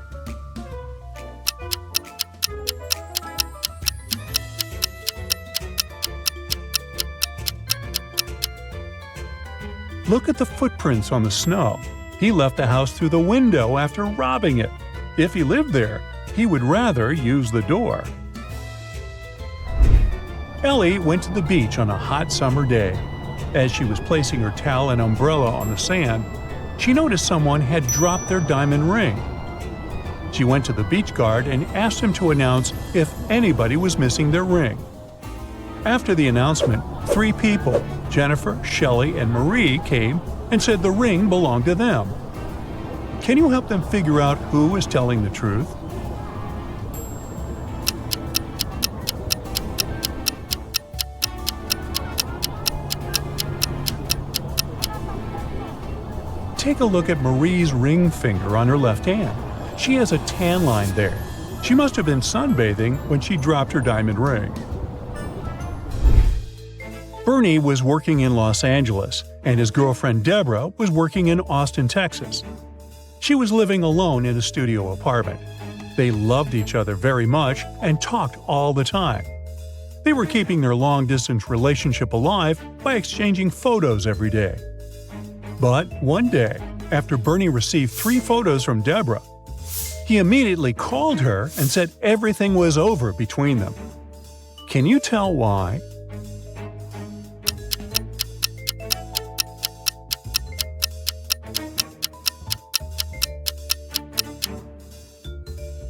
Look at the footprints on the snow. He left the house through the window after robbing it. If he lived there, he would rather use the door. Ellie went to the beach on a hot summer day. As she was placing her towel and umbrella on the sand, she noticed someone had dropped their diamond ring. She went to the beach guard and asked him to announce if anybody was missing their ring. After the announcement, 3 people, Jennifer, Shelley, and Marie, came and said the ring belonged to them. Can you help them figure out who is telling the truth? Take a look at Marie's ring finger on her left hand. She has a tan line there. She must have been sunbathing when she dropped her diamond ring. Bernie was working in Los Angeles, and his girlfriend Deborah was working in Austin, Texas. She was living alone in a studio apartment. They loved each other very much and talked all the time. They were keeping their long-distance relationship alive by exchanging photos every day. But one day, after Bernie received 3 photos from Deborah, he immediately called her and said everything was over between them. Can you tell why?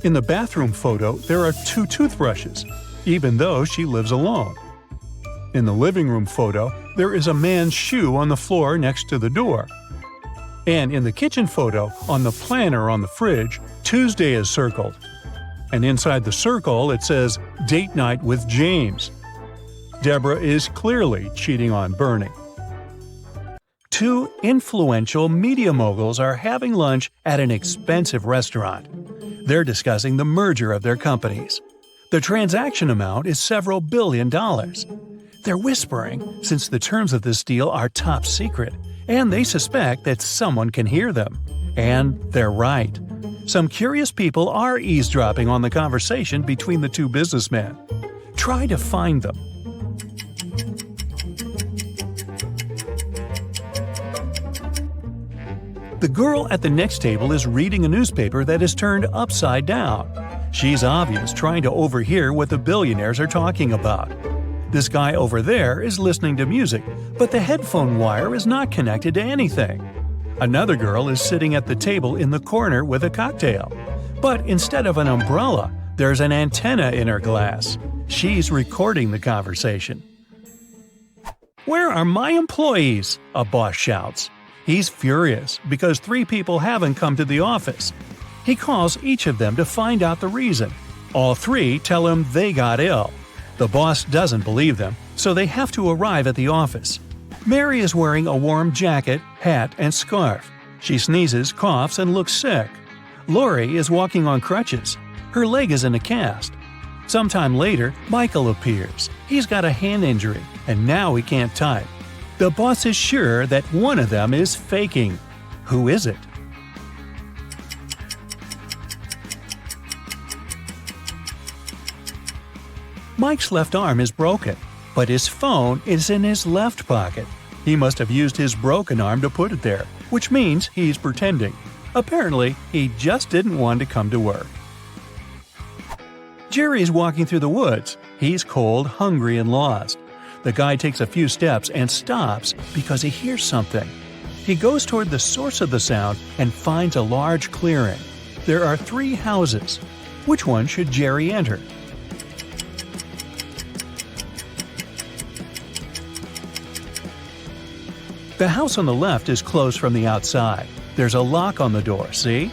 In the bathroom photo, there are 2 toothbrushes, even though she lives alone. In the living room photo, there is a man's shoe on the floor next to the door. And in the kitchen photo, on the planner on the fridge, Tuesday is circled. And inside the circle, it says, Date Night with James. Deborah is clearly cheating on Bernie. 2 influential media moguls are having lunch at an expensive restaurant. They're discussing the merger of their companies. The transaction amount is several $billion. They're whispering since the terms of this deal are top secret, and they suspect that someone can hear them. And they're right. Some curious people are eavesdropping on the conversation between the 2 businessmen. Try to find them. The girl at the next table is reading a newspaper that is turned upside down. She's obvious trying to overhear what the billionaires are talking about. This guy over there is listening to music, but the headphone wire is not connected to anything. Another girl is sitting at the table in the corner with a cocktail. But instead of an umbrella, there's an antenna in her glass. She's recording the conversation. "Where are my employees?" a boss shouts. He's furious because 3 people haven't come to the office. He calls each of them to find out the reason. All 3 tell him they got ill. The boss doesn't believe them, so they have to arrive at the office. Mary is wearing a warm jacket, hat, and scarf. She sneezes, coughs, and looks sick. Lori is walking on crutches. Her leg is in a cast. Sometime later, Michael appears. He's got a hand injury, and now he can't type. The boss is sure that one of them is faking. Who is it? Mike's left arm is broken, but his phone is in his left pocket. He must have used his broken arm to put it there, which means he's pretending. Apparently, he just didn't want to come to work. Jerry's walking through the woods. He's cold, hungry, and lost. The guy takes a few steps and stops because he hears something. He goes toward the source of the sound and finds a large clearing. There are 3 houses. Which one should Jerry enter? The house on the left is closed from the outside. There's a lock on the door, see?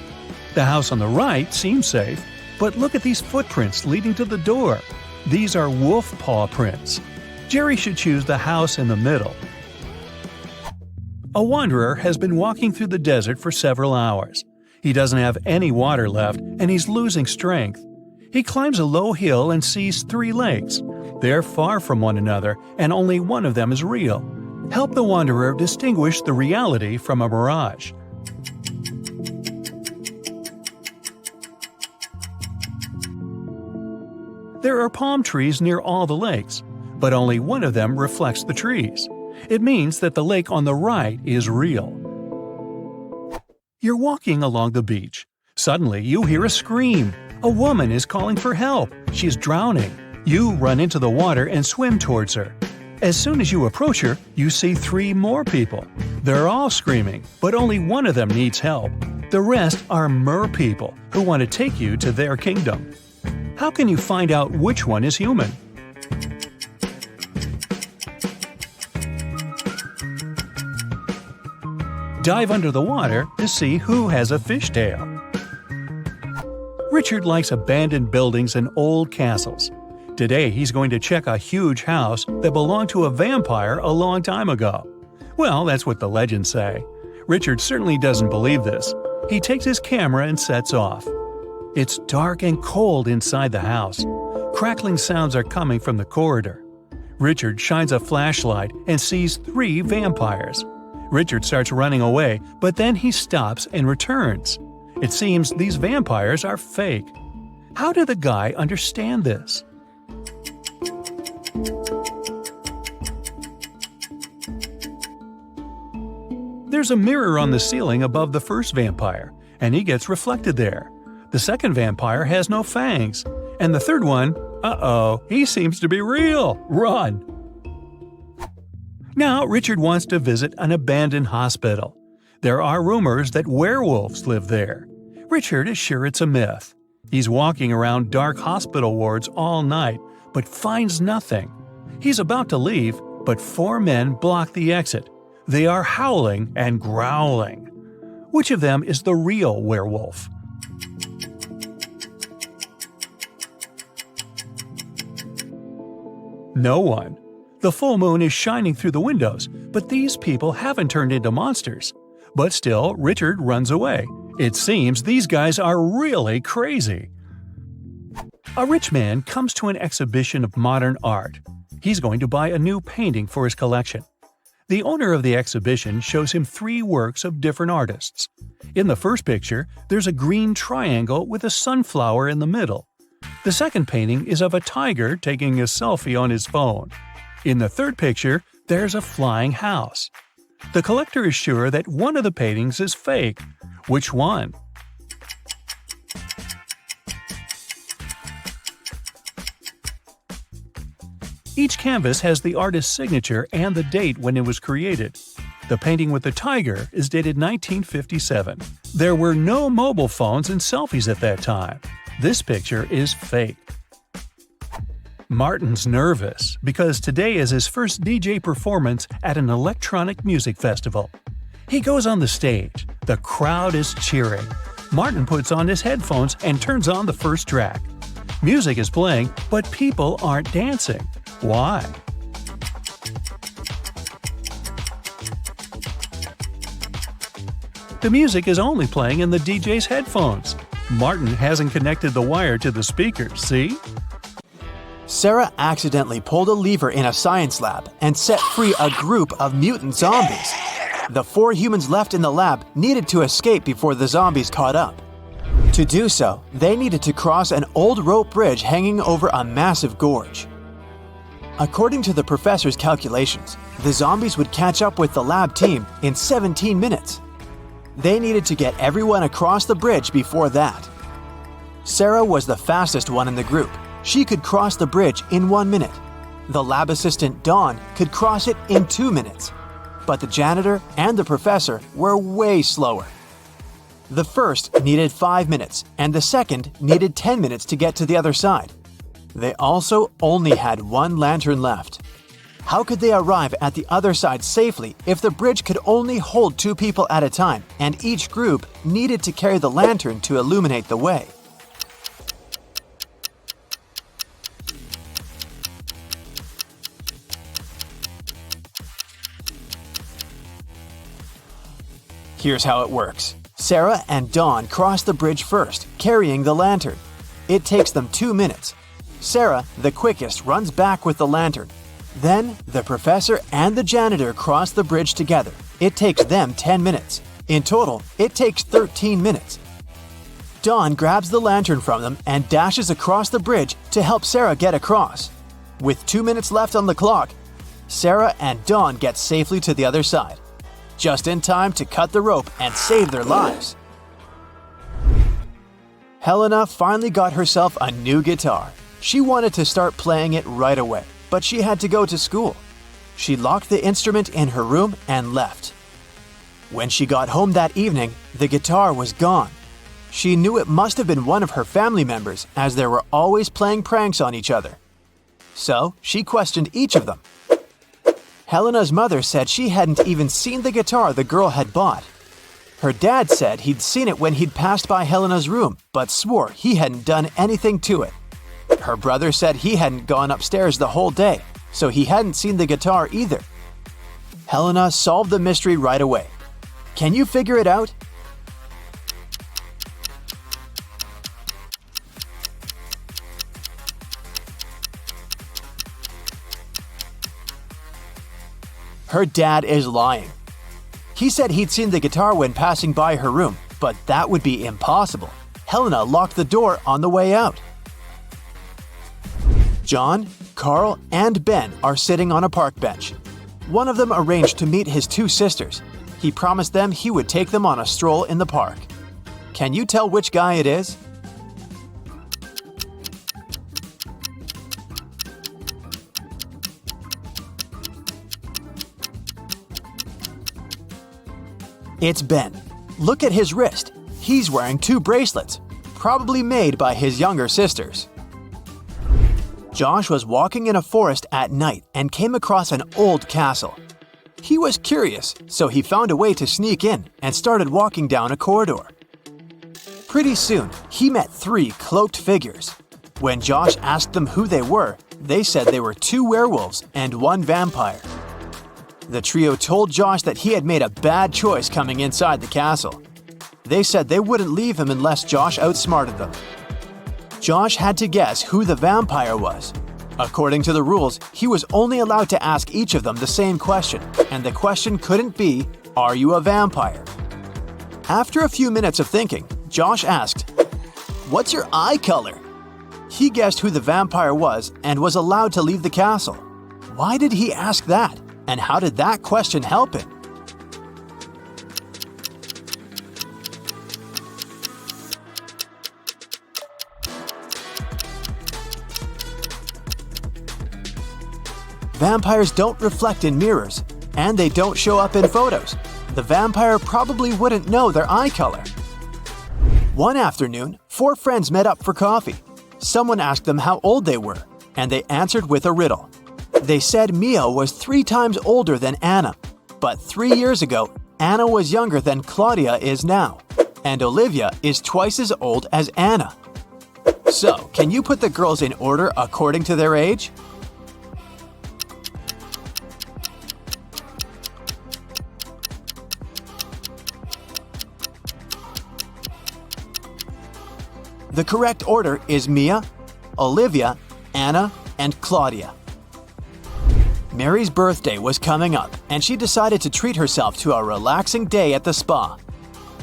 The house on the right seems safe, but look at these footprints leading to the door. These are wolf paw prints. Jerry should choose the house in the middle. A wanderer has been walking through the desert for several hours. He doesn't have any water left and he's losing strength. He climbs a low hill and sees 3 lakes. They're far from one another and only one of them is real. Help the wanderer distinguish the reality from a mirage. There are palm trees near all the lakes, but only one of them reflects the trees. It means that the lake on the right is real. You're walking along the beach. Suddenly, you hear a scream. A woman is calling for help. She's drowning. You run into the water and swim towards her. As soon as you approach her, you see 3 more people. They're all screaming, but only one of them needs help. The rest are mer people who want to take you to their kingdom. How can you find out which one is human? Dive under the water to see who has a fishtail. Richard likes abandoned buildings and old castles. Today he's going to check a huge house that belonged to a vampire a long time ago. Well, that's what the legends say. Richard certainly doesn't believe this. He takes his camera and sets off. It's dark and cold inside the house. Crackling sounds are coming from the corridor. Richard shines a flashlight and sees 3 vampires. Richard starts running away, but then he stops and returns. It seems these vampires are fake. How did the guy understand this? There's a mirror on the ceiling above the first vampire, and he gets reflected there. The second vampire has no fangs, and the third one, he seems to be real. Run! Now Richard wants to visit an abandoned hospital. There are rumors that werewolves live there. Richard is sure it's a myth. He's walking around dark hospital wards all night, but finds nothing. He's about to leave, but 4 men block the exit. They are howling and growling. Which of them is the real werewolf? No one. The full moon is shining through the windows, but these people haven't turned into monsters. But still, Richard runs away. It seems these guys are really crazy. A rich man comes to an exhibition of modern art. He's going to buy a new painting for his collection. The owner of the exhibition shows him 3 works of different artists. In the first picture, there's a green triangle with a sunflower in the middle. The second painting is of a tiger taking a selfie on his phone. In the third picture, there's a flying house. The collector is sure that one of the paintings is fake. Which one? Each canvas has the artist's signature and the date when it was created. The painting with the tiger is dated 1957. There were no mobile phones and selfies at that time. This picture is fake. Martin's nervous because today is his first DJ performance at an electronic music festival. He goes on the stage. The crowd is cheering. Martin puts on his headphones and turns on the first track. Music is playing, but people aren't dancing. Why? The music is only playing in the DJ's headphones. Martin hasn't connected the wire to the speaker, see? Sarah accidentally pulled a lever in a science lab and set free a group of mutant zombies. The 4 humans left in the lab needed to escape before the zombies caught up. To do so, they needed to cross an old rope bridge hanging over a massive gorge. According to the professor's calculations, the zombies would catch up with the lab team in 17 minutes. They needed to get everyone across the bridge before that. Sarah was the fastest one in the group. She could cross the bridge in 1 minute. The lab assistant, Dawn, could cross it in 2 minutes. But the janitor and the professor were way slower. The first needed 5 minutes, and the second needed 10 minutes to get to the other side. They also only had 1 lantern left. How could they arrive at the other side safely if the bridge could only hold 2 people at a time, and each group needed to carry the lantern to illuminate the way? Here's how it works. Sarah and Dawn cross the bridge first, carrying the lantern. It takes them 2 minutes. Sarah, the quickest, runs back with the lantern. Then, the professor and the janitor cross the bridge together. It takes them 10 minutes. In total, it takes 13 minutes. Dawn grabs the lantern from them and dashes across the bridge to help Sarah get across. With 2 minutes left on the clock, Sarah and Dawn get safely to the other side, just in time to cut the rope and save their lives. Helena finally got herself a new guitar. She wanted to start playing it right away, but she had to go to school. She locked the instrument in her room and left. When she got home that evening, the guitar was gone. She knew it must have been one of her family members, as they were always playing pranks on each other. So she questioned each of them. Helena's mother said she hadn't even seen the guitar the girl had bought. Her dad said he'd seen it when he'd passed by Helena's room, but swore he hadn't done anything to it. Her brother said he hadn't gone upstairs the whole day, so he hadn't seen the guitar either. Helena solved the mystery right away. Can you figure it out? Her dad is lying. He said he'd seen the guitar when passing by her room, but that would be impossible. Helena locked the door on the way out. John, Carl, and Ben are sitting on a park bench. One of them arranged to meet his 2 sisters. He promised them he would take them on a stroll in the park. Can you tell which guy it is? It's Ben. Look at his wrist. He's wearing 2 bracelets, probably made by his younger sisters. Josh was walking in a forest at night and came across an old castle. He was curious, so he found a way to sneak in and started walking down a corridor. Pretty soon, he met 3 cloaked figures. When Josh asked them who they were, they said they were 2 werewolves and 1 vampire. The trio told Josh that he had made a bad choice coming inside the castle. They said they wouldn't leave him unless Josh outsmarted them. Josh had to guess who the vampire was. According to the rules, he was only allowed to ask each of them the same question, and the question couldn't be, "Are you a vampire?" After a few minutes of thinking, Josh asked, "What's your eye color?" He guessed who the vampire was and was allowed to leave the castle. Why did he ask that? And how did that question help him? vampires don't reflect in mirrors, and they don't show up in photos. The vampire probably wouldn't know their eye color. One afternoon, 4 friends met up for coffee. Someone asked them how old they were, and they answered with a riddle. They said Mia was 3 times older than Anna, but 3 years ago, Anna was younger than Claudia is now, and Olivia is twice as old as Anna. So, can you put the girls in order according to their age? The correct order is Mia, Olivia, Anna, and Claudia. Mary's birthday was coming up, and she decided to treat herself to a relaxing day at the spa.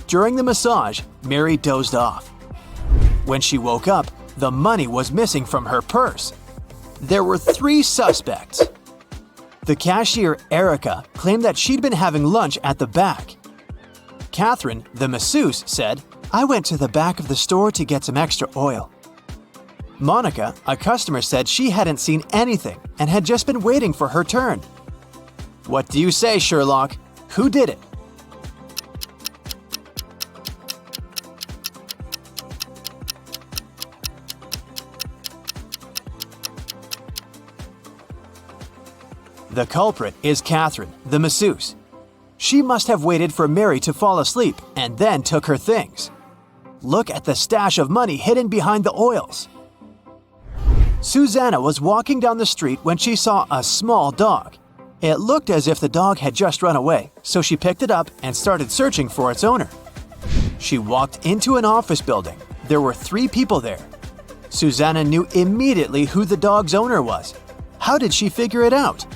During the massage, Mary dozed off. When she woke up, the money was missing from her purse. There were 3 suspects. The cashier, Erica, claimed that she'd been having lunch at the back. Catherine, the masseuse, said, "I went to the back of the store to get some extra oil." Monica, a customer, said she hadn't seen anything and had just been waiting for her turn. What do you say, Sherlock? Who did it? The culprit is Catherine, the masseuse. She must have waited for Mary to fall asleep and then took her things. Look at the stash of money hidden behind the oils. Susanna was walking down the street when she saw a small dog. It looked as if the dog had just run away, so she picked it up and started searching for its owner. She walked into an office building. There were 3 people there. Susanna knew immediately who the dog's owner was. How did she figure it out?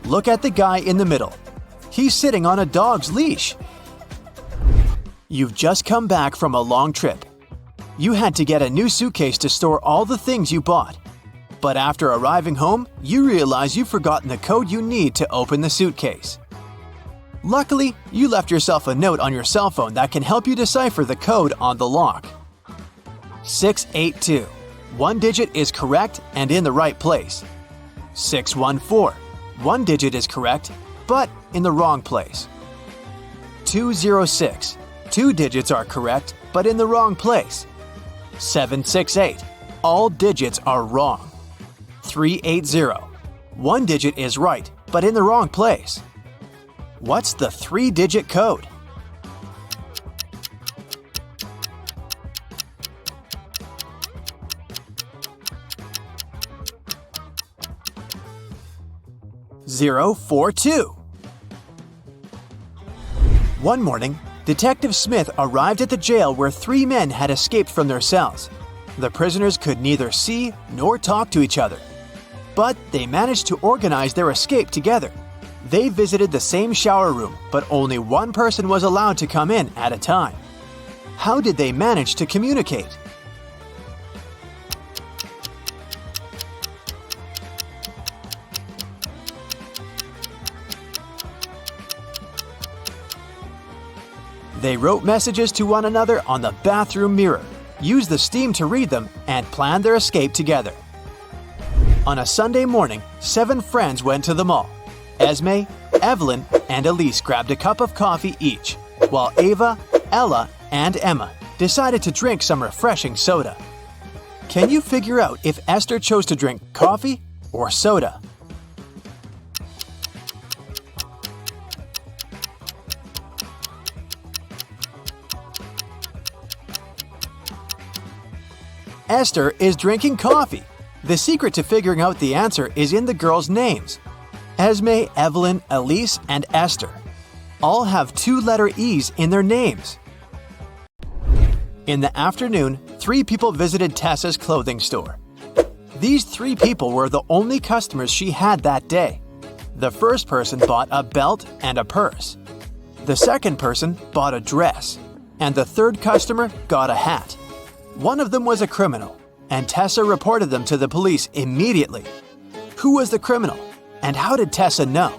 Look at the guy in the middle. He's sitting on a dog's leash. You've just come back from a long trip. You had to get a new suitcase to store all the things you bought. But after arriving home, you realize you've forgotten the code you need to open the suitcase. Luckily, you left yourself a note on your cell phone that can help you decipher the code on the lock. 682. 1 digit is correct and in the right place. 614. 1 digit is correct, but in the wrong place. 206. 2 digits are correct, but in the wrong place. 768. All digits are wrong. 380. 1 digit is right, but in the wrong place. What's the 3-digit code? (042). One morning, Detective Smith arrived at the jail where 3 men had escaped from their cells. The prisoners could neither see nor talk to each other, but they managed to organize their escape together. They visited the same shower room, but only one person was allowed to come in at a time. How did they manage to communicate? They wrote messages to one another on the bathroom mirror, used the steam to read them, and planned their escape together. On a Sunday morning, 7 friends went to the mall. Esme, Evelyn, and Elise grabbed a cup of coffee each, while Ava, Ella, and Emma decided to drink some refreshing soda. Can you figure out if Esther chose to drink coffee or soda? Esther is drinking coffee. The secret to figuring out the answer is in the girls' names. Esme, Evelyn, Elise, and Esther all have 2-letter E's in their names. In the afternoon, 3 people visited Tessa's clothing store. These 3 people were the only customers she had that day. The first person bought a belt and a purse. The second person bought a dress. And the third customer got a hat. One of them was a criminal, and Tessa reported them to the police immediately. Who was the criminal, and how did Tessa know?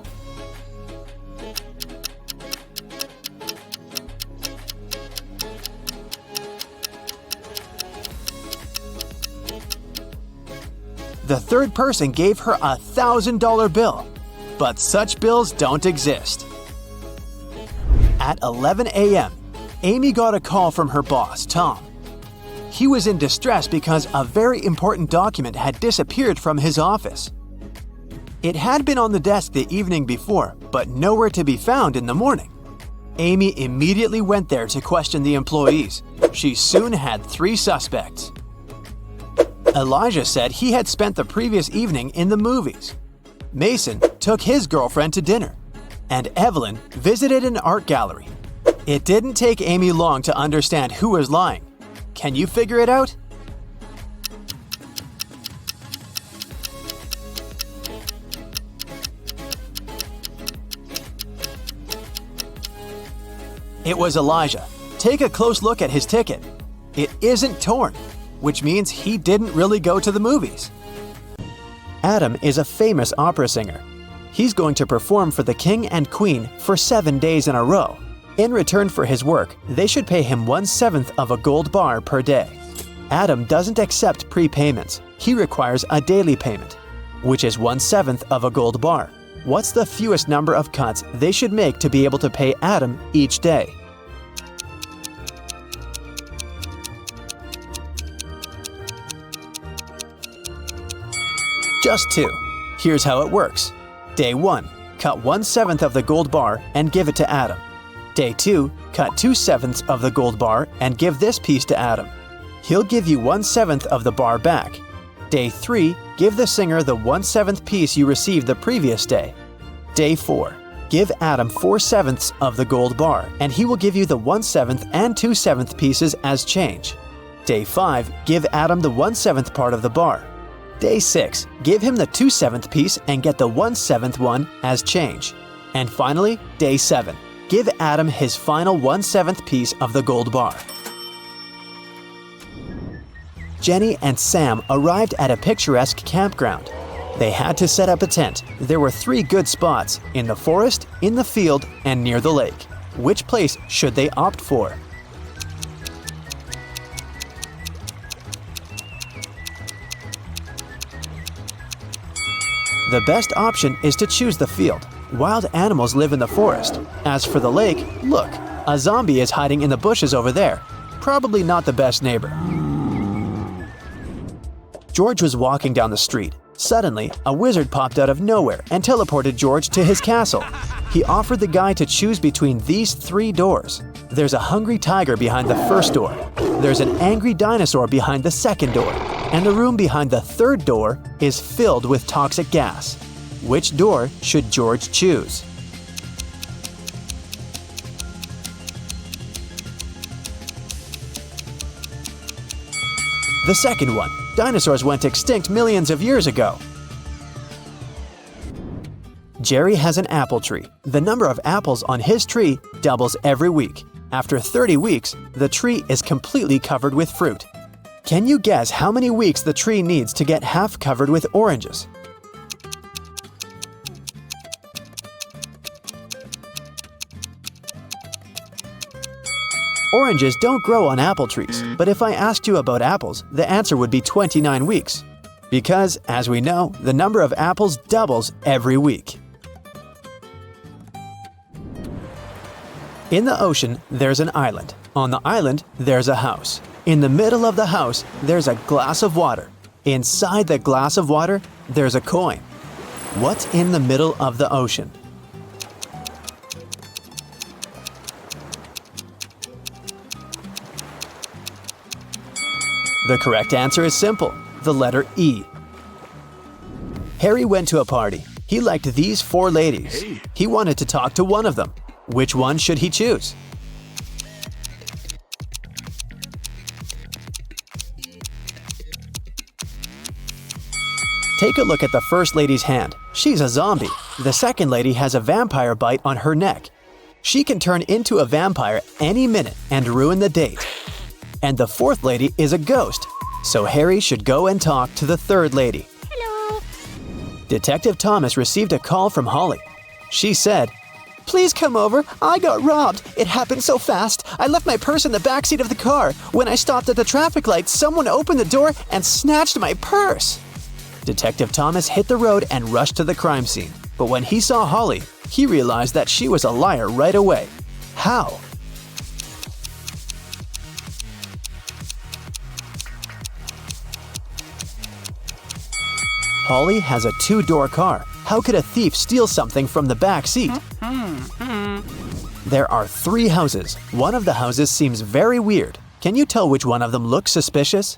The third person gave her a $1,000 bill. But such bills don't exist. At 11 a.m., Amy got a call from her boss, Tom. He was in distress because a very important document had disappeared from his office. It had been on the desk the evening before, but nowhere to be found in the morning. Amy immediately went there to question the employees. She soon had 3 suspects. Elijah said he had spent the previous evening in the movies. Mason took his girlfriend to dinner. And Evelyn visited an art gallery. It didn't take Amy long to understand who was lying. Can you figure it out? It was Elijah. Take a close look at his ticket. It isn't torn, which means he didn't really go to the movies. Adam is a famous opera singer. He's going to perform for the king and queen for 7 days in a row. In return for his work, they should pay him 1/7 of a gold bar per day. Adam doesn't accept prepayments. He requires a daily payment, which is 1/7 of a gold bar. What's the fewest number of cuts they should make to be able to pay Adam each day? Just 2. Here's how it works. Day 1, cut 1/7 of the gold bar and give it to Adam. Day 2, cut 2/7 of the gold bar and give this piece to Adam. He'll give you 1/7 of the bar back. Day 3, give the singer the 1/7 piece you received the previous day. Day 4, give Adam 4/7 of the gold bar and he will give you the 1/7 and 2/7 pieces as change. Day 5, give Adam the 1/7 part of the bar. Day 6, give him the 2/7 piece and get the 1/7 one as change. And finally, Day 7, give Adam his final 1/7 piece of the gold bar. Jenny and Sam arrived at a picturesque campground. They had to set up a tent. There were 3 good spots, in the forest, in the field, and near the lake. Which place should they opt for? The best option is to choose the field. Wild animals live in the forest. As for the lake, look, a zombie is hiding in the bushes over there. Probably not the best neighbor. George was walking down the street. Suddenly, a wizard popped out of nowhere and teleported George to his castle. He offered the guy to choose between these 3 doors. There's a hungry tiger behind the first door. There's an angry dinosaur behind the second door. And the room behind the third door is filled with toxic gas. Which door should George choose? The second one. Dinosaurs went extinct millions of years ago. Jerry has an apple tree. The number of apples on his tree doubles every week. After 30 weeks, the tree is completely covered with fruit. Can you guess how many weeks the tree needs to get half covered with oranges? Oranges don't grow on apple trees, but if I asked you about apples, the answer would be 29 weeks. Because, as we know, the number of apples doubles every week. In the ocean, there's an island. On the island, there's a house. In the middle of the house, there's a glass of water. Inside the glass of water, there's a coin. What's in the middle of the ocean? The correct answer is simple, the letter E. Harry went to a party. He liked these 4 ladies. He wanted to talk to one of them. Which one should he choose? Take a look at the first lady's hand. She's a zombie. The second lady has a vampire bite on her neck. She can turn into a vampire any minute and ruin the date. And the fourth lady is a ghost. So Harry should go and talk to the third lady. Hello. Detective Thomas received a call from Holly. She said, "Please come over. I got robbed. It happened so fast. I left my purse in the backseat of the car. When I stopped at the traffic light, someone opened the door and snatched my purse." Detective Thomas hit the road and rushed to the crime scene. But when he saw Holly, he realized that she was a liar right away. How? Holly has a two-door car. How could a thief steal something from the back seat? There are 3 houses. One of the houses seems very weird. Can you tell which one of them looks suspicious?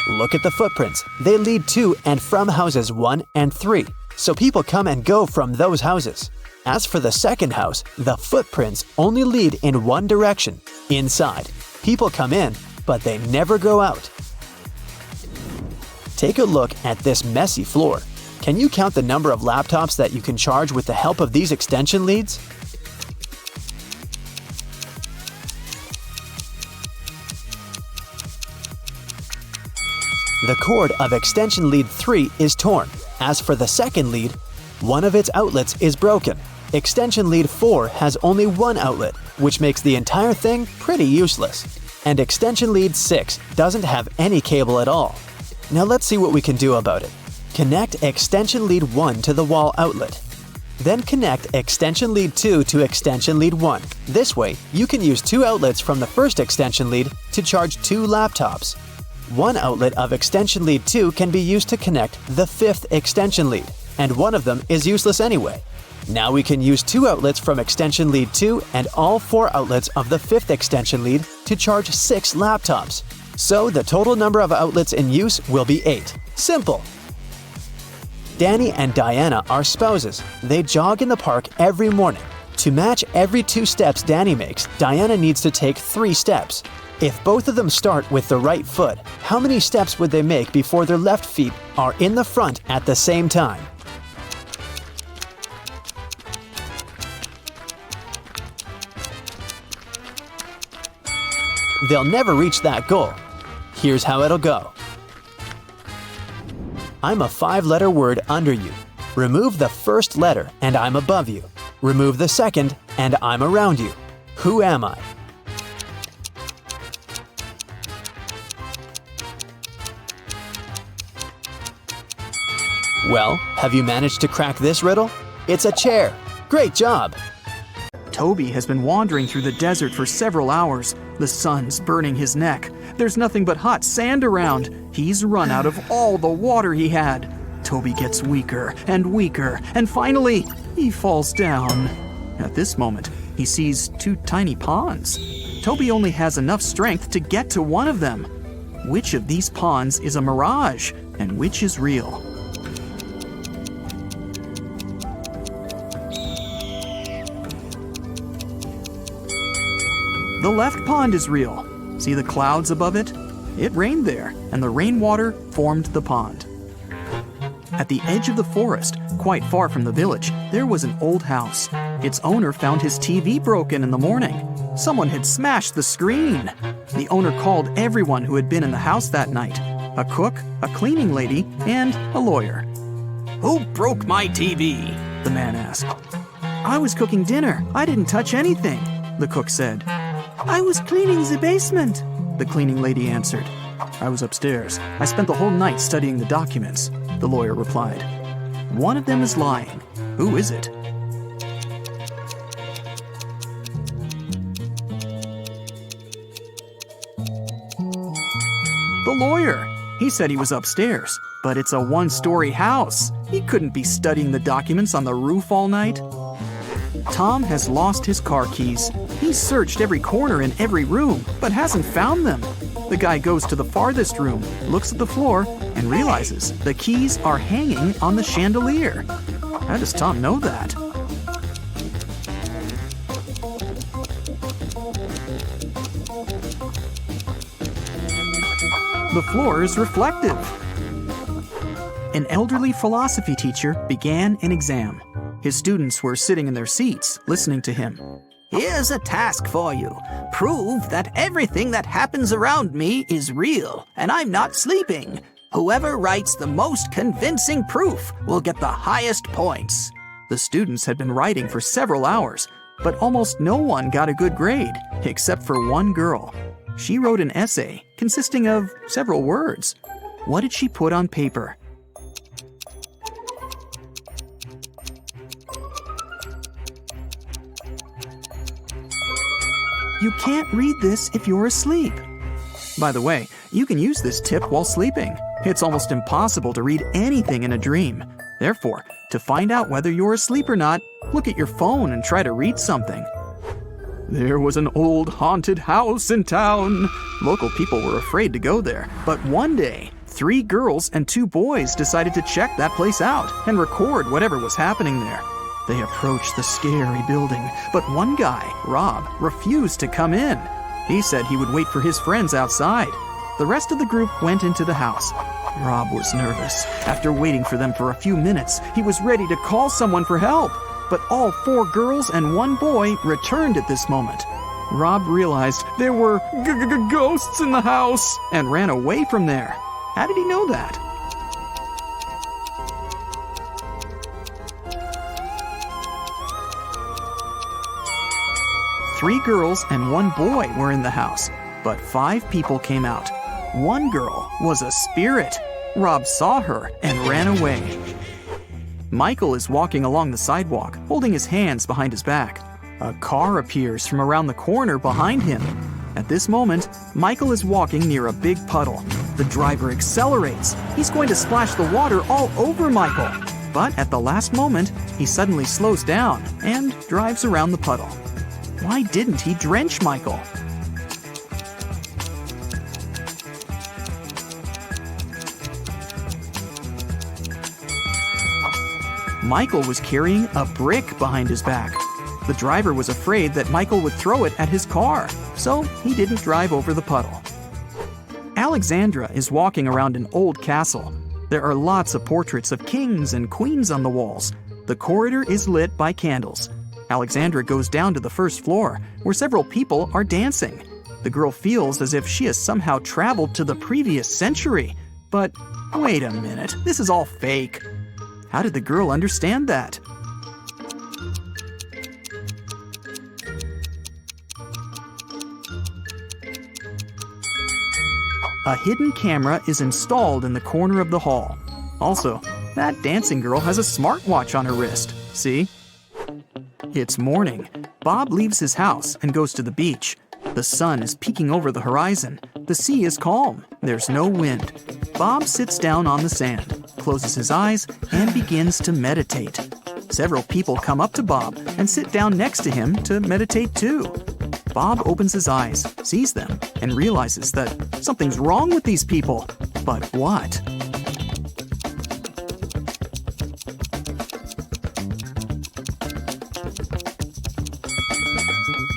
Look at the footprints. They lead to and from houses 1 and 3, so people come and go from those houses. As for the second house, the footprints only lead in one direction, inside. People come in, but they never go out. Take a look at this messy floor. Can you count the number of laptops that you can charge with the help of these extension leads? The cord of extension lead 3 is torn. As for the second lead, one of its outlets is broken. Extension lead 4 has only one outlet, which makes the entire thing pretty useless. And extension lead 6 doesn't have any cable at all. Now let's see what we can do about it. Connect extension lead 1 to the wall outlet. Then connect extension lead 2 to extension lead 1. This way, you can use 2 outlets from the first extension lead to charge 2 laptops. One outlet of extension lead 2 can be used to connect the 5th extension lead, and one of them is useless anyway. Now we can use 2 outlets from extension lead 2 and all 4 outlets of the 5th extension lead to charge 6 laptops. So the total number of outlets in use will be 8. Simple! Danny and Diana are spouses. They jog in the park every morning. To match every 2 steps Danny makes, Diana needs to take 3 steps. If both of them start with the right foot, how many steps would they make before their left feet are in the front at the same time? They'll never reach that goal. Here's how it'll go. I'm a 5-letter word under you. Remove the first letter and I'm above you. Remove the second and I'm around you. Who am I? Well, have you managed to crack this riddle? It's a chair. Great job! Toby has been wandering through the desert for several hours. The sun's burning his neck. There's nothing but hot sand around. He's run out of all the water he had. Toby gets weaker and weaker, and finally, he falls down. At this moment, he sees 2 tiny ponds. Toby only has enough strength to get to one of them. Which of these ponds is a mirage, and which is real? The left pond is real. See the clouds above it? It rained there, and the rainwater formed the pond. At the edge of the forest, quite far from the village, there was an old house. Its owner found his TV broken in the morning. Someone had smashed the screen. The owner called everyone who had been in the house that night: a cook, a cleaning lady, and a lawyer. "Who broke my TV?" the man asked. "I was cooking dinner. I didn't touch anything," the cook said. "I was cleaning the basement," the cleaning lady answered. "I was upstairs. I spent the whole night studying the documents," the lawyer replied. One of them is lying. Who is it? The lawyer. He said he was upstairs, but it's a 1-story house. He couldn't be studying the documents on the roof all night. Tom has lost his car keys. He's searched every corner in every room, but hasn't found them. The guy goes to the farthest room, looks at the floor, and realizes the keys are hanging on the chandelier. How does Tom know that? The floor is reflective. An elderly philosophy teacher began an exam. His students were sitting in their seats, listening to him. "Here's a task for you. Prove that everything that happens around me is real, and I'm not sleeping. Whoever writes the most convincing proof will get the highest points." The students had been writing for several hours. but almost no one got a good grade, except for one girl. She wrote an essay consisting of several words. What did she put on paper? You can't read this if you're asleep. By the way, you can use this tip while sleeping. It's almost impossible to read anything in a dream. Therefore, to find out whether you're asleep or not, look at your phone and try to read something. There was an old haunted house in town. Local people were afraid to go there, but one day, 3 girls and 2 boys decided to check that place out and record whatever was happening there. They approached the scary building, but one guy, Rob, refused to come in. He said he would wait for his friends outside. The rest of the group went into the house. Rob was nervous. After waiting for them for a few minutes, he was ready to call someone for help. But all 4 girls and 1 boy returned at this moment. Rob realized there were ghosts in the house and ran away from there. How did he know that? Three girls and 1 boy were in the house, but 5 people came out. 1 girl was a spirit. Rob saw her and ran away. Michael is walking along the sidewalk, holding his hands behind his back. A car appears from around the corner behind him. At this moment, Michael is walking near a big puddle. The driver accelerates. He's going to splash the water all over Michael. But at the last moment, he suddenly slows down and drives around the puddle. Why didn't he drench Michael? Michael was carrying a brick behind his back. The driver was afraid that Michael would throw it at his car, so he didn't drive over the puddle. Alexandra is walking around an old castle. There are lots of portraits of kings and queens on the walls. The corridor is lit by candles. Alexandra goes down to the first floor, where several people are dancing. The girl feels as if she has somehow traveled to the previous century. But wait a minute, this is all fake. How did the girl understand that? A hidden camera is installed in the corner of the hall. Also, that dancing girl has a smartwatch on her wrist. See? It's morning. Bob leaves his house and goes to the beach. The sun is peeking over the horizon. The sea is calm. There's no wind. Bob sits down on the sand, closes his eyes, and begins to meditate. Several people come up to Bob and sit down next to him to meditate too. Bob opens his eyes, sees them, and realizes that something's wrong with these people. But what?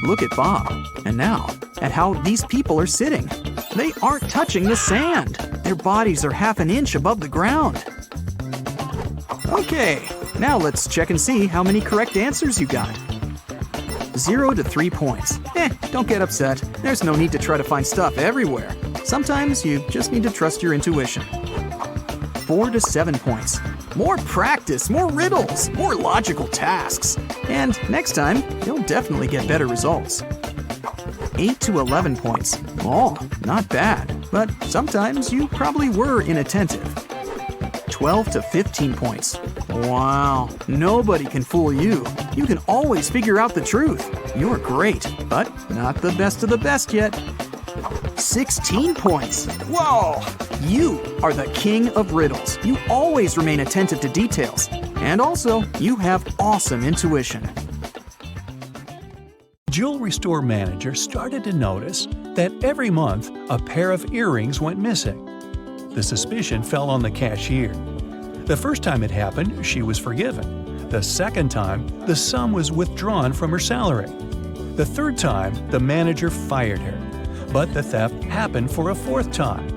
Look at Bob, and now at how these people are sitting. They aren't touching the sand. Their bodies are half an inch above the ground. Okay, now let's check and see how many correct answers you got. 0 to 3 points. Don't get upset. There's no need to try to find stuff everywhere. Sometimes you just need to trust your intuition. 4 to 7 points. More practice, more riddles, more logical tasks. And next time, you'll definitely get better results. 8 to 11 points. Oh, not bad. But sometimes you probably were inattentive. 12 to 15 points. Wow, nobody can fool you. You can always figure out the truth. You're great, but not the best of the best yet. 16 points. Whoa! You are the king of riddles. You always remain attentive to details. And also, you have awesome intuition. Jewelry store manager started to notice that every month a pair of earrings went missing. The suspicion fell on the cashier. The first time it happened, she was forgiven. The second time, the sum was withdrawn from her salary. The third time, the manager fired her. But the theft happened for a fourth time.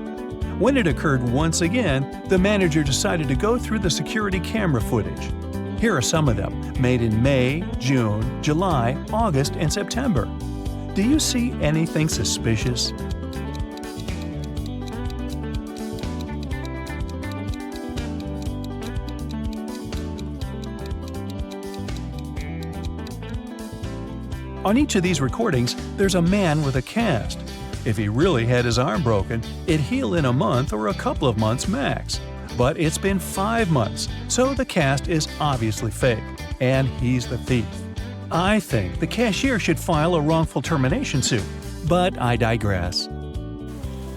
When it occurred once again, the manager decided to go through the security camera footage. Here are some of them, made in May, June, July, August, and September. Do you see anything suspicious? On each of these recordings, there's a man with a cast. If he really had his arm broken, it'd heal in a month or a couple of months max. But it's been 5 months, so the cast is obviously fake, and he's the thief. I think the cashier should file a wrongful termination suit, but I digress.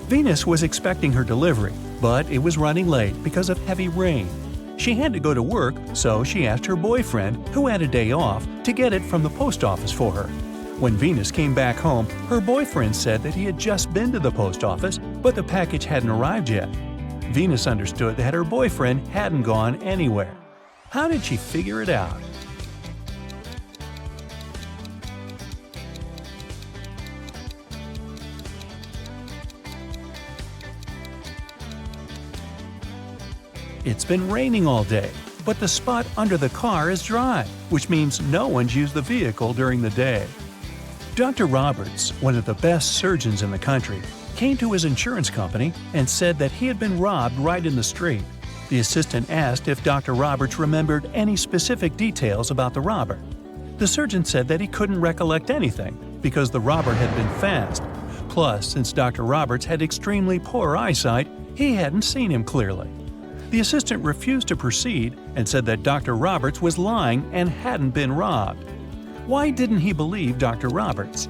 Venus was expecting her delivery, but it was running late because of heavy rain. She had to go to work, so she asked her boyfriend, who had a day off, to get it from the post office for her. When Venus came back home, her boyfriend said that he had just been to the post office, but the package hadn't arrived yet. Venus understood that her boyfriend hadn't gone anywhere. How did she figure it out? It's been raining all day, but the spot under the car is dry, which means no one's used the vehicle during the day. Dr. Roberts, one of the best surgeons in the country, came to his insurance company and said that he had been robbed right in the street. The assistant asked if Dr. Roberts remembered any specific details about the robber. The surgeon said that he couldn't recollect anything because the robber had been fast. Plus, since Dr. Roberts had extremely poor eyesight, he hadn't seen him clearly. The assistant refused to proceed and said that Dr. Roberts was lying and hadn't been robbed. Why didn't he believe Dr. Roberts?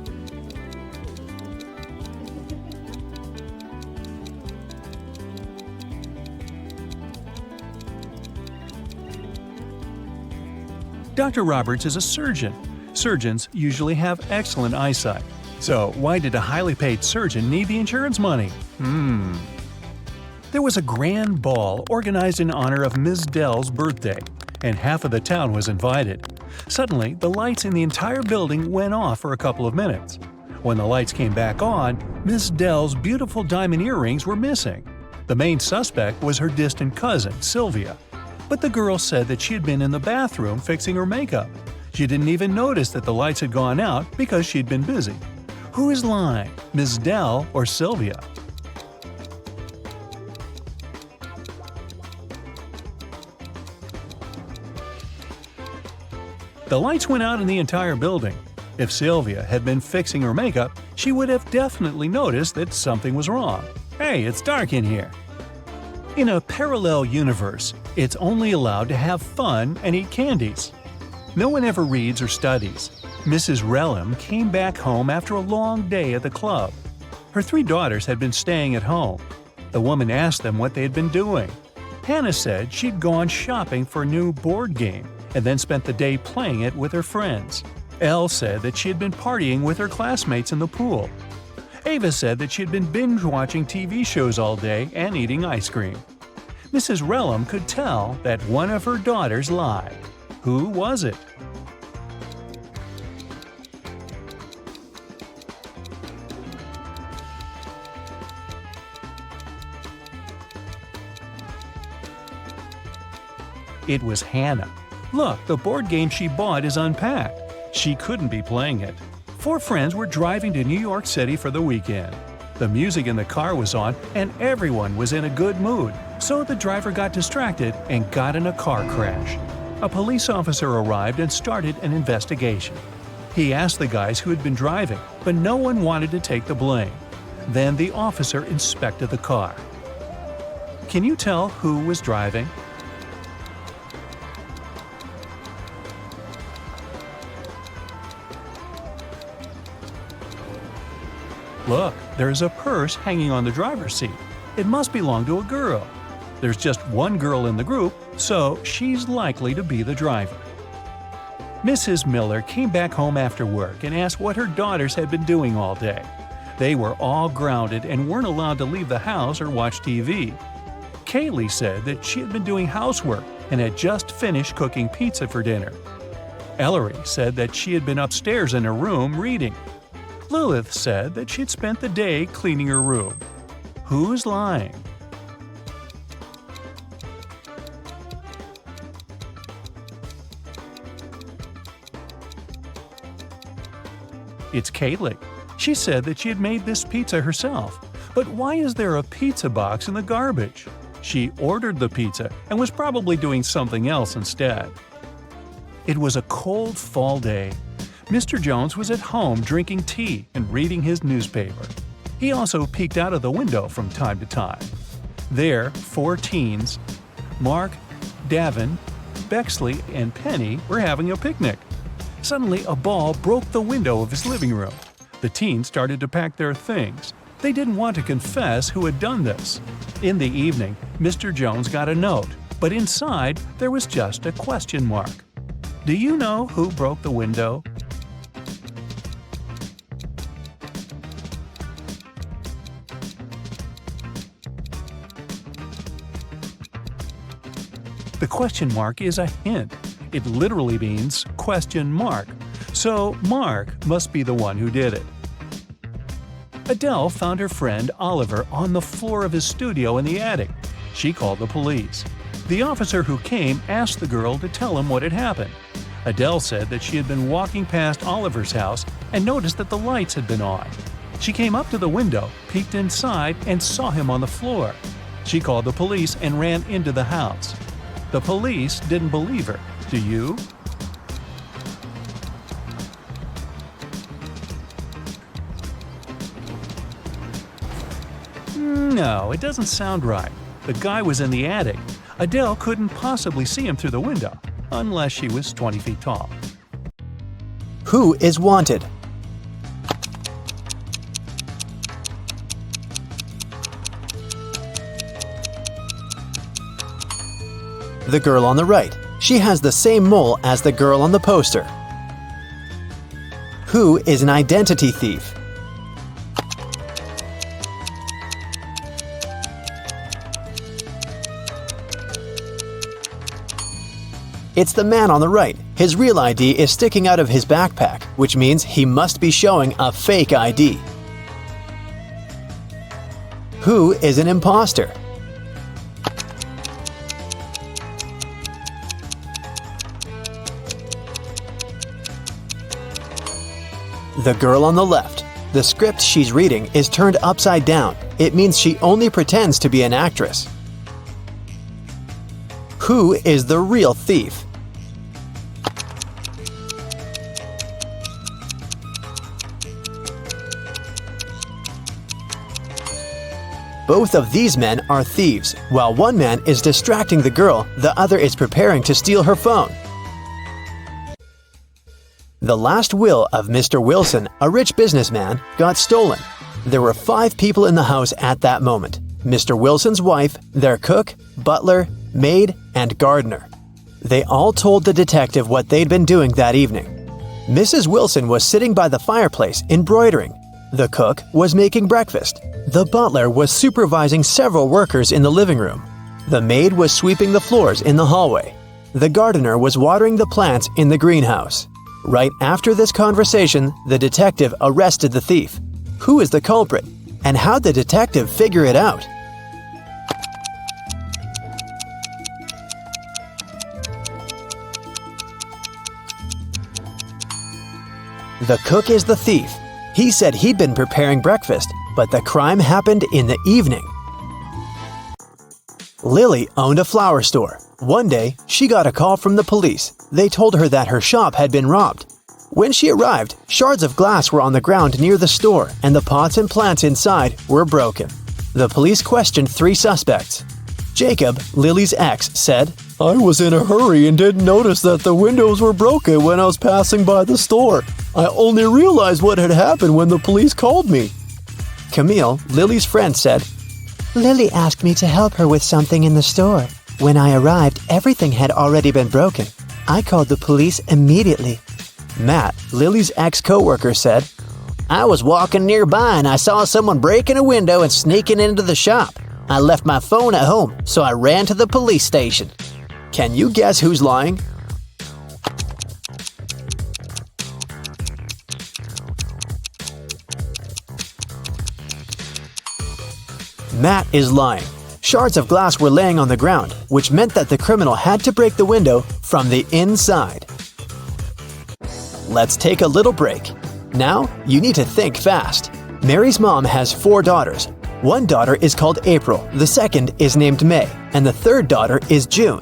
Dr. Roberts is a surgeon. Surgeons usually have excellent eyesight. So why did a highly paid surgeon need the insurance money? There was a grand ball organized in honor of Ms. Dell's birthday, and half of the town was invited. Suddenly, the lights in the entire building went off for a couple of minutes. When the lights came back on, Ms. Dell's beautiful diamond earrings were missing. The main suspect was her distant cousin, Sylvia. But the girl said that she had been in the bathroom fixing her makeup. She didn't even notice that the lights had gone out because she'd been busy. Who is lying, Ms. Dell or Sylvia? The lights went out in the entire building. If Sylvia had been fixing her makeup, she would have definitely noticed that something was wrong. Hey, it's dark in here. In a parallel universe, it's only allowed to have fun and eat candies. No one ever reads or studies. Mrs. Relham came back home after a long day at the club. Her 3 daughters had been staying at home. The woman asked them what they had been doing. Hannah said she'd gone shopping for a new board game and then spent the day playing it with her friends. Elle said that she had been partying with her classmates in the pool. Ava said that she had been binge-watching TV shows all day and eating ice cream. Mrs. Relham could tell that one of her daughters lied. Who was it? It was Hannah. Look, the board game she bought is unpacked. She couldn't be playing it. 4 friends were driving to New York City for the weekend. The music in the car was on and everyone was in a good mood, so the driver got distracted and got in a car crash. A police officer arrived and started an investigation. He asked the guys who had been driving, but no one wanted to take the blame. Then the officer inspected the car. Can you tell who was driving? Look, there's a purse hanging on the driver's seat. It must belong to a girl. There's just one girl in the group, so she's likely to be the driver. Mrs. Miller came back home after work and asked what her daughters had been doing all day. They were all grounded and weren't allowed to leave the house or watch TV. Kaylee said that she had been doing housework and had just finished cooking pizza for dinner. Ellery said that she had been upstairs in her room reading. Lilith said that she'd spent the day cleaning her room. Who's lying? It's Kaylee. She said that she had made this pizza herself. But why is there a pizza box in the garbage? She ordered the pizza and was probably doing something else instead. It was a cold fall day. Mr. Jones was at home drinking tea and reading his newspaper. He also peeked out of the window from time to time. There, 4 teens, Mark, Davin, Bexley, and Penny, were having a picnic. Suddenly, a ball broke the window of his living room. The teens started to pack their things. They didn't want to confess who had done this. In the evening, Mr. Jones got a note, but inside there was just a question mark. Do you know who broke the window? The question mark is a hint. It literally means question mark. So Mark must be the one who did it. Adele found her friend Oliver on the floor of his studio in the attic. She called the police. The officer who came asked the girl to tell him what had happened. Adele said that she had been walking past Oliver's house and noticed that the lights had been on. She came up to the window, peeked inside, and saw him on the floor. She called the police and ran into the house. The police didn't believe her. Do you? No, it doesn't sound right. The guy was in the attic. Adele couldn't possibly see him through the window, unless she was 20 feet tall. Who is wanted? The girl on the right. She has the same mole as the girl on the poster. Who is an identity thief? It's the man on the right. His real ID is sticking out of his backpack, which means he must be showing a fake ID. Who is an imposter? The girl on the left. The script she's reading is turned upside down. It means she only pretends to be an actress. Who is the real thief? Both of these men are thieves. While one man is distracting the girl, the other is preparing to steal her phone. The last will of Mr. Wilson, a rich businessman, got stolen. There were 5 people in the house at that moment: Mr. Wilson's wife, their cook, butler, maid, and gardener. They all told the detective what they'd been doing that evening. Mrs. Wilson was sitting by the fireplace embroidering. The cook was making breakfast. The butler was supervising several workers in the living room. The maid was sweeping the floors in the hallway. The gardener was watering the plants in the greenhouse. Right after this conversation, the detective arrested the thief. Who is the culprit? And how'd the detective figure it out? The cook is the thief. He said he'd been preparing breakfast, but the crime happened in the evening. Lily owned a flower store. One day, she got a call from the police. They told her that her shop had been robbed. When she arrived, shards of glass were on the ground near the store, and the pots and plants inside were broken. The police questioned 3 suspects. Jacob, Lily's ex, said, "I was in a hurry and didn't notice that the windows were broken when I was passing by the store. I only realized what had happened when the police called me." Camille, Lily's friend, said, Lily asked me to help her with something in the store. When I arrived, everything had already been broken. I called the police immediately. Matt, Lily's ex-coworker, said, I was walking nearby and I saw someone breaking a window and sneaking into the shop. I left my phone at home, so I ran to the police station. Can you guess who's lying? Matt is lying. Shards of glass were laying on the ground, which meant that the criminal had to break the window from the inside. Let's take a little break. Now, you need to think fast. Mary's mom has 4 daughters. One daughter is called April, the second is named May, and the third daughter is June.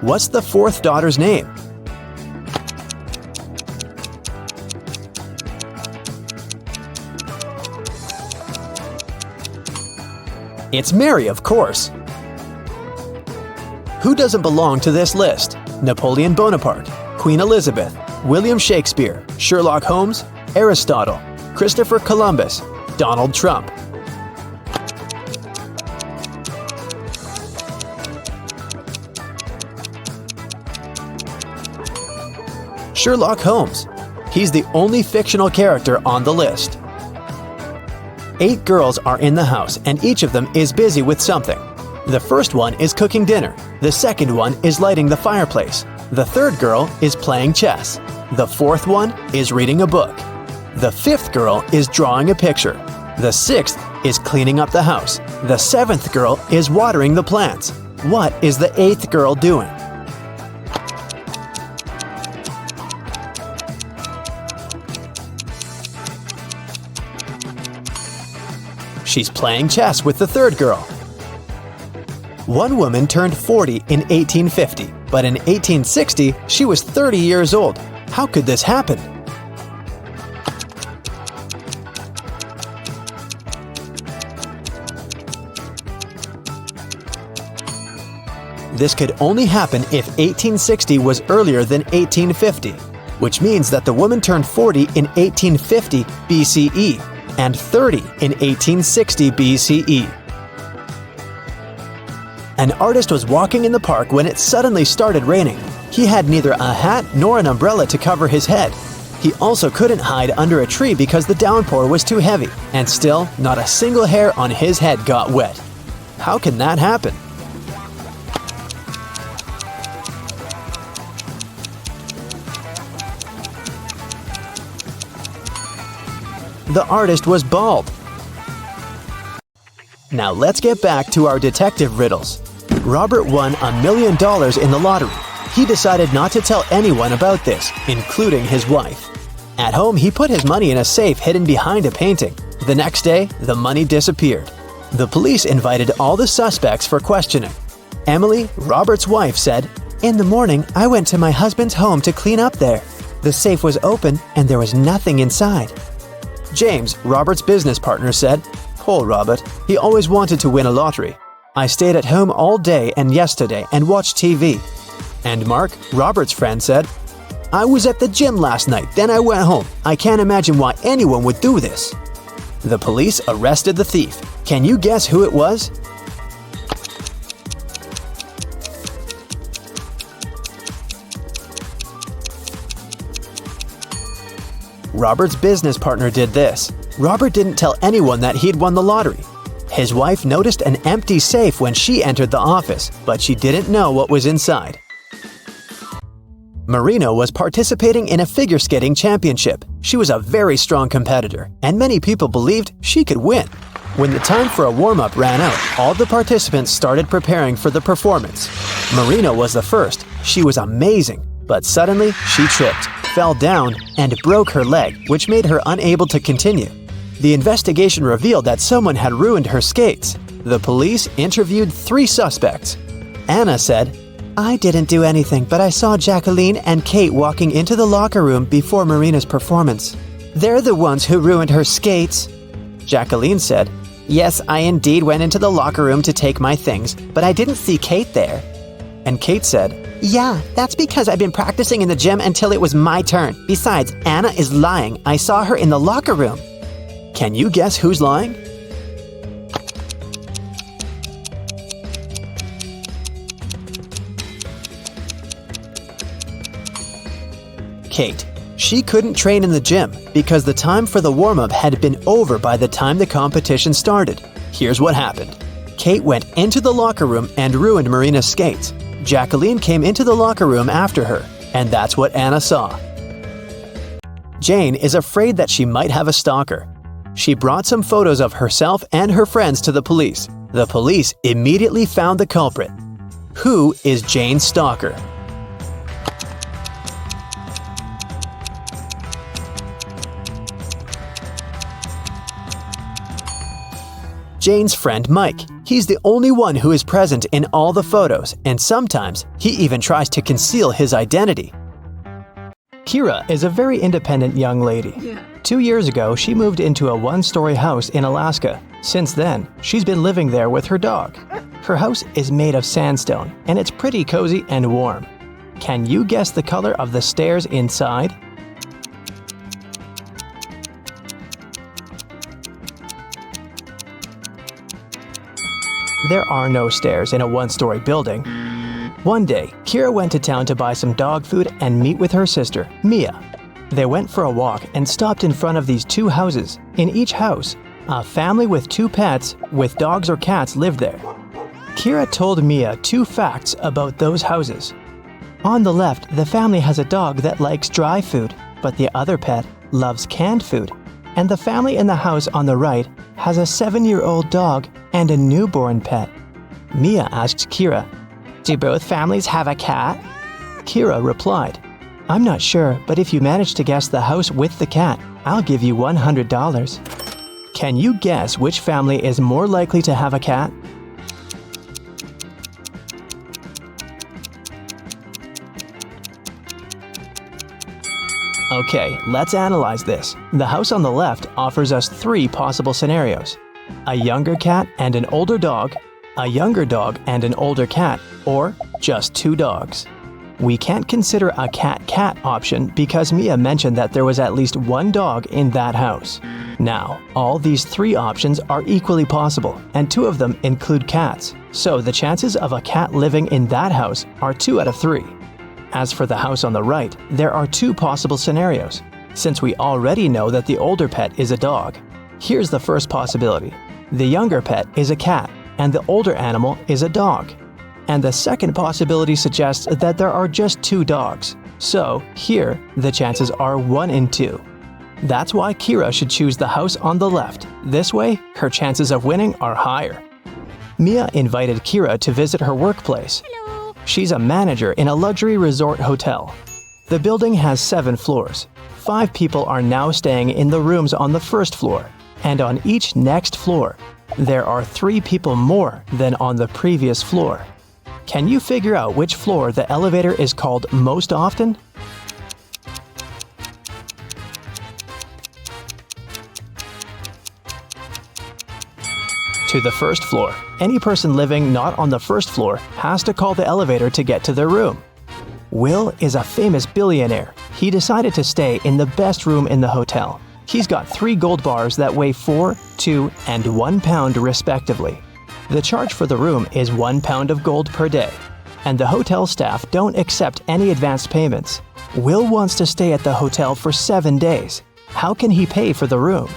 What's the 4th daughter's name? It's Mary, of course. Who doesn't belong to this list? Napoleon Bonaparte, Queen Elizabeth, William Shakespeare, Sherlock Holmes, Aristotle, Christopher Columbus, Donald Trump. Sherlock Holmes. He's the only fictional character on the list. 8 girls are in the house, and each of them is busy with something. The first one is cooking dinner. The second one is lighting the fireplace. The third girl is playing chess. The fourth one is reading a book. The fifth girl is drawing a picture. The sixth is cleaning up the house. The seventh girl is watering the plants. What is the eighth girl doing? She's playing chess with the third girl. One woman turned 40 in 1850, but in 1860, she was 30 years old. How could this happen? This could only happen if 1860 was earlier than 1850, which means that the woman turned 40 in 1850 BCE and 30 in 1860 BCE. An artist was walking in the park when it suddenly started raining. He had neither a hat nor an umbrella to cover his head. He also couldn't hide under a tree because the downpour was too heavy, and still, not a single hair on his head got wet. How can that happen? The artist was bald. Now let's get back to our detective riddles. Robert won $1 million in the lottery. He decided not to tell anyone about this, including his wife. At home, he put his money in a safe hidden behind a painting. The next day, the money disappeared. The police invited all the suspects for questioning. Emily, Robert's wife, said, "In the morning, I went to my husband's home to clean up there. The safe was open and there was nothing inside." James, Robert's business partner, said, "Poor Robert, he always wanted to win a lottery. I stayed at home all day and yesterday and watched TV." And Mark, Robert's friend, said, "I was at the gym last night, then I went home. I can't imagine why anyone would do this." The police arrested the thief. Can you guess who it was? Robert's business partner did this. Robert didn't tell anyone that he'd won the lottery. His wife noticed an empty safe when she entered the office, but she didn't know what was inside. Marina was participating in a figure skating championship. She was a very strong competitor, and many people believed she could win. When the time for a warm-up ran out, all the participants started preparing for the performance. Marina was the first. She was amazing, but suddenly she tripped, fell down, and broke her leg, which made her unable to continue. The investigation revealed that someone had ruined her skates. The police interviewed 3 suspects. Anna said, "I didn't do anything, but I saw Jacqueline and Kate walking into the locker room before Marina's performance. They're the ones who ruined her skates." Jacqueline said, "Yes, I indeed went into the locker room to take my things, but I didn't see Kate there." And Kate said, "Yeah, that's because I've been practicing in the gym until it was my turn. Besides, Anna is lying. I saw her in the locker room." Can you guess who's lying? Kate. She couldn't train in the gym because the time for the warm-up had been over by the time the competition started. Here's what happened. Kate went into the locker room and ruined Marina's skates. Jacqueline came into the locker room after her, and that's what Anna saw. Jane is afraid that she might have a stalker. She brought some photos of herself and her friends to the police. The police immediately found the culprit. Who is Jane's stalker? Jane's friend Mike. He's the only one who is present in all the photos, and sometimes he even tries to conceal his identity. Kira is a very independent young lady. 2 years ago, she moved into a one-story house in Alaska. Since then, she's been living there with her dog. Her house is made of sandstone, and it's pretty cozy and warm. Can you guess the color of the stairs inside? There are no stairs in a one-story building. One day, Kira went to town to buy some dog food and meet with her sister, Mia. They went for a walk and stopped in front of these 2 houses. In each house, a family with 2 pets with dogs or cats lived there. Kira told Mia 2 facts about those houses. On the left, the family has a dog that likes dry food, but the other pet loves canned food. And the family in the house on the right has a 7-year-old dog and a newborn pet. Mia asked Kira, "Do both families have a cat?" Kira replied, "I'm not sure, but if you manage to guess the house with the cat, I'll give you $100. Can you guess which family is more likely to have a cat? Okay, let's analyze this. The house on the left offers us 3 possible scenarios. A younger cat and an older dog, a younger dog and an older cat, or just 2 dogs. We can't consider a cat-cat option because Mia mentioned that there was at least 1 dog in that house. Now, all these 3 options are equally possible, and 2 of them include cats. So the chances of a cat living in that house are 2 out of 3. As for the house on the right, there are 2 possible scenarios. Since we already know that the older pet is a dog, here's the first possibility. The younger pet is a cat, and the older animal is a dog. And the second possibility suggests that there are just 2 dogs. So, here, the chances are 1 in 2. That's why Kira should choose the house on the left. This way, her chances of winning are higher. Mia invited Kira to visit her workplace. She's a manager in a luxury resort hotel. The building has 7 floors. 5 people are now staying in the rooms on the first floor, and on each next floor, there are 3 people more than on the previous floor. Can you figure out which floor the elevator is called most often? To the first floor. Any person living not on the first floor has to call the elevator to get to their room. Will is a famous billionaire. He decided to stay in the best room in the hotel. He's got 3 gold bars that weigh 4, 2, and 1 pound respectively. The charge for the room is 1 pound of gold per day, and the hotel staff don't accept any advanced payments. Will wants to stay at the hotel for 7 days. How can he pay for the room?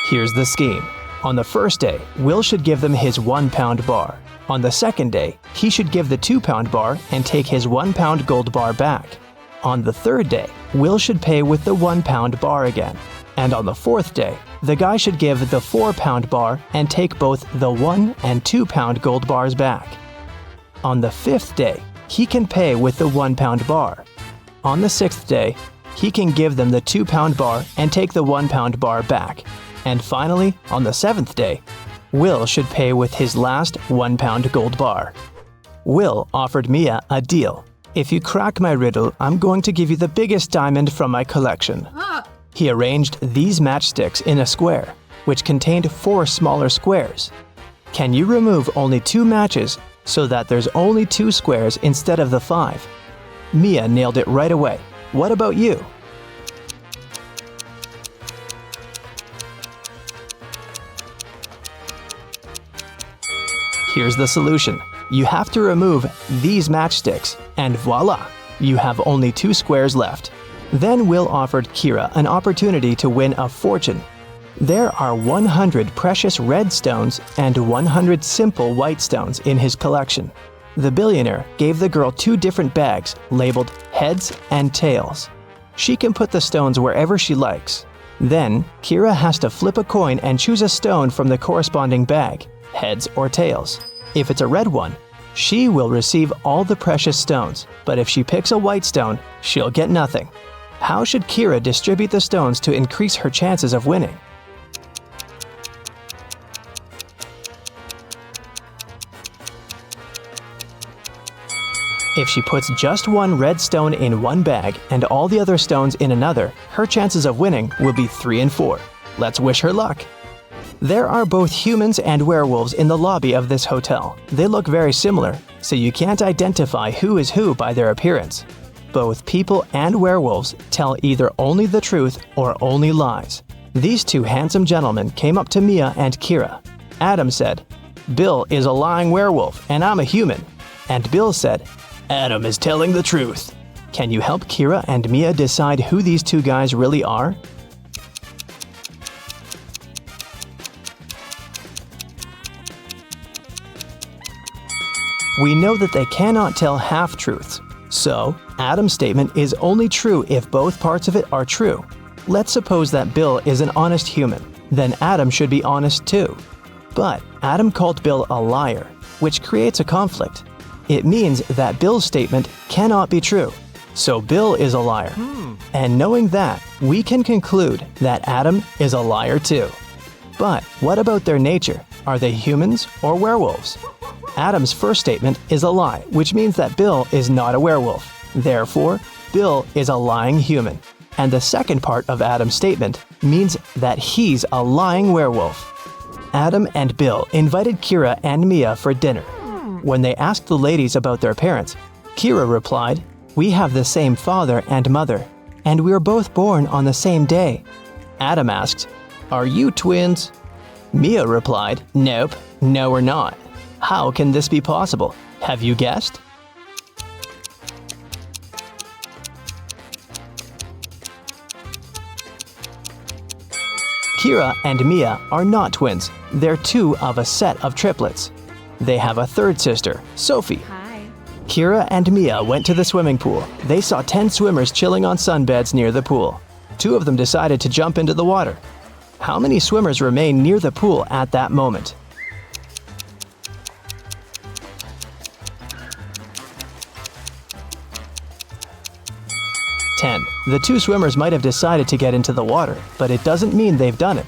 Here's the scheme. On the first day, Will should give them his 1 pound bar. On the second day, he should give the 2 pound bar and take his 1 pound gold bar back. On the third day, Will should pay with the 1 pound bar again. And on the fourth day, the guy should give the 4 pound bar and take both the 1 and 2 pound gold bars back. On the 5th day, he can pay with the 1 pound bar. On the 6th day, he can give them the 2 pound bar and take the 1 pound bar back. And finally, on the 7th day, Will should pay with his last 1 pound gold bar. Will offered Mia a deal. "If you crack my riddle, I'm going to give you the biggest diamond from my collection." He arranged these matchsticks in a square, which contained 4 smaller squares. Can you remove only 2 matches so that there's only 2 squares instead of the 5? Mia nailed it right away. What about you? Here's the solution. You have to remove these matchsticks, and voila, you have only 2 squares left. Then Will offered Kira an opportunity to win a fortune. There are 100 precious red stones and 100 simple white stones in his collection. The billionaire gave the girl 2 different bags labeled heads and tails. She can put the stones wherever she likes. Then, Kira has to flip a coin and choose a stone from the corresponding bag, heads or tails. If it's a red one, she will receive all the precious stones, but if she picks a white stone, she'll get nothing. How should Kira distribute the stones to increase her chances of winning? If she puts just one red stone in one bag and all the other stones in another, her chances of winning will be 3 and 4. Let's wish her luck. There are both humans and werewolves in the lobby of this hotel. They look very similar, so you can't identify who is who by their appearance. Both people and werewolves tell either only the truth or only lies. These two handsome gentlemen came up to Mia and Kira. Adam said, "Bill is a lying werewolf and I'm a human." And Bill said, "Adam is telling the truth." Can you help Kira and Mia decide who these two guys really are? We know that they cannot tell half-truths. So, Adam's statement is only true if both parts of it are true. Let's suppose that Bill is an honest human. Then Adam should be honest too. But Adam called Bill a liar, which creates a conflict. It means that Bill's statement cannot be true. So Bill is a liar. And knowing that, we can conclude that Adam is a liar too. But what about their nature? Are they humans or werewolves? Adam's first statement is a lie, which means that Bill is not a werewolf. Therefore, Bill is a lying human. And the second part of Adam's statement means that he's a lying werewolf. Adam and Bill invited Kira and Mia for dinner. When they asked the ladies about their parents, Kira replied, "We have the same father and mother, and we were both born on the same day." Adam asked, "Are you twins?" Mia replied, "Nope, no we're not. How can this be possible? Have you guessed?" Kira and Mia are not twins. They're two of a set of triplets. They have a third sister, Sophie. Hi. Kira and Mia went to the swimming pool. They saw 10 swimmers chilling on sunbeds near the pool. 2 of them decided to jump into the water. How many swimmers remained near the pool at that moment? The 2 swimmers might have decided to get into the water, but it doesn't mean they've done it.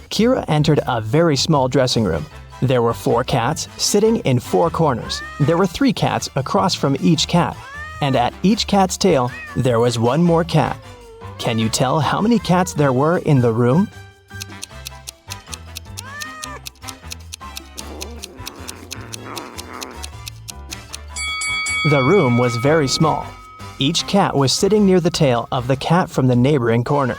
Kira entered a very small dressing room. There were 4 cats sitting in 4 corners. There were 3 cats across from each cat. And at each cat's tail, there was 1 more cat. Can you tell how many cats there were in the room? The room was very small. Each cat was sitting near the tail of the cat from the neighboring corner.